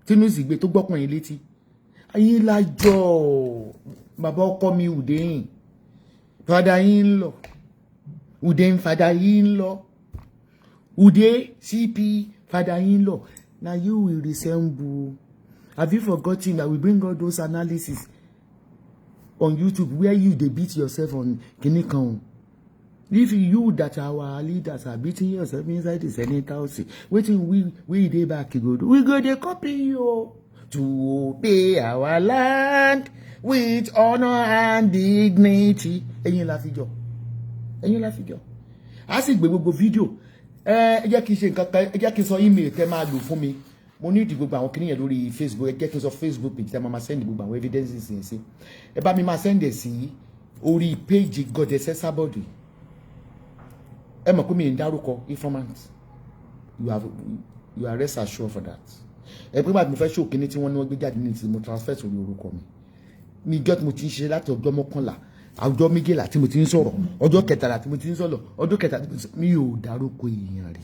Tinubu sì gbé tó gbọ́kùnrin létí ayé lájọ́ bàbá ọkọ mi ùdéyìn fada yín ń lọ ùdéyìn fada yín ń lọ ùdé CP fada yín ń lọ na you will resemble have you forgotten that we bring all those analysis on YouTube where you dey beat yourself on kini kan if you that our leaders are beating yourself inside the Senate House wetin we dey back go do we go dey copy you to obey our land with honor and dignity ẹ̀yin la fi jọ a sì gbé gbogbo fídíò ẹ jẹ́ kí n ṣe nǹkan kan ẹ jẹ́ kí n sọ email tẹ́ máa lò fún mi mo ní ìdí gbogbo àwọn kìnìyàn lórí Facebook ẹ jẹ́ kí n sọ Facebook page tẹ́ máa send gbogbo àwọn evidences yẹn sí ẹ bá mi máa send ẹ̀ sí orí page Goddess Esabod ẹ mọ̀ pé mi ń dárúkọ informant you are rest assured for that ẹ pé báyìí mo fẹ́ ṣó kíní tí wọ́n ní wọ́n gbé jáde ní ti mo transfer sórí orúkọ mi ìjọ tí mo ti ń ṣe láti ọjọ́ 11 ọjọ́ méjìlá tí mo ti ń sọ̀rọ̀ ọjọ́ 13 tí mo ti ń sọ̀rọ̀ ọjọ́ 13 mi ò dárúkọ èèyàn rí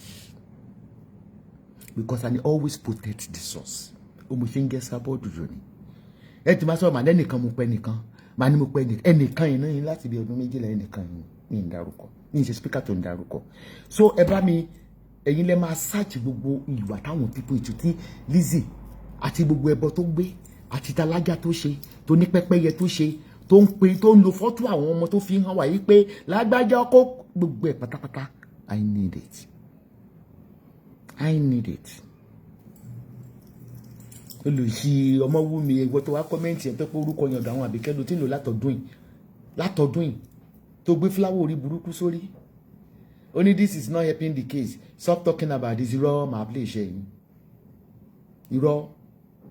because I always protect the source o mo ṣe ń gẹ́ Esabod jù ni ẹ ti máa sọ màá lẹ́nìkan mo pẹ́ nìkan màá ní mo pẹ́ ẹnìkan yìí náà láti bí ọdún méjìlá ẹnìkan yìí ní ìdárúkọ ní ìṣe speaker tó ń darúkọ so ẹ bá mi ẹ̀yin lẹ máa search gbogbo ìwà táwọn pípọ̀ ètò tí Lizzy àti gbogbo ẹbọ tó gbé àti talájà tó ṣe tó ní pẹ́pẹ́yẹ tó ṣe tó ń pe tó ń lo fọ́tò àwọn ọmọ tó fi hàn wá yìí pé lágbájá ọkọ gbogbo ẹ̀ pátápátá I need it. Olùsí ọmọ wú mi ìwọ tó wá kọ́mẹ́ǹtì ẹ̀ tó pé orúkọ yàn ọ̀dọ̀ àwọn àbíkẹ́ ló ti lò látọdún yìí tó gbé fúláwọ̀ orí burúkú sórí. Only this is not helping the case. Stop talking about this. Irọ́ máa play iṣẹ́ yín. Irọ́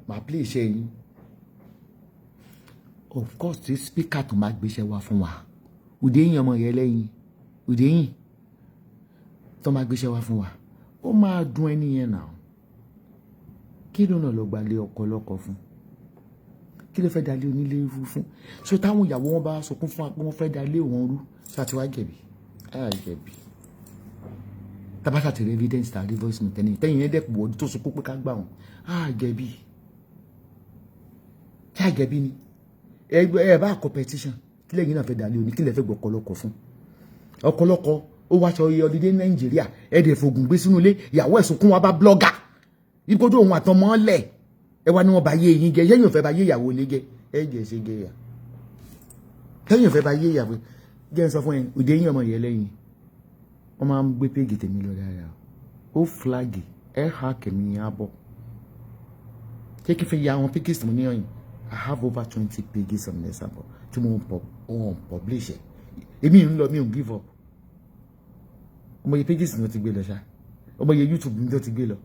máa play iṣẹ́ yín. Of course, this speaker tó máa gbéṣẹ́ wá fún wa. Udéyìn ọmọ yẹn lẹ́yìn. Udéyìn tó máa gbéṣẹ́ wá fún wa. Ó máa dùn ẹni yẹn náà. Kí ló náà lọ gbalẹ̀ ọkọ lọ́kọ fún? Kí ló fẹ́ dalé onílé rú fún? So táwọn ìyàwó wọn bá sọkún fún wa pé wọ́n fẹ́ dalé wọn rú. Ṣáàtì wá jẹ̀bi. Jẹ̀bi. Tabata ti evidence ta voice note ẹni tẹ́yìn ẹ̀dẹ̀ pọ̀ tó sọ pé ká gbà wọn jẹ̀bi ṣá jẹ̀bi ni ẹ bá competition kí lẹ́yìn náà fẹ́ dalé òní kí lẹ́ fẹ́ gbọ́ ọ̀kọ̀lọ́kọ̀ fún ọ̀kọ̀lọ́kọ̀ ó wá sọ iye ọdídé Nàìjíríà ẹ̀dẹ̀ fògùn gbé sínú ilé ìyàwó ẹ̀sùn kún wa bá blogger ìkójú òun àtọmọ́ lẹ̀ ẹ wá ní wọn bá yé yín jẹ yẹ́yìn ò fẹ́ bá yé ìyàwó lé jẹ ẹ jẹ́ ṣe gẹ yà yẹ́yìn ò fẹ́ bá yé ìyàwó jẹ́ ń sọ fún ẹ òde yín ọmọ yẹn lẹ́yìn wọ́n máa ń gbé péjì tèmi lọ dáadáa ó flagi ẹ ha kèmí yẹn á bọ̀ ṣé kí fi ya àwọn pages mo ní ọyìn I have over 20 pages on Esabod tí mo ń publish ẹ̀ èmi ń lọ mi ò give up ọmọ yẹ pages ni wọ́n ti gbé lọ ṣá ọmọ yẹ YouTube ni wọ́n ti gbé lọ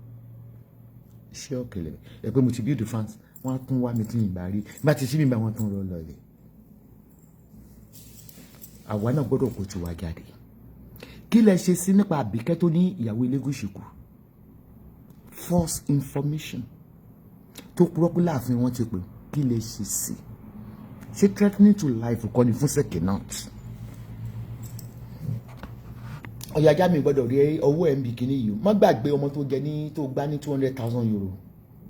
ṣé ọ̀kẹ́lẹ̀ ẹ pé mo ti build fans wọ́n á tún wá mi tí ìgbà rí bá ti ṣí mi bá wọn tún lọ rẹ̀ àwa náà gbọ́dọ̀ kó tiwa jáde kí lẹ ṣe sí nípa Àbíkẹ́ tó ní ìyàwó Elégùṣì kù false information tó purọ́kú láàfin wọn ti pè kí lẹ ṣe sí ṣé threatening to life kọ́ ni fún Sekinat ọ̀yájá mi gbọ́dọ̀ rí ọwọ́ ẹ̀ ń bì kíní yìí má gbàgbé ọmọ tó jẹ ní tó gbá ní €200,000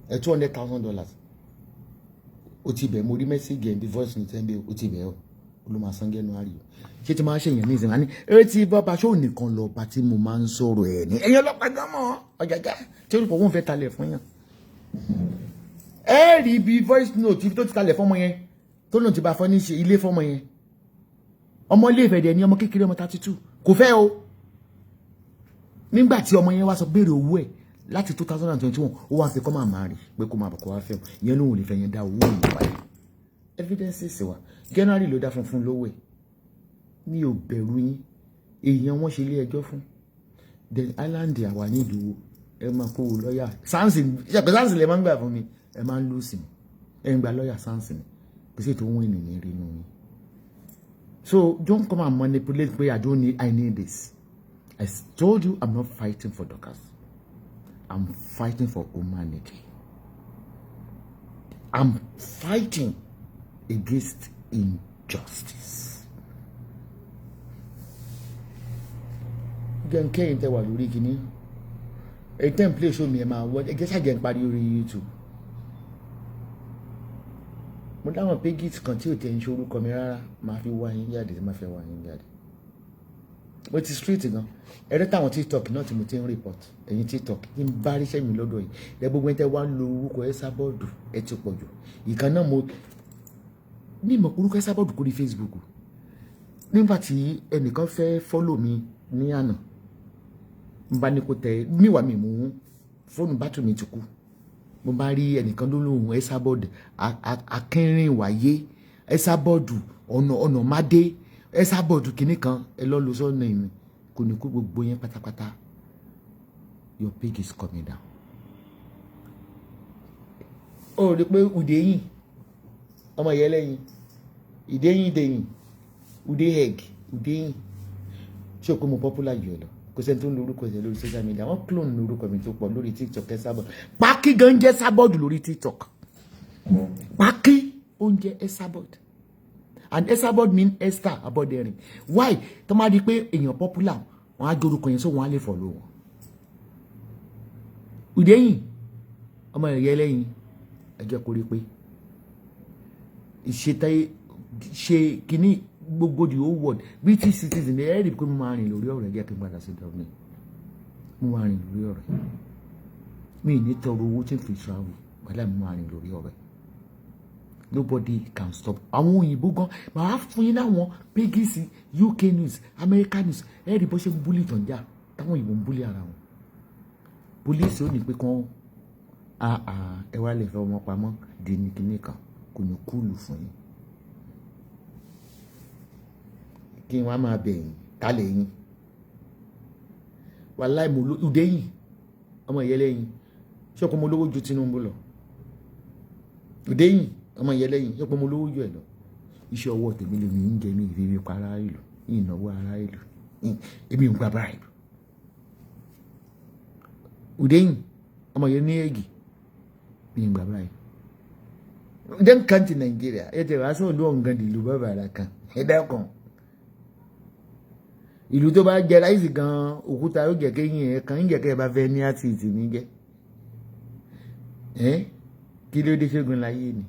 $200,000 ó ti bẹ̀ mo rí mẹ́sẹ̀gì ẹ̀ divorce ní tẹ́ńbẹ́ ó ti bẹ̀ ọ́ olùmọ̀ àsangẹ́nu àríyọ̀ ṣé tí máa ṣe èèyàn ní ìsìn máa ní eré tí bàbá ṣó nìkan lọ bá tí mo máa ń sọ̀rọ̀ ẹ̀ ní ẹ̀yìn ọlọ́pàá gbọ́mọ̀ ọ̀jàjà tí olùkọ́ wọn fẹ́ talẹ̀ fún yàn. ẹ rí ibi voice note tó ti talẹ̀ fọ́mọ yẹn tó lòun ti bá fọ́ ní ṣe ilé fọ́mọ yẹn ọmọ ilé ìfẹ̀dẹ̀ ni ọmọ kékeré ọmọ 32 kò fẹ́ o nígbà tí ọmọ yẹn wá sọ béèrè owó ẹ̀ láti 2021 ó wá fi kọ́ máa rí pé kó máa bọ̀ kó wá fẹ́ o ìyẹn lóhùn lè fẹ́ yẹn dá owó ìlú wáyé evidences wa January ló dá funfun lówó ẹ̀ mi ò bẹ̀rù yín èèyàn wọ́n ṣe ilé ẹjọ́ fún the island àwa ní ìdúró ẹ máa kó o lọ́ọ̀yà sáǹsì ṣàpẹ́ sáǹsì lè máa ń gbà fún mi ẹ máa ń lù sí mi ẹ ń gba lọ́ọ̀yà sáǹsì ni kò sí ètò ohun ènìyàn rí inú yín so don't come and manipulate pé I need this I told you I'm not fighting for Dorcas I'm fighting for humanity I'm fighting against injustice. Gan kẹ́yìn tẹ́ wà lórí kìíní ẹ tẹ́ ń play show mi ẹ máa wọ́n ẹgẹ́ ṣàjẹ́ ń parí orí YouTube mo dáwọn pages kan tí ò tẹ́ ń ṣe orúkọ mi rárá máa fi wá yín jáde tí máa fẹ́ wá yín jáde mo ti street gan ẹ̀rẹ́ táwọn TikTok náà tí mo ti ń report ẹ̀yin TikTok kí n bá ríṣẹ́ mi lọ́dọ̀ yìí ẹ gbogbo ẹ̀ tẹ́ wá ń lo orúkọ Esabod ẹ ti pọ̀ jù ìkan náà mo ní ìmọ̀ orúkọ Esabod kórí Facebook nígbà tí ẹnìkan fẹ́ follow mi ní àná n bá ní kó tẹ níwà mi mú fóònù bátù mi ti kú mo bá rí ẹnìkan ló lóhùn Esabod akínrin wáyé Esabod ọ̀nà mádé Esabod kìíní kan ẹ lọ́ lo sọ́nà ìmì kò ní kú gbogbo yẹn pátápátá your pig is coming down. ó rí pé Udéyìn ọmọ yẹn lẹ́yìn ìdéyìn Ude egg Udéyìn ṣé o pé mo popular jù ẹ lọ kò sẹ́ni tó ń lo orúkọ ìṣẹ̀ lórí social media wọ́n clone orúkọ mi tó pọ̀ lórí TikTok Esabod pákí gan jẹ́ Esabod lórí TikTok pákí ó ń jẹ́ Esabod and Esabod mean Esther Aboderin why tó máa di pé èèyàn popular wọ́n á dorúkọ yẹn so wọ́n á lè follow wọn. Udéyìn ọmọ ẹ̀yẹ lẹ́yìn ẹjọ́ kórí pé ṣe kíní gbogbo the whole world British citizen ẹ rí pé mo máa rìn lórí ọ̀rọ̀ ẹ jẹ́ kí n padà sí dublin mo máa rìn lórí ọ̀rọ̀ mi ní tọrọ owó tí n fi travel wàhálà mo máa rìn lórí ọ̀rọ̀ nobody can stop àwọn òyìnbó gan màá fún yín láwọn pégìsì UK news American news ẹ rí bó ṣe ń búlì tàn já táwọn òyìnbó ń búlì ara wọn pólíìsì ò ní pé kán ẹ wá lè fẹ́ ọmọ pamọ́ di ní kinní kan kò ní kúlù fún yín kí wọ́n á máa bẹ̀ yín kálẹ̀ yín wàláì mo lóde yìí ọmọ ìyẹlẹ́yìn ṣọ́pọ̀ mo lówó ju Tinubu lọ òde yìí ọmọ ìyẹlẹ́yìn ṣọ́pọ̀ mo lówó ju ẹ̀ lọ iṣẹ́ ọwọ́ tèmi lèmi ń jẹ ní ìrírí pa ara ìlú ìnáwó ara ìlú èmi ń gba bribe òde yìí ọmọ ìyẹn ní ègì mi ń gba bribe dem kan ti Nàìjíríà ẹ tẹ wá sọ olú ọ̀ngàn ìlú bàbá ara kan ẹ dákun ìlú tó bá jẹ ráìsì gan òkúta ó jẹ kéyìn ẹ kàn ń jẹ kẹ bá fẹ́ ní àtìtì ní jẹ kí ló dé ṣẹ́gun láyé ni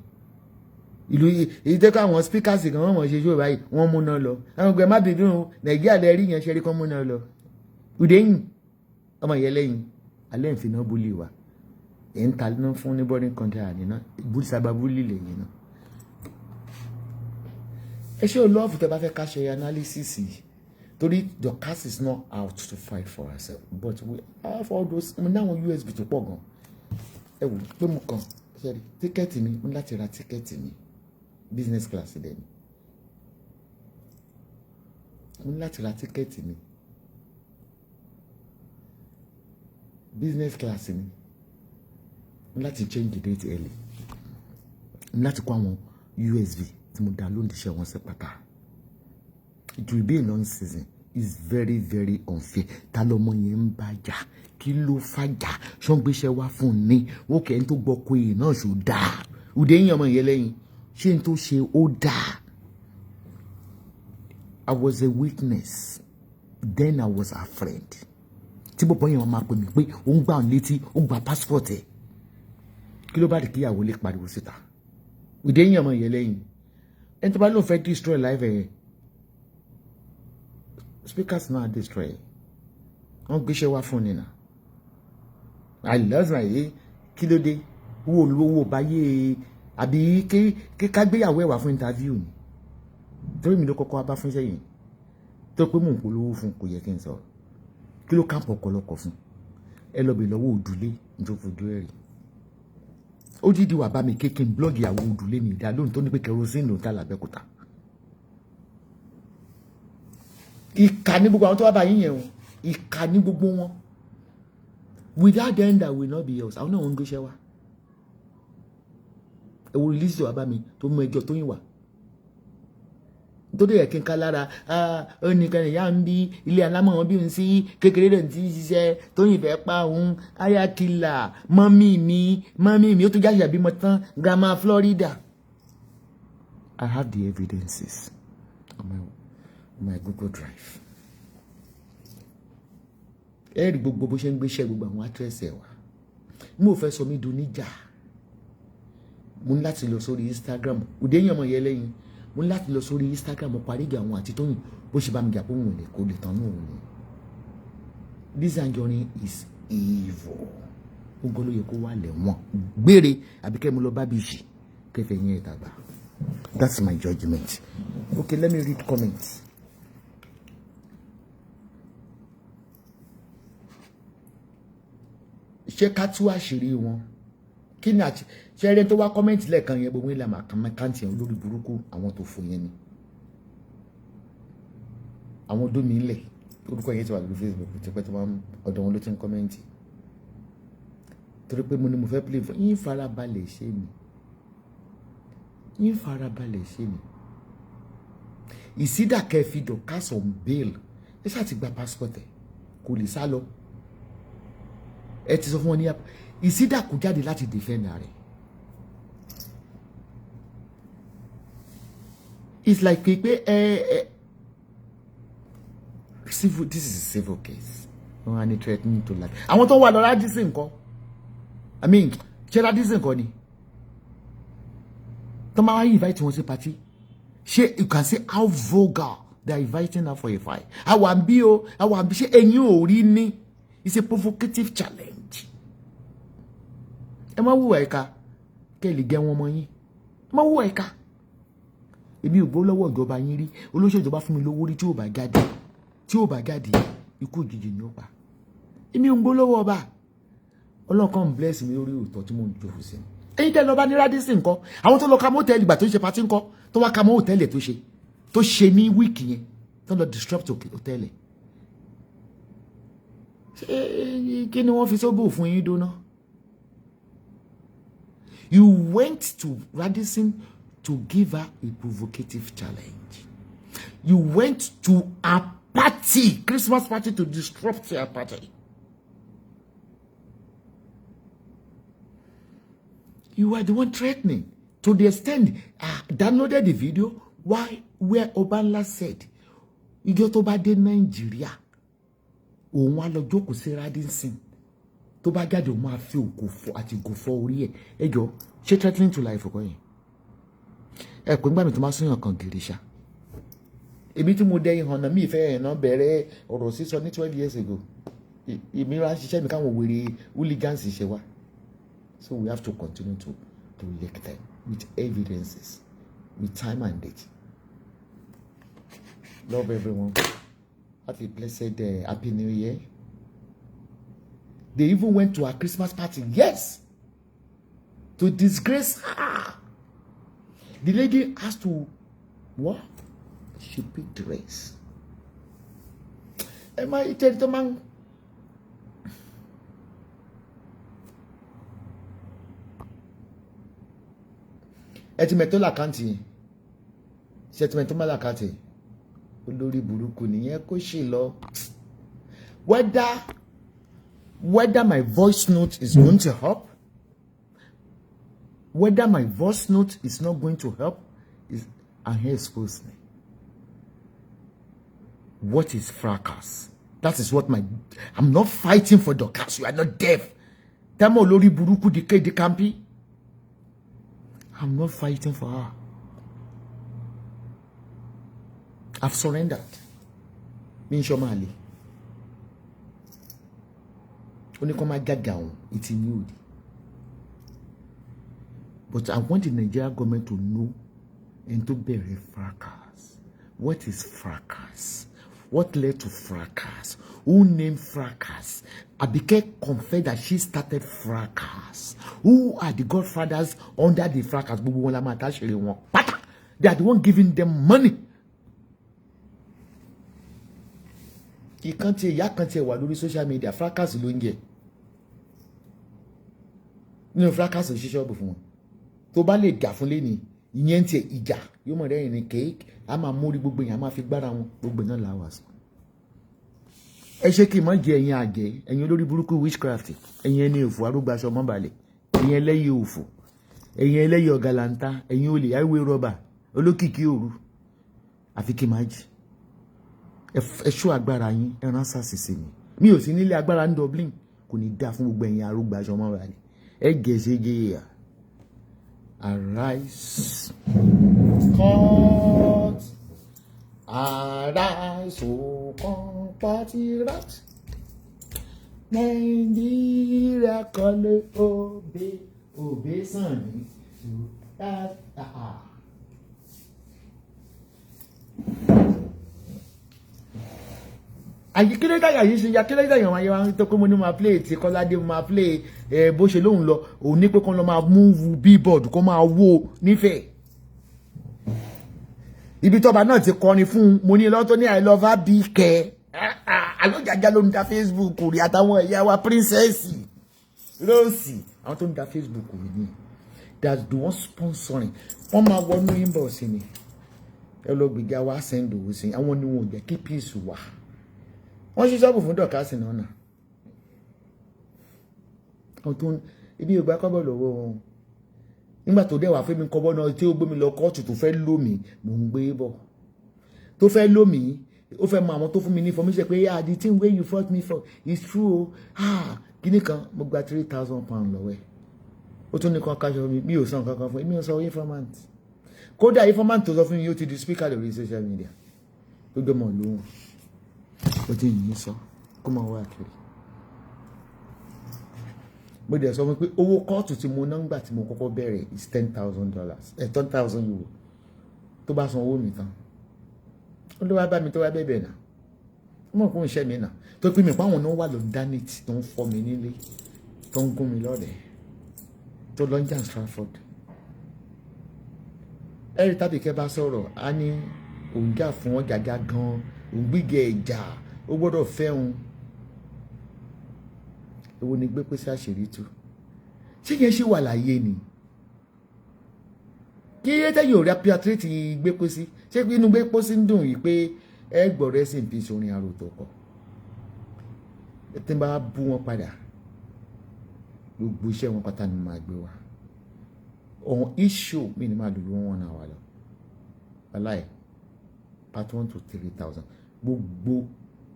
ìlú èyí tẹ́kọ̀ àwọn speakers kan wọ́n mọ̀ ṣe ṣó báyìí wọ́n múná lọ àwọn ọgbẹ́ má bínú Nàìjíríà lẹ rí yẹn ṣe rí kán múná lọ ìdẹ́yìn ọmọ ìyẹn lẹ́yìn alẹ́ ìfìnà búlì wa ẹ̀ ń ta iná fún ní boarding contract nínú sábà búlì lẹ́yìn náà ẹ ṣé o lọ́ọ̀fù tẹ́ bá fẹ́ ká ṣe analysis yìí torí the cast is not out to fight for herself but we have all those mo ní àwọn USB tó pọ̀ gan ẹ wò pé mo kàn ṣẹ́rí tíkẹ́ẹ̀tì mi mo láti ra tíkẹ́ẹ̀tì mi business class dẹ̀ ni mo ní láti ra tíkẹ́ẹ̀tì mi business class ni mo láti change the date early mo láti kó àwọn USB tí mo download iṣẹ́ wọn sí pátá. It will be a long season. It's very, very unfair. Ta lọmọ yẹn ń bá jà kí ló fàjà ṣọ́n gbéṣẹ́ wá fún un ní wọ́n kẹ́ ń tó gbọ́ pé èyí náà ṣò dáa òde yín ọmọ yẹn lẹ́yìn ṣé n tó ṣe ó dáa. I was a witness then I was a friend. Tí bọ́bọ́ yẹn wọ́n máa pè mí pé ó ń gbà ń létí ó ń gba passport ẹ̀ kí ló bá di kíyàwó lè pariwo síta òde yín ọmọ yẹn lẹ́yìn ẹni tó bá lóun fẹ́ destroy life ẹ̀ speakers náà destroy wọ́n gbéṣẹ́ wá fún ni náà àìlọ́sàn yìí kí ló dé wo olówó báyé àbí kí ká gbéyàwó ẹ̀ wá fún interview ni torí mi ló kọ́kọ́ wá bá fún iṣẹ́ yìí tó pé mò ń polówó fún kò yẹ kí n sọ kí ló káàpọ̀ ọ̀pọ̀lọpọ̀ fún ẹ lọ bè lọ́wọ́ òdùlé nítorí fojú ẹ̀ rí ó dídí wà bá mi kéèké blọ́ọ̀gì àwọn òdùlé mi ìdá lóhùn tó ní pé kerosene ló ń tà lábẹ́kúta ìkà ní gbogbo àwọn tó wá bá yín yẹn o ìkà ní gbogbo wọn without them that will not be yours àwọn náà wọn ń gbéṣẹ́ wá ẹ wo release wà bá mi tó mú ẹjọ́ tó yín wá nítorí ẹ̀ kí n ká lára ó nìkan ìyá ń bí ilé alámọ̀ wọn bí n sí kékeré rẹ̀ ti ṣiṣẹ́ tóyìn fẹ́ pa òun ayakila mọ́mí mi ó tún jáde àbímọ tán grandma Florida. I have the evidences on my Google Drive. ẹ rí gbogbo bó ṣe ń gbéṣẹ́ gbogbo àwọn actress ẹ̀ wá mo fẹ́ sọ mí dùn níjà mo ní láti lọ sórí Instagram òde yẹn ọmọ yẹn lẹ́yìn mo ní láti lọ sórí Instagram mo parí ìjà àwọn àti tóyìn bó ṣe bá mi jà pé òun kò lè tán náà ni Lizzy Anjorin is evil gbogbo ló yẹ kó wà lẹ́wọ̀n gbére àbíkẹ́ mo lọ bá bí ṣì kẹfẹ́ yẹn ìtàgbà. That's my judgment. Okay, let me read comments. Ṣé ká tú àṣírí wọn? Kí ni àti ṣe eré tó wá comment lẹ́ẹ̀kan yẹn gbogbo ìlànà àkàntì yẹn olórí burúkú àwọn tó fò yẹn ni. Àwọn dómi ilẹ̀ orúkọ yẹn ti wà lórí Facebook tí pẹ́ tó máa ń ọ̀dọ̀ wọn ló ti ń comment. Torí pé mo ní mo fẹ́ play fún yín farabalẹ̀ ṣe ni. Yín farabalẹ̀ ṣe ni. Ìsídà kẹfì Dorcas on bail ẹ ṣáà ti gba passport ẹ kò lè sá lọ. Ẹ ti sọ fún wọn ní ìsídà kò jáde láti defend rẹ̀. It's like pé civil, this is a civil case. Wọ́n á ní threatening to life. Àwọn tó wà lọ Radisson ńkọ́? I mean, ṣé Radisson ńkọ́ ni? Tomorrow invite one to party. You can see how vulgar they are inviting her for a fight. I want be and you really. It's a provocative challenge. Emma Wueka, Kelly get one money. Ma Wueka. If you bolo wo go ba yin ri, olóṣèlú tó bá fún mi lówó rí tí ó bá gadi, ikú òjijì ni ó pa. Èmi ń gbólówó ọba. Ọlọ́run kan bless mi lórí òótọ́ tí mo ń jókòó sí. Ẹ̀yin tẹ́ lọ bá ní Radisson ńkọ́, àwọn tó lọ ka motel ìgbà tó ṣe party ńkọ́, tó wá ka mo hotel tó ṣe ní week yẹn, tó lọ disrupt hotel. Kí ni wọ́n fi sóbò fún yín dóná? You went to Radisson to give her a provocative challenge. You went to a party, Christmas party, to disrupt her party. You were the one threatening to the extent downloaded the video where Obanla said, "You get over the Nigeria." Òun wá lọ jókòó sí Radisson tó bá jáde òun máa fi òkò àti gòfò orí ẹ̀ ẹjọ́ ṣé threatening to life ọkọ yẹn ẹ pé ńgbà mi tó máa súnyàn kan gèrè ṣá èmi tí mo dẹ́yìn hàn náà mi ìfẹ́ ẹ̀ náà bẹ̀rẹ̀ ọ̀rọ̀ sísọ ní 12 years ago ìmíràn ṣiṣẹ́ mi káwọn wèrè hooligans ṣe wá so we have to continue to lick them with evidences with time and date. Love everyone. Have a blessed Happy New Year. They even went to a Christmas party. Yes. To disgrace her. The lady has to what? She picked the race. Am I telling the man? Etimeto la kanti. Etimeto ma la kanti. Olórí burúkú nìyẹn kó ṣe lọ. Whether my voice note is going to help, whether my voice note is not going to help, and here expose me. What is fracas? That is what I'm not fighting for Dorcas. You are not deaf. Tamo olórí burúkú di kampi. I'm not fighting for her. I've surrendered. Mi Shomali. Only come get down. It's in you. But I want the Nigerian government to know and to bury fracas. What is fracas? What led to fracas? Who named fracas? Abike confessed that she started fracas. Who are the godfathers under the fracas? They are the one giving them money. You can't say, ya can't say, what do social media? Fracas ló ń jẹ. No fracas ò ṣiṣẹ́ before. Tó bá lè jà fún lẹ́ni, ìyẹn ti ìjà. Yóò mọ̀ rẹ́ ní cake. A máa mórí gbogbo yẹn, a máa fi gbára wọn. Gbogbo náà la wà sọ. Ẹ ṣe kí n má jẹ ẹ̀yin àjẹ́, ẹ̀yin olórí burúkú witchcraft, ẹ̀yin ẹni òfò arúgbáṣọ mọ́balẹ̀, ẹ̀yin ẹlẹ́yẹ òfò, ẹ̀yin ẹlẹ́yẹ ọ̀gàlàntà, ẹ̀yin olè highway robber, olókìkí òru. Àfi kí n má jì. Ẹ ṣọ́ agbára yín, ẹ rán sàṣìṣe mi. Mi ò sí nílé agbára ní Dublin, kò ní dá fún gbogbo ẹ̀yin arúgbáṣọ mọ́balẹ̀. Ẹ gẹ̀ẹ́sẹ̀ gẹ̀ẹ́yà. Arise, court, arise, O compatriot. Nigeria call obey son. Ayi kile da yayi se ya kile da yan wa yan to ko mo ni ma play ti Kolade ma play bó ṣe lóhùn lọ ó ní pé kon lọ ma move billboard ko ma wo nífẹ̀ẹ́ ibi tó bá náà ti kọrin fún mo ní lọ tó ní I love her bike alo jaja ló ń da Facebook rí àtàwọn ìyá wa princess Rosie àwọn tó ń da Facebook rí ni that's the one sponsoring wọ́n máa wọnú inbox ni ẹ lọ gbìjà wa send owó sí àwọn ni wọn jẹ́ kí peace wà wọ́n ṣiṣẹ́ bù fún Dorcas náà náà ọ̀tún ibi ìgbà kọ́bọ̀ lọ́wọ́ wọn nígbà tó dẹ̀ wà fún mi kọ́bọ̀ náà tí ó gbé mi lọ kóòtù tó fẹ́ lò mí mò ń gbé bọ̀ tó fẹ́ lò mí ó fẹ́ mọ àwọn tó fún mi ní information pé the thing wey you fought me for is true kíní kan mo gba £3,000 lọ́wọ́ ẹ̀ ó tún ní kan kájọ mi ò san kankan fún mi ò san informant kódà informant tó sọ fún yín ó ti di speaker lórí social media tó gbé mọ̀ lóhùn ó ti yìn sọ kó máa wá kiri. mo dẹ̀ sọ fún pé owó kóòtù tí mo ná ńgbà tí mo kọ́kọ́ bẹ̀rẹ̀ is $10,000 €10,000 tó bá san owó mi tán ó ló wá bá mi tó wá bẹ̀bẹ̀ náà ó mọ̀ fún iṣẹ́ mi náà tó pín mi páwọn náà wà lọ dánit tó ń fọ́ mi nílé tó ń gún mi lọ́rẹ̀ẹ́ tó lọ ń jà Stratford. ẹ̀rí tàbí kẹ́ bá sọ̀rọ̀ á ní òun jà fún wọn gàgà gan òun gbígbẹ́ ẹ̀jà ó gbọ́dọ̀ fẹ́ òun. èwo ni gbé pèsè àṣírí tú ṣé yẹn ṣe wà láyé ni kí tẹ́yìn ò rí apiatreti gbé pèsè ṣé inú gbé pèsè ń dùn yìí pé ẹ gbọ́dọ̀ ẹ̀sìn fi sorin arò tó kọ tí n bá bú wọn padà gbogbo iṣẹ́ wọn pátá ni màá gbé wa ọ̀hún iṣu mi ni máa dùn wọn náà wà lọ aláì part 1 to 3,000 gbogbo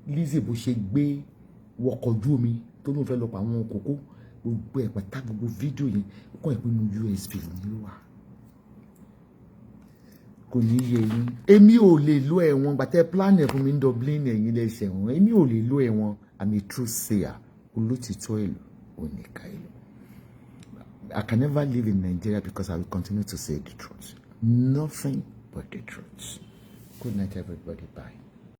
Lizzy bó ṣe gbé wọkọ̀jú omi tó lóun fẹ́ lọ pa àwọn kókó gbogbo ẹ̀ pátá gbogbo fídíò yẹn kọ́ ìpinnu USB ní ló wà kò ní yé yín èmi ò lè lo ẹ̀wọ̀n gbàtẹ́ plan ẹ̀ fún mi ní Dublin ẹ̀yìn lẹ́sẹ̀ wọn èmi ò lè lo ẹ̀wọ̀n I'm a true sayer olótìtọ́ ìlú oníkà ìlú. I can never live in Nigeria because I will continue to say the truth. Nothing but the truth. Good night, everybody. Bye.